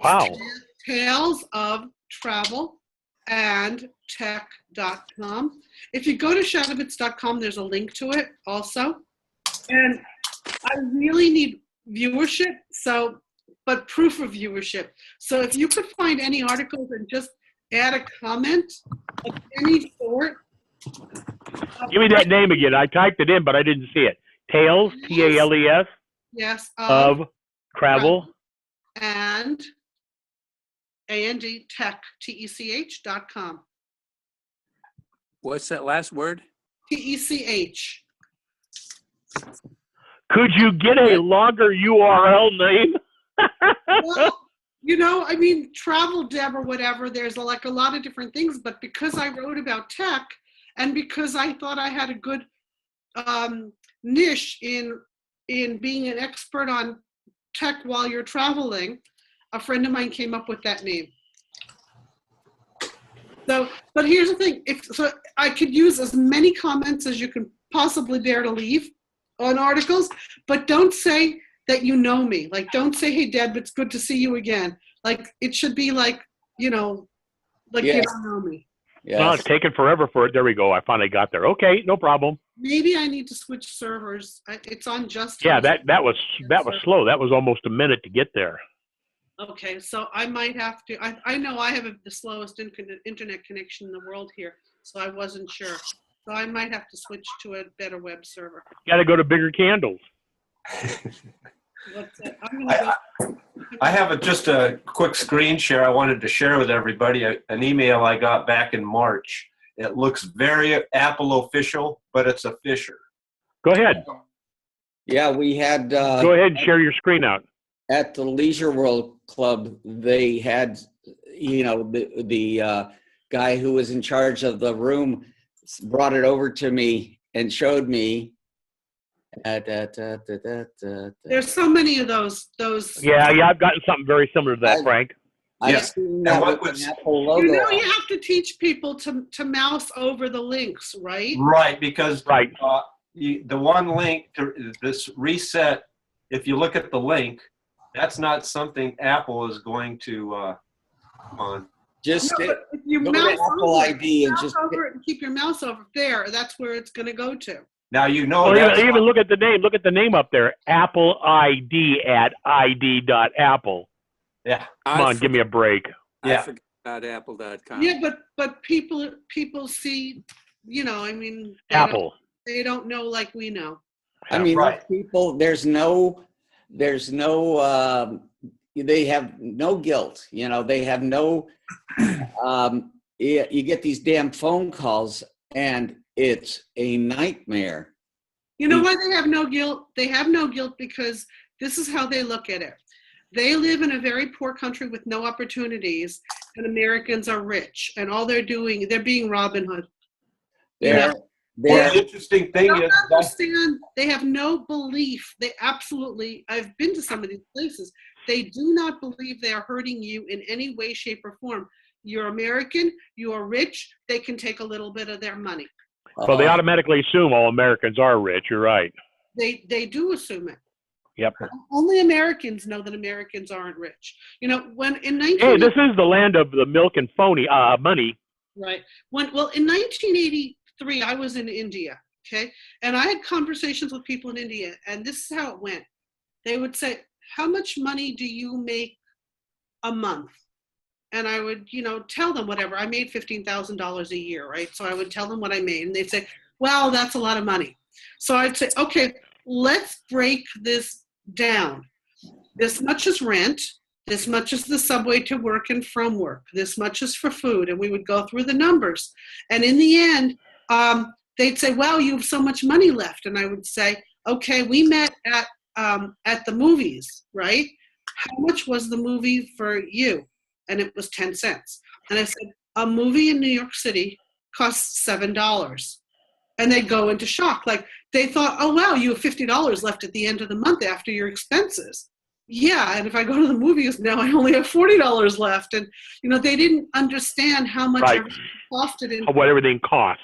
talesoftravelandtech.com. If you go to shadowbits.com, there's a link to it also. And I really need viewership, but proof of viewership. So if you could find any articles and just add a comment of any sort. Give me that name again. I typed it in, but I didn't see it. Tales, T-A-L-E-S. Yes. Of travel. And A-N-D tech, T-E-C-H.com. What's that last word? T-E-C-H. Could you get a longer URL name? Well, Travel Deb or whatever, there's a lot of different things, but because I wrote about tech and because I thought I had a good niche in being an expert on tech while you're traveling, a friend of mine came up with that name. So, but here's the thing, I could use as many comments as you can possibly bear to leave on articles, but don't say that you know me. Like, don't say, "Hey, Deb, it's good to see you again." Like, it should be like, you don't know me. Yes. Well, it's taken forever for it. There we go. I finally got there. Okay, no problem. Maybe I need to switch servers. It's on just. Yeah, that was slow. That was almost a minute to get there. Okay, so I might have to. I know I have the slowest internet connection in the world here, so I wasn't sure. So I might have to switch to a better web server. Got to go to bigger candles. I have just a quick screen share I wanted to share with everybody, an email I got back in March. It looks very Apple official, but it's a Fisher. Go ahead. Yeah, we had... Go ahead and share your screen out. At the Leisure World Club, they had, the guy who was in charge of the room brought it over to me and showed me, There's so many of those. Yeah, I've gotten something very similar to that, Frank. I've seen that with an Apple logo. You know, you have to teach people to mouse over the links, right? Right, because the one link to this reset, if you look at the link, that's not something Apple is going to come on. Just No, but if you go to mouse Apple over, ID and mouse just over it and keep your mouse over there. That's where it's going to go to. Now you know Well, that's even look at the name. Look at the name up there. Apple ID at id.apple. Yeah. Come on, give me a break. I forgot about apple.com. Yeah, but people see, you know, I mean, Apple. They don't know like we know. I mean, people, there's no, they have no guilt, you know, they have no, you get these damn phone calls and it's a nightmare. You know why they have no guilt? They have no guilt because this is how they look at it. They live in a very poor country with no opportunities, and Americans are rich, and all they're doing, they're being Robin Hood. The interesting thing is understand, they have no belief. They absolutely, I've been to some of these places. They do not believe they are hurting you in any way, shape, or form. You're American, you are rich, they can take a little bit of their money. Well, they automatically assume all Americans are rich. You're right. They do assume it. Yep. Only Americans know that Americans aren't rich. You know, when in 19... Hey, this is the land of the milk and phony money. Right. In 1983, I was in India, okay? And I had conversations with people in India, and this is how it went. They would say, how much money do you make a month? And I would, you know, tell them whatever. I made $15,000 a year, right? So I would tell them what I made, and they'd say, well, that's a lot of money. So I'd say, okay, let's break this down. This much is rent. This much is the subway to work and from work. This much is for food. And we would go through the numbers. And in the end, they'd say, wow, you have so much money left. And I would say, okay, we met at the movies, right? How much was the movie for you? And it was 10 cents. And I said, a movie in New York City costs $7. And they'd go into shock. Like they thought, oh, wow, you have $50 left at the end of the month after your expenses. Yeah, and if I go to the movies now, I only have $40 left. And, you know, they didn't understand how much everything costed. What everything cost.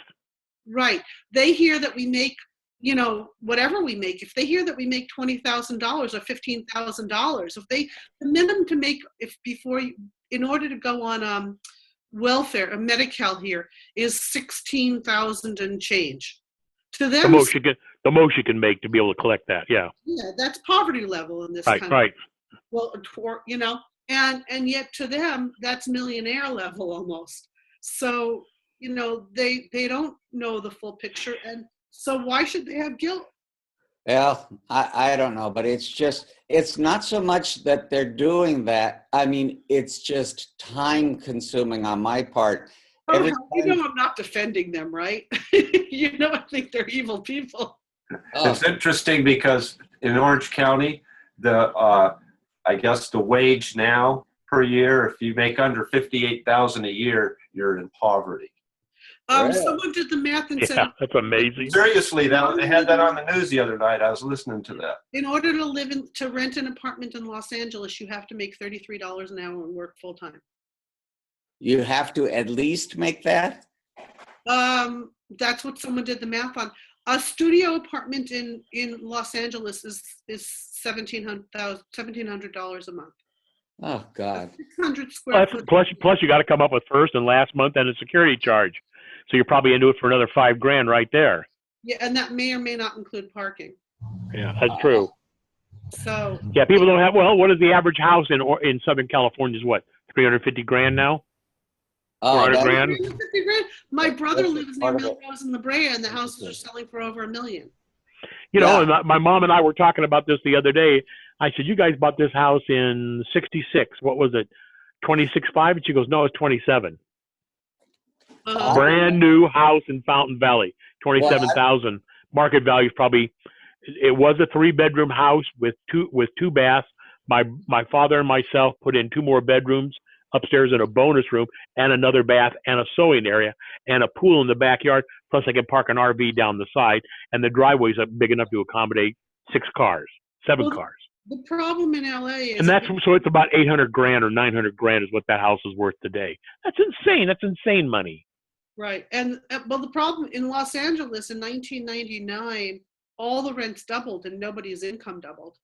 Right. They hear that we make, you know, whatever we make. If they hear that we make $20,000 or $15,000, if they, the minimum to make, in order to go on welfare, Medi-Cal here is 16,000 and change. To them, the most you can make to be able to collect that. Yeah. Yeah, that's poverty level in this country. Right. Well, you know, and yet to them, that's millionaire level almost. So, you know, they don't know the full picture, and so why should they have guilt? Well, I don't know, but it's not so much that they're doing that. I mean, it's just time consuming on my part. Oh, you know I'm not defending them, right? You know I think they're evil people. It's interesting because in Orange County, I guess the wage now per year, if you make under $58,000 a year, you're in poverty. Someone did the math and said, that's amazing. Seriously, they had that on the news the other night. I was listening to that. In order to rent an apartment in Los Angeles, you have to make $33 an hour and work full time. You have to at least make that? That's what someone did the math on. A studio apartment in Los Angeles is $1,700 a month. Oh God. 600 square foot. Plus you got to come up with first and last month and a security charge. So you're probably into it for another $5,000 right there. Yeah, and that may or may not include parking. Yeah, that's true. So. Yeah, people don't have. Well, what is the average house in Southern California? Is what, $350,000 now? $400,000. $350,000. My brother lives near Melrose and La Brea, and the houses are selling for over $1 million. You know, and my mom and I were talking about this the other day. I said, you guys bought this house in '66. What was it? 26.5? And she goes, no, it's 27. Brand new house in Fountain Valley, 27,000. Market value is probably. It was a 3-bedroom house with two baths. My father and myself put in 2 more bedrooms. upstairs and a bonus room and another bath and a sewing area and a pool in the backyard. Plus I can park an RV down the side, and the driveway's big enough to accommodate 7 cars. The problem in LA is, And so it's about 800 grand or 900 grand is what that house is worth today. That's insane. That's insane money. right. And well, the problem in Los Angeles in 1999, all the rents doubled and nobody's income doubled.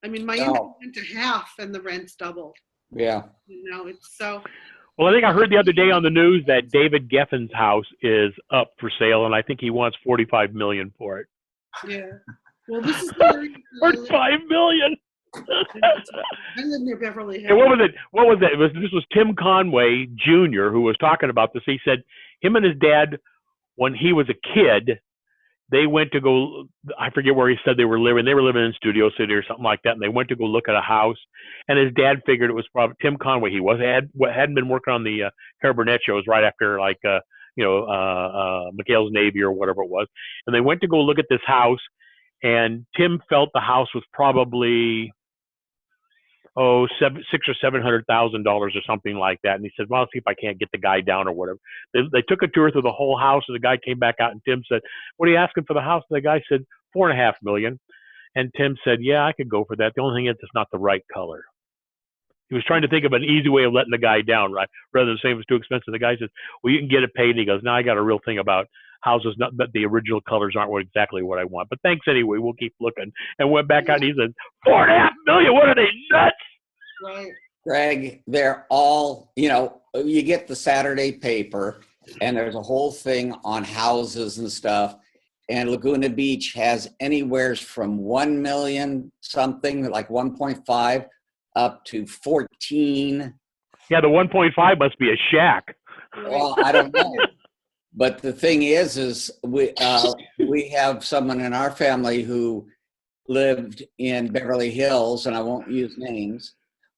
I mean, my income went to half and the rents doubled. Yeah. You know, it's so. Well, I think I heard the other day on the news that David Geffen's house is up for sale, and I think he wants $45 million for it. Yeah. Well, this is For $5 million. I live near Beverly Hills. And what was it? This was Tim Conway Jr. who was talking about this. He said him and his dad, when he was a kid, they went to go, I forget where he said they were living. They were living in Studio City or something like that, and they went to go look at a house. And his dad figured it was probably Tim Conway. He hadn't been working on the Carol Burnett shows right after McHale's Navy or whatever it was. And they went to go look at this house, and Tim felt the house was probably $600,000 or $700,000 or something like that. And he said, well, I'll see if I can't get the guy down or whatever. They took a tour through the whole house, and the guy came back out, and Tim said, what are you asking for the house? And the guy said, $4.5 million. And Tim said, yeah, I could go for that. The only thing is it's not the right color. He was trying to think of an easy way of letting the guy down, right? Rather than saying it was too expensive. The guy says, well, you can get it paid. And he goes, no, I got a real thing about houses, not that the original colors aren't exactly what I want. But thanks anyway. We'll keep looking. And went back out, and he said, $4.5 million. What are they, nuts? Right. Greg, they're all, you get the Saturday paper, and there's a whole thing on houses and stuff. And Laguna Beach has anywhere from 1 million something, like 1.5, up to 14. Yeah, the 1.5 must be a shack. Well, I don't know. But the thing is we have someone in our family who lived in Beverly Hills, and I won't use names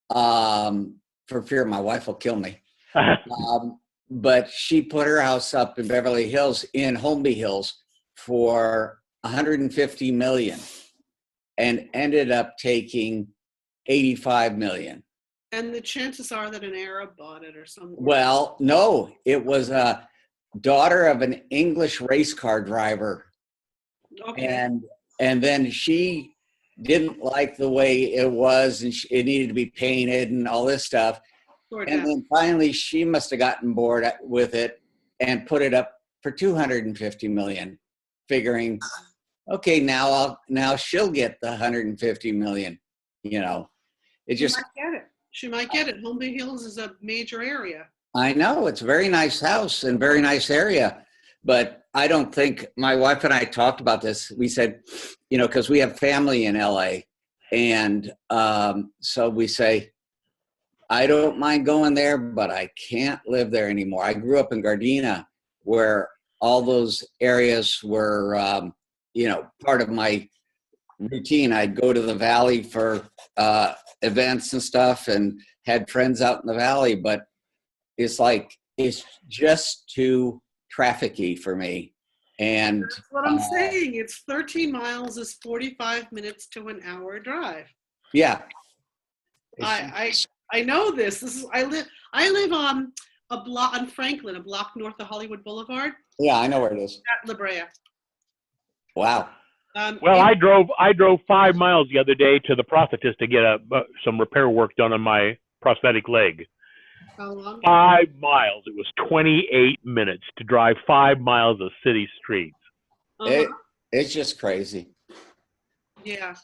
for fear my wife will kill me. But she put her house up in Beverly Hills in Holmby Hills for $150 million and ended up taking $85 million. And the chances are that an Arab bought it or something. Well, no, it was a daughter of an English race car driver. Okay. And then she didn't like the way it was, and it needed to be painted and all this stuff. And then finally she must have gotten bored with it and put it up for $250 million, figuring, okay, now she'll get the $150 million. It just. She might get it. Holmby Hills is a major area. I know, it's a very nice house and very nice area, but I don't think, my wife and I talked about this. We said, because we have family in LA, and so we say, I don't mind going there, but I can't live there anymore. I grew up in Gardena, where all those areas were, part of my routine. I'd go to the valley for events and stuff, and had friends out in the valley, but it's just too trafficy for me. And that's what I'm saying. It's 13 miles is 45 minutes to an hour drive. Yeah. I know this. I live on a block on Franklin, a block north of Hollywood Boulevard. Yeah, I know where it is. At La Brea. Wow. Well, I drove 5 miles the other day to the prosthetist to get some repair work done on my prosthetic leg. How long? 5 miles. It was 28 minutes to drive 5 miles of city streets. It's just crazy. Yeah.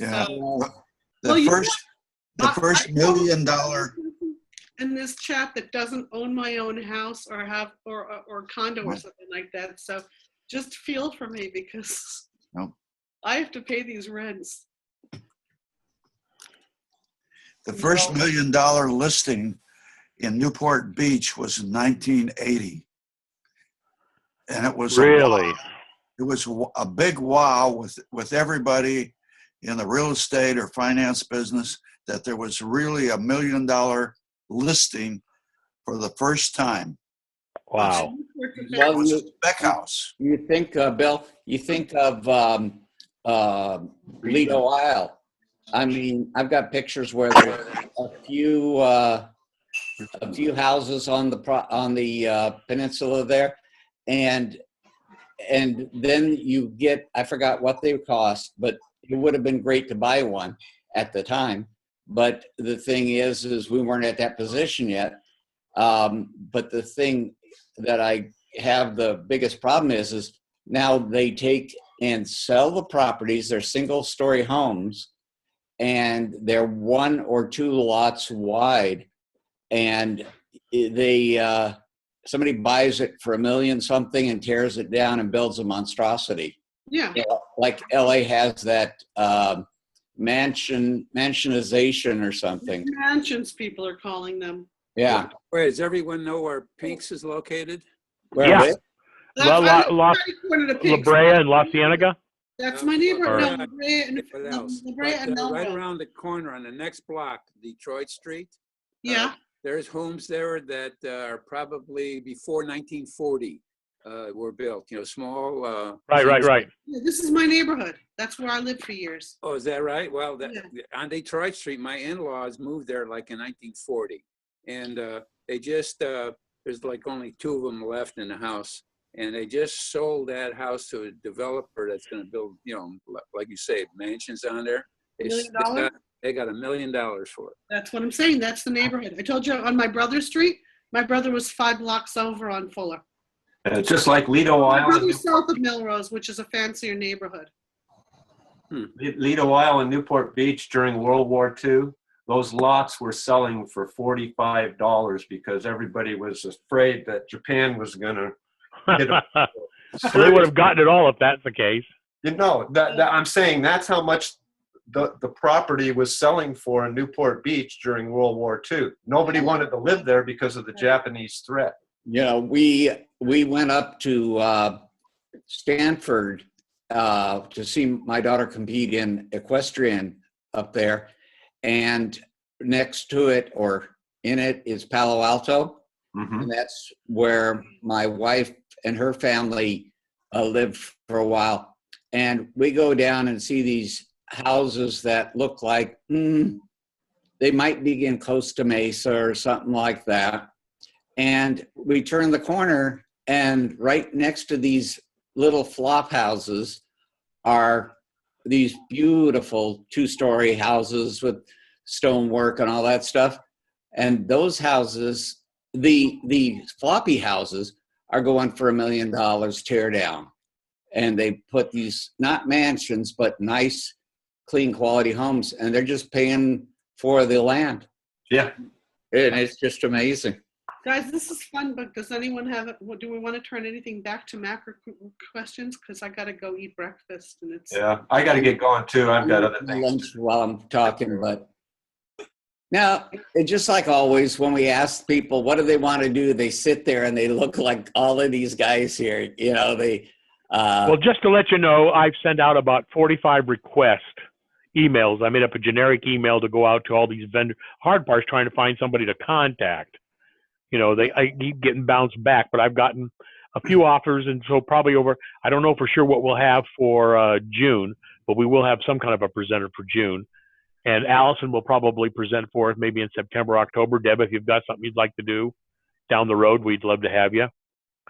Yeah. So, The first $1 million. In this chat that doesn't own my own house or have or condo or something like that. So just feel for me, because I have to pay these rents. The first $1 million listing in Newport Beach was in 1980. And it was really, it was a big wow with everybody in the real estate or finance business, that there was really $1 million listing for the first time. Wow. Well, Beck House. You think, Bill, of Lido Isle. I mean, I've got pictures where there's a few a few houses on the peninsula there, and then you get, I forgot what they cost, but it would have been great to buy one at the time. But the thing is we weren't at that position yet. But the thing that I have the biggest problem is now they take and sell the properties. They're single-story homes, and they're 1 or 2 lots wide, and they somebody buys it for $1 million something and tears it down and builds a monstrosity. Yeah. Like LA has that mansionization or something. Mansions, people are calling them. Yeah. Wait, does everyone know where Pink's is located? Where Yeah. is? La Brea and La Cienega. That's my neighborhood. Or- No, La Brea and What else? La Brea and But, right Melrose. around the corner on the next block, Detroit Street. Yeah. There's homes there that are probably before 1940 were built. You know, small. Right. Yeah, this is my neighborhood. That's where I lived for years. Oh, is that right? Well, on Detroit Street, my in-laws moved there like in 1940, and they just there's like only 2 of them left in the house, and they just sold that house to a developer that's going to build, you know, like you say, mansions on there. $1 million? They got $1 million for it. That's what I'm saying. That's the neighborhood. I told you on my brother's street, my brother was 5 blocks over on Fuller. Just like Lido My Isle. brother's south of Melrose, which is a fancier neighborhood. Lido Isle and Newport Beach during World War II, those lots were selling for $45 because everybody was afraid that Japan was going to hit them. Well, they would have gotten it all if that's the case. You know, that I'm saying that's how much the property was selling for in Newport Beach during World War II. Nobody wanted to live there because of the Japanese threat. You know, we went up to Stanford to see my daughter compete in equestrian up there, and next to it or in it is Palo Alto, and that's where my wife and her family lived for a while. And we go down and see these houses that look like they might be in Costa Mesa or something like that. And we turn the corner, and right next to these little flop houses are these beautiful 2-story houses with stonework and all that stuff. And those houses, the floppy houses, are going for $1 million tear down. And they put these, not mansions, but nice, clean quality homes, and they're just paying for the land. Yeah. And it's just amazing. Guys, this is fun, but does anyone have it? Do we want to turn anything back to Mac or questions? Because I got to go eat breakfast, and it's. Yeah, I got to get going too. I've got other things. Lunch while I'm talking, but now, it's just like always, when we ask people what do they want to do, they sit there and they look like all of these guys here. You know, they. Well, just to let you know, I've sent out about 45 request emails. I made up a generic email to go out to all these vendors. Hard part's trying to find somebody to contact. You know, I keep getting bounced back, but I've gotten a few offers, and so probably over, I don't know for sure what we'll have for June, but we will have some kind of a presenter for June. And Allison will probably present for us maybe in September, October. Deb, if you've got something you'd like to do down the road, we'd love to have you.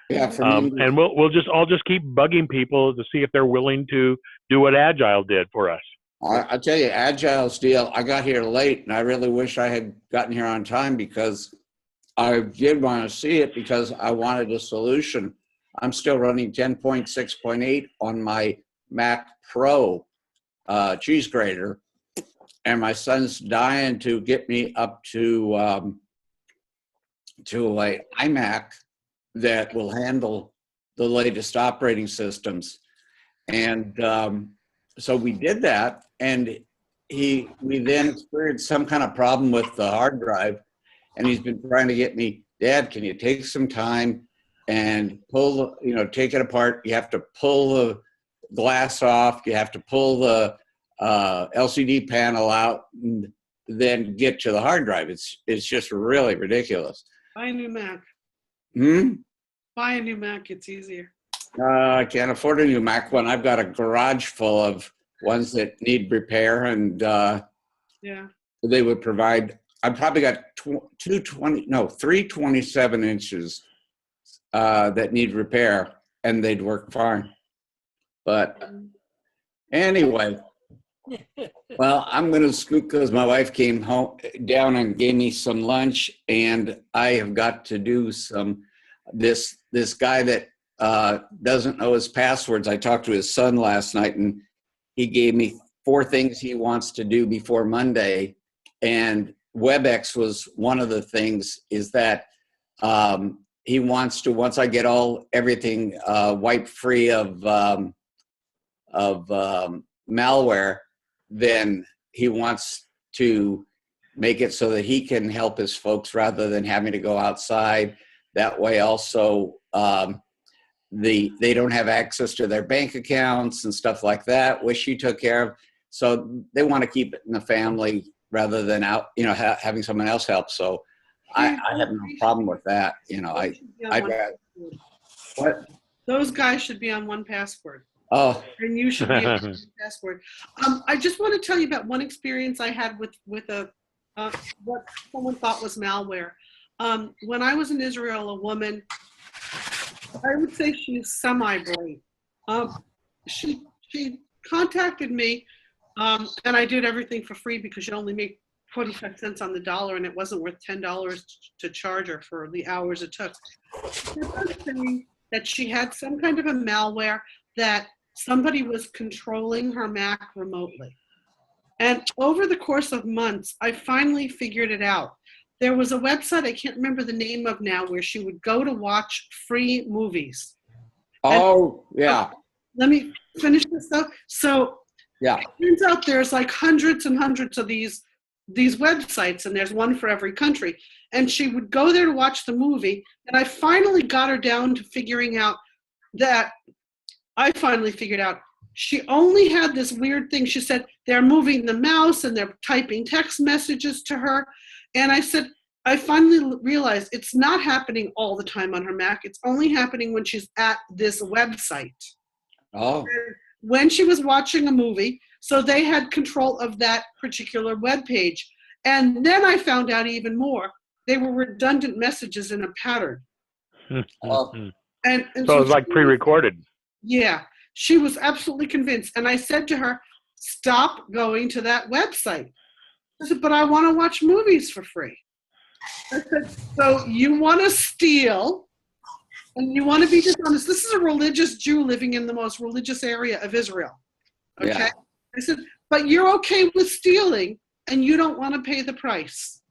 Yeah, for me. And I'll just keep bugging people to see if they're willing to do what Agile did for us. I tell you, Agile's deal, I got here late, and I really wish I had gotten here on time because I did want to see it because I wanted a solution. I'm still running 10.6.8 on my Mac Pro cheese grater, and my son's dying to get me up to a iMac that will handle the latest operating systems. And so we did that, and we then experienced some kind of problem with the hard drive, and he's been trying to get me, Dad, can you take some time and take it apart? You have to pull the glass off, you have to pull the LCD panel out, and then get to the hard drive. It's just really ridiculous. Buy a new Mac. Buy a new Mac, it's easier. I can't afford a new Mac one. I've got a garage full of ones that need repair, and yeah, they would provide. I've probably got 3 27 inches that need repair, and they'd work fine. But anyway, well, I'm going to scoot because my wife came home down and gave me some lunch, and I have got to do some. This guy that doesn't know his passwords. I talked to his son last night, and he gave me 4 things he wants to do before Monday, and WebEx was one of the things. Is that he wants to, once I get everything wiped free of malware, then he wants to make it so that he can help his folks rather than having to go outside. That way also they don't have access to their bank accounts and stuff like that, which he took care of. So they want to keep it in the family rather than out, having someone else help. So I have no problem with that. What? Those guys should be on 1Password. Oh. And you should be on 1Password. I just want to tell you about one experience I had with what someone thought was malware. When I was in Israel, a woman, I would say she's semi-brave. She contacted me, and I did everything for free because you only make 45 cents on the dollar, and it wasn't worth $10 to charge her for the hours it took. She was saying that she had some kind of a malware that somebody was controlling her Mac remotely. And over the course of months, I finally figured it out. There was a website I can't remember the name of now where she would go to watch free movies. Oh, yeah. Let me finish this up. So yeah, it turns out there's like hundreds and hundreds of these websites, and there's one for every country. And she would go there to watch the movie, and I finally got her down to figuring out that she only had this weird thing. She said they're moving the mouse and they're typing text messages to her. And I said, I finally realized it's not happening all the time on her Mac. It's only happening when she's at this website. Oh. And when she was watching a movie, so they had control of that particular web page. And then I found out even more. They were redundant messages in a pattern. Oh. And so it was like pre-recorded. Yeah, she was absolutely convinced. And I said to her, stop going to that website. I said, but I want to watch movies for free. I said, so you want to steal and you want to be dishonest. This is a religious Jew living in the most religious area of Israel. Okay. Yeah. I said, but you're okay with stealing and you don't want to pay the price.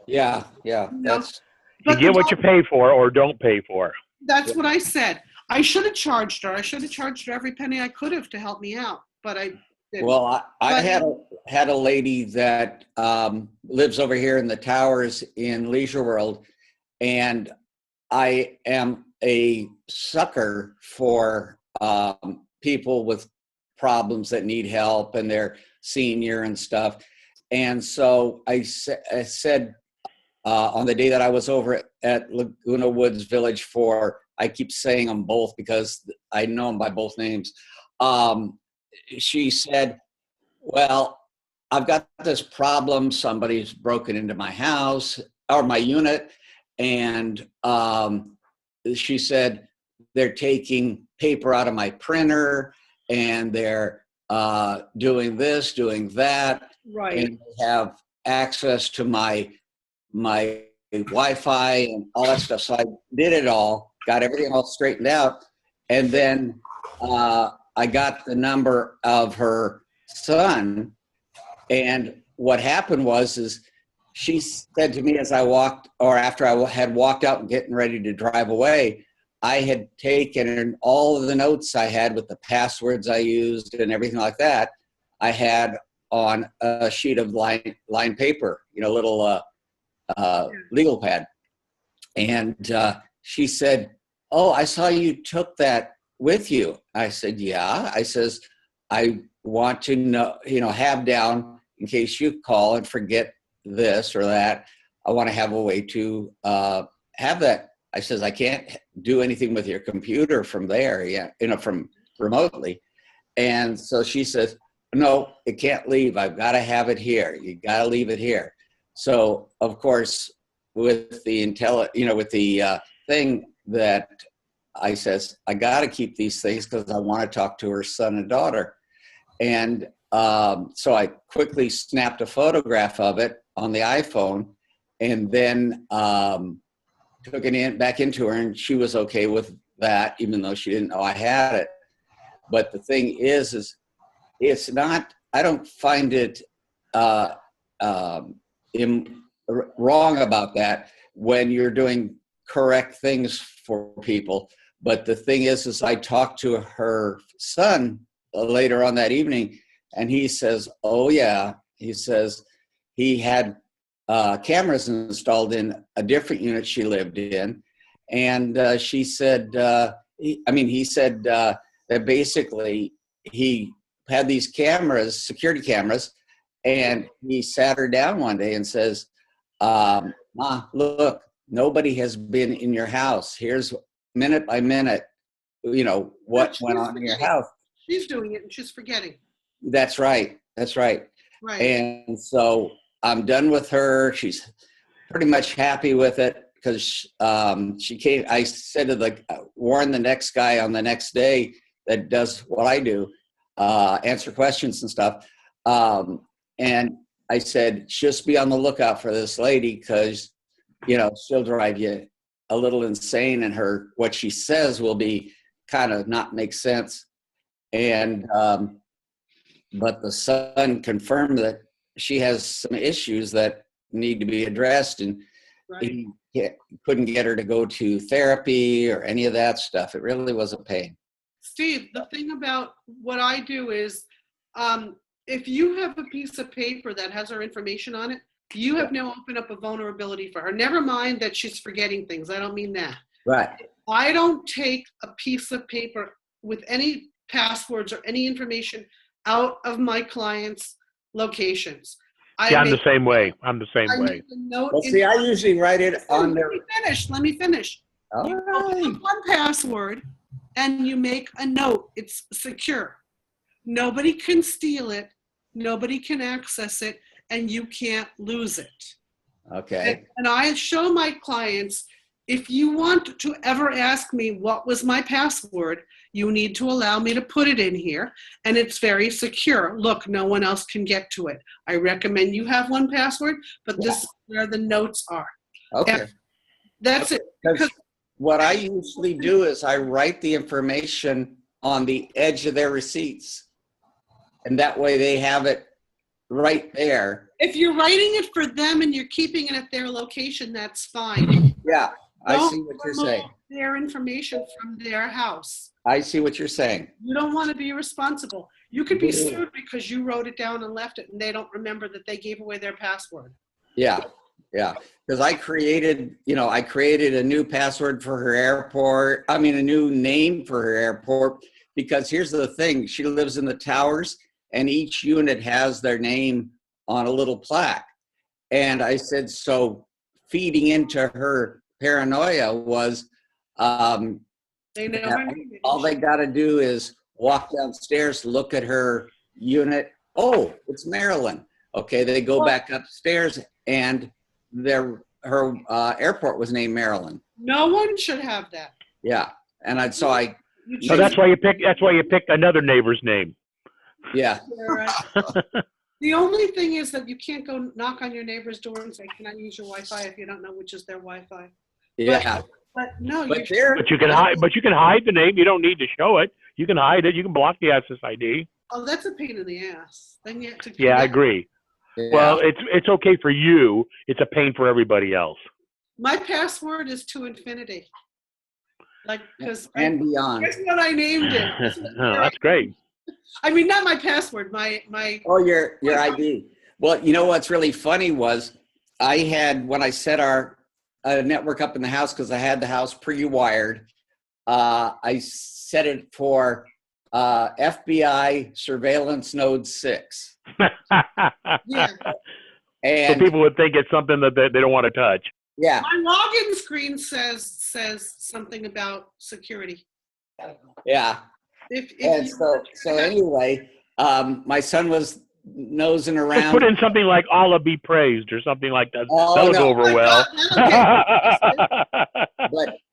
Yeah, yeah. That's you get what you pay for or don't pay for. That's what I said. I should have charged her. I should have charged her every penny I could have to help me out, but I didn't. Well, I had a lady that lives over here in the towers in Leisure World, and I am a sucker for people with problems that need help and they're senior and stuff. And so I said on the day that I was over at Laguna Woods Village I keep saying them both because I know them by both names. She said, well, I've got this problem. Somebody's broken into my house or my unit. And she said, they're taking paper out of my printer and they're doing this, doing that. Right. And they have access to my Wi-Fi and all that stuff. So I did it all, got everything all straightened out. And then I got the number of her son. And what happened is she said to me as I walked, or after I had walked out and getting ready to drive away, I had taken all of the notes I had with the passwords I used and everything like that, I had on a sheet of line paper, little legal pad. And she said, oh, I saw you took that with you. I said, yeah. I says, I want to know, have down in case you call and forget this or that. I want to have a way to have that. I says, I can't do anything with your computer from there, from remotely. And so she says, no, it can't leave. I've got to have it here. You got to leave it here. So of course, with the with the thing that I says, I got to keep these things because I want to talk to her son and daughter. And so I quickly snapped a photograph of it on the iPhone and then took it back into her, and she was okay with that, even though she didn't know I had it. But the thing is it's not, I don't find it wrong about that when you're doing correct things for people. But the thing is I talked to her son later on that evening, and he says, oh yeah, he says he had cameras installed in a different unit she lived in. And she said, he said that basically he had these cameras, security cameras, and he sat her down one day and says, Ma, look, nobody has been in your house. Here's minute by minute, what went on in your house. She's doing it and she's forgetting. That's right. That's right. Right. And so I'm done with her. She's pretty much happy with it because she came. I said to warn the next guy on the next day that does what I do, answer questions and stuff. And I said, just be on the lookout for this lady because, she'll drive you a little insane, and what she says will be kind of not make sense. And but the son confirmed that she has some issues that need to be addressed, and he couldn't get her to go to therapy or any of that stuff. It really was a pain. Steve, the thing about what I do is if you have a piece of paper that has her information on it, you have now opened up a vulnerability for her. Never mind that she's forgetting things. I don't mean that. Right. I don't take a piece of paper with any passwords or any information out of my clients' locations. I'm the same way. I'm the same way. Well, see, I usually write it on there. Let me finish. All You right. open up 1Password and you make a note. It's secure. Nobody can steal it. Nobody can access it, and you can't lose it. Okay. And I show my clients, if you want to ever ask me what was my password, you need to allow me to put it in here, and it's very secure. Look, no one else can get to it. I recommend you have 1Password, but this is where the notes are. Okay. And that's it. Because what I usually do is I write the information on the edge of their receipts, and that way they have it right there. If you're writing it for them and you're keeping it at their location, that's fine. Yeah, I Don't see what you're remove saying. their information from their house. I see what you're saying. You don't want to be responsible. You could be sued because you wrote it down and left it, and they don't remember that they gave away their password. Yeah, yeah. Because I created a new password for her airport. I mean, a new name for her airport. Because here's the thing: she lives in the towers, and each unit has their name on a little plaque. And I said, so feeding into her paranoia was, They know her name. all they got to do is walk downstairs, look at her unit. Oh, it's Maryland. Okay, they go back upstairs, and her airport was named Maryland. No one should have that. Yeah, and so that's why you pick another neighbor's name. Yeah. The only thing is that you can't go knock on your neighbor's door and say, "Can I use your Wi-Fi?" if you don't know which is their Wi-Fi. Yeah. But no, but you can hide. But you can hide the name. You don't need to show it. You can hide it. You can block the SSID. Oh, that's a pain in the ass. Then you have to. Yeah, I agree. Yeah. Well, it's okay for you. It's a pain for everybody else. My password is to infinity. Because and beyond. That's what I named it. That's great. I mean, not my password. My. Oh, your ID. Well, you know what's really funny was I had, when I set our network up in the house, because I had the house pre-wired, I set it for FBI surveillance node 6. Yeah. And so people would think it's something that they don't want to touch. Yeah. My login screen says something about security. Yeah. So anyway, my son was nosing Just around. put in something like Allah be praised or something like that. Oh, That'll no. go over well.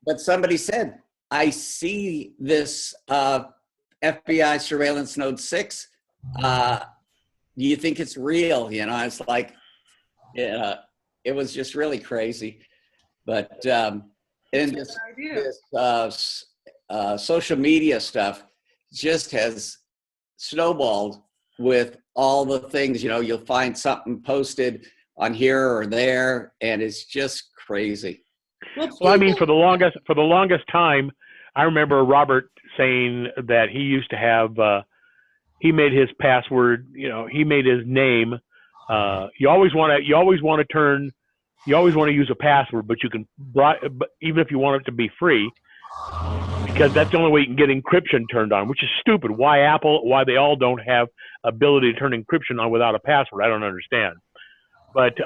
But somebody said, I see this FBI surveillance node 6. Do you think it's real? You know, it's like, yeah, it was just really crazy. But and this social media stuff just has snowballed with all the things. You know, you'll find something posted on here or there, and it's just crazy. Well, I mean, for the longest time, I remember Robert saying that he used to have. He made his password. You know, he made his name. You always want to use a password, but you can, even if you want it to be free, because that's the only way you can get encryption turned on, which is stupid. Why they all don't have ability to turn encryption on without a password, I don't understand. But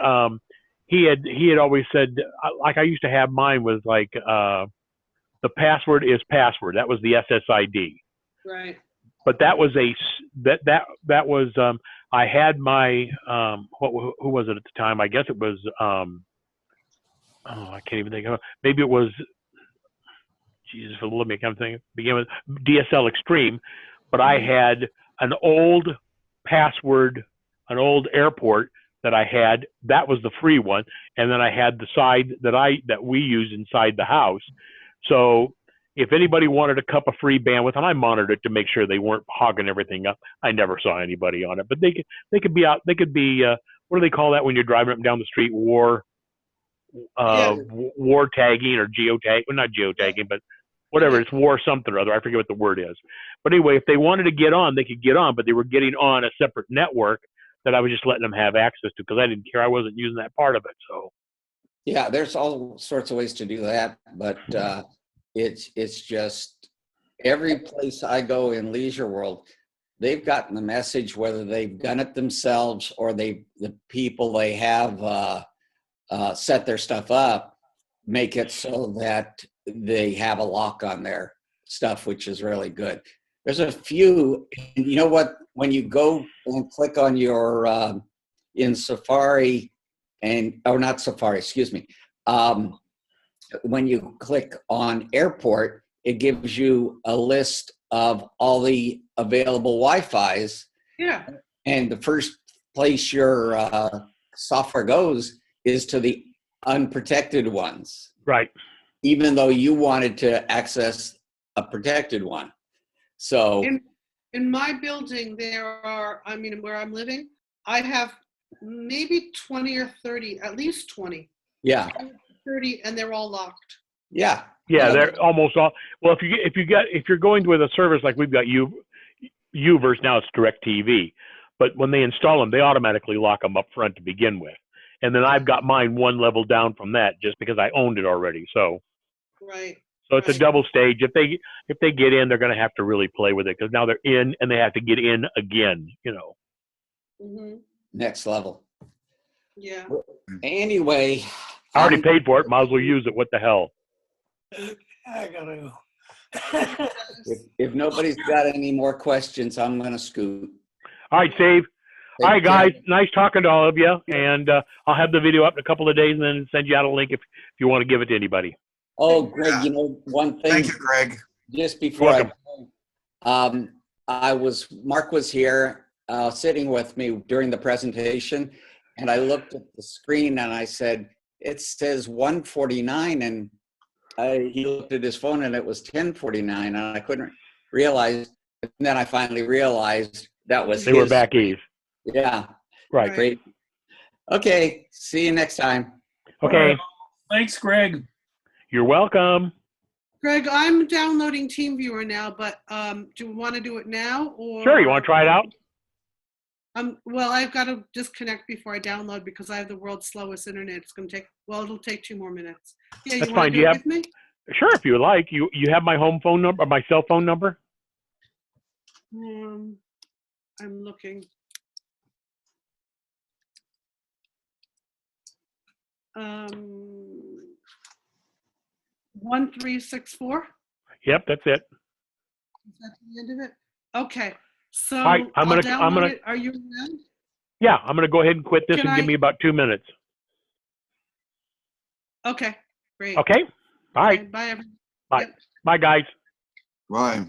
he had always said, like, I used to have mine was like, the password is password. That was the SSID. Right. But that was I had my who was it at the time? I guess it was I can't even think of it. Maybe it was, Jesus, let me come think. Begin with DSL Extreme, but I had an old password, an old airport that I had. That was the free one, and then I had the side that we use inside the house. So if anybody wanted a cup of free bandwidth, and I monitored it to make sure they weren't hogging everything up. I never saw anybody on it, but they could be out. They could be what do they call that when you're driving up and down the street? War tagging or geotag. Well, not geotagging, but whatever. It's war something or other. I forget what the word is. But anyway, if they wanted to get on, they could get on, but they were getting on a separate network that I was just letting them have access to because I didn't care. I wasn't using that part of it. So yeah, there's all sorts of ways to do that, but it's just every place I go in Leisure World, they've gotten the message, whether they've done it themselves or the people they have set their stuff up, make it so that they have a lock on their stuff, which is really good. There's a few, you know what, when you go and click on your, in Safari, or not Safari, excuse me, when you click on airport, it gives you a list of all the available Wi-Fis. Yeah. And the first place your software goes is to the unprotected ones. Right. Even though you wanted to access a protected one. So in my building, there are, I mean, where I'm living, I have maybe 20 or 30, at least 20. Yeah. 30, and they're all locked. Yeah. Yeah, they're almost all. Well, if you're going with a service like we've got, Uverse, now it's DirecTV, but when they install them, they automatically lock them up front to begin with, and then I've got mine one level down from that just because I owned it already. So. Right. So it's a double stage. If they get in, they're going to have to really play with it because now they're in and they have to get in again. You know. Mm-hmm. Next level. Yeah. Anyway, I already paid for it. Might as well use it. What the hell? I gotta go. if nobody's got any more questions, I'm gonna scoot. All right, Steve. All right, guys. Nice talking to all of you. And I'll have the video up in a couple of days and then send you out a link if you want to give it to anybody. Oh, Greg, you know, one thing. Thank you, Greg. Just before Mark was here sitting with me during the presentation, and I looked at the screen and I said, it says 149, and he looked at his phone and it was 1049, and I couldn't realize. And then I finally realized that was they were back east. Yeah. Right. Great. Okay. See you next time. Okay. Thanks, Greg. You're welcome. Greg, I'm downloading TeamViewer now, but do you want to do it now? Or Sure. You want to try it out? Well, I've got to disconnect before I download because I have the world's slowest internet. It's going to take, well, it'll take 2 more minutes. Yeah, That's you fine. want to do it with me? Sure, if you would like. You have my home phone number, my cell phone number? I'm looking. 1364. Yep, that's it. Is that the end of it? Okay. So All right, I'm gonna it. Are you around? Yeah, I'm going to go ahead and quit this Can and give I- me about 2 minutes. Okay, great. Okay? All right. Okay, bye, everyone. Bye. Yep. Bye, guys. Right.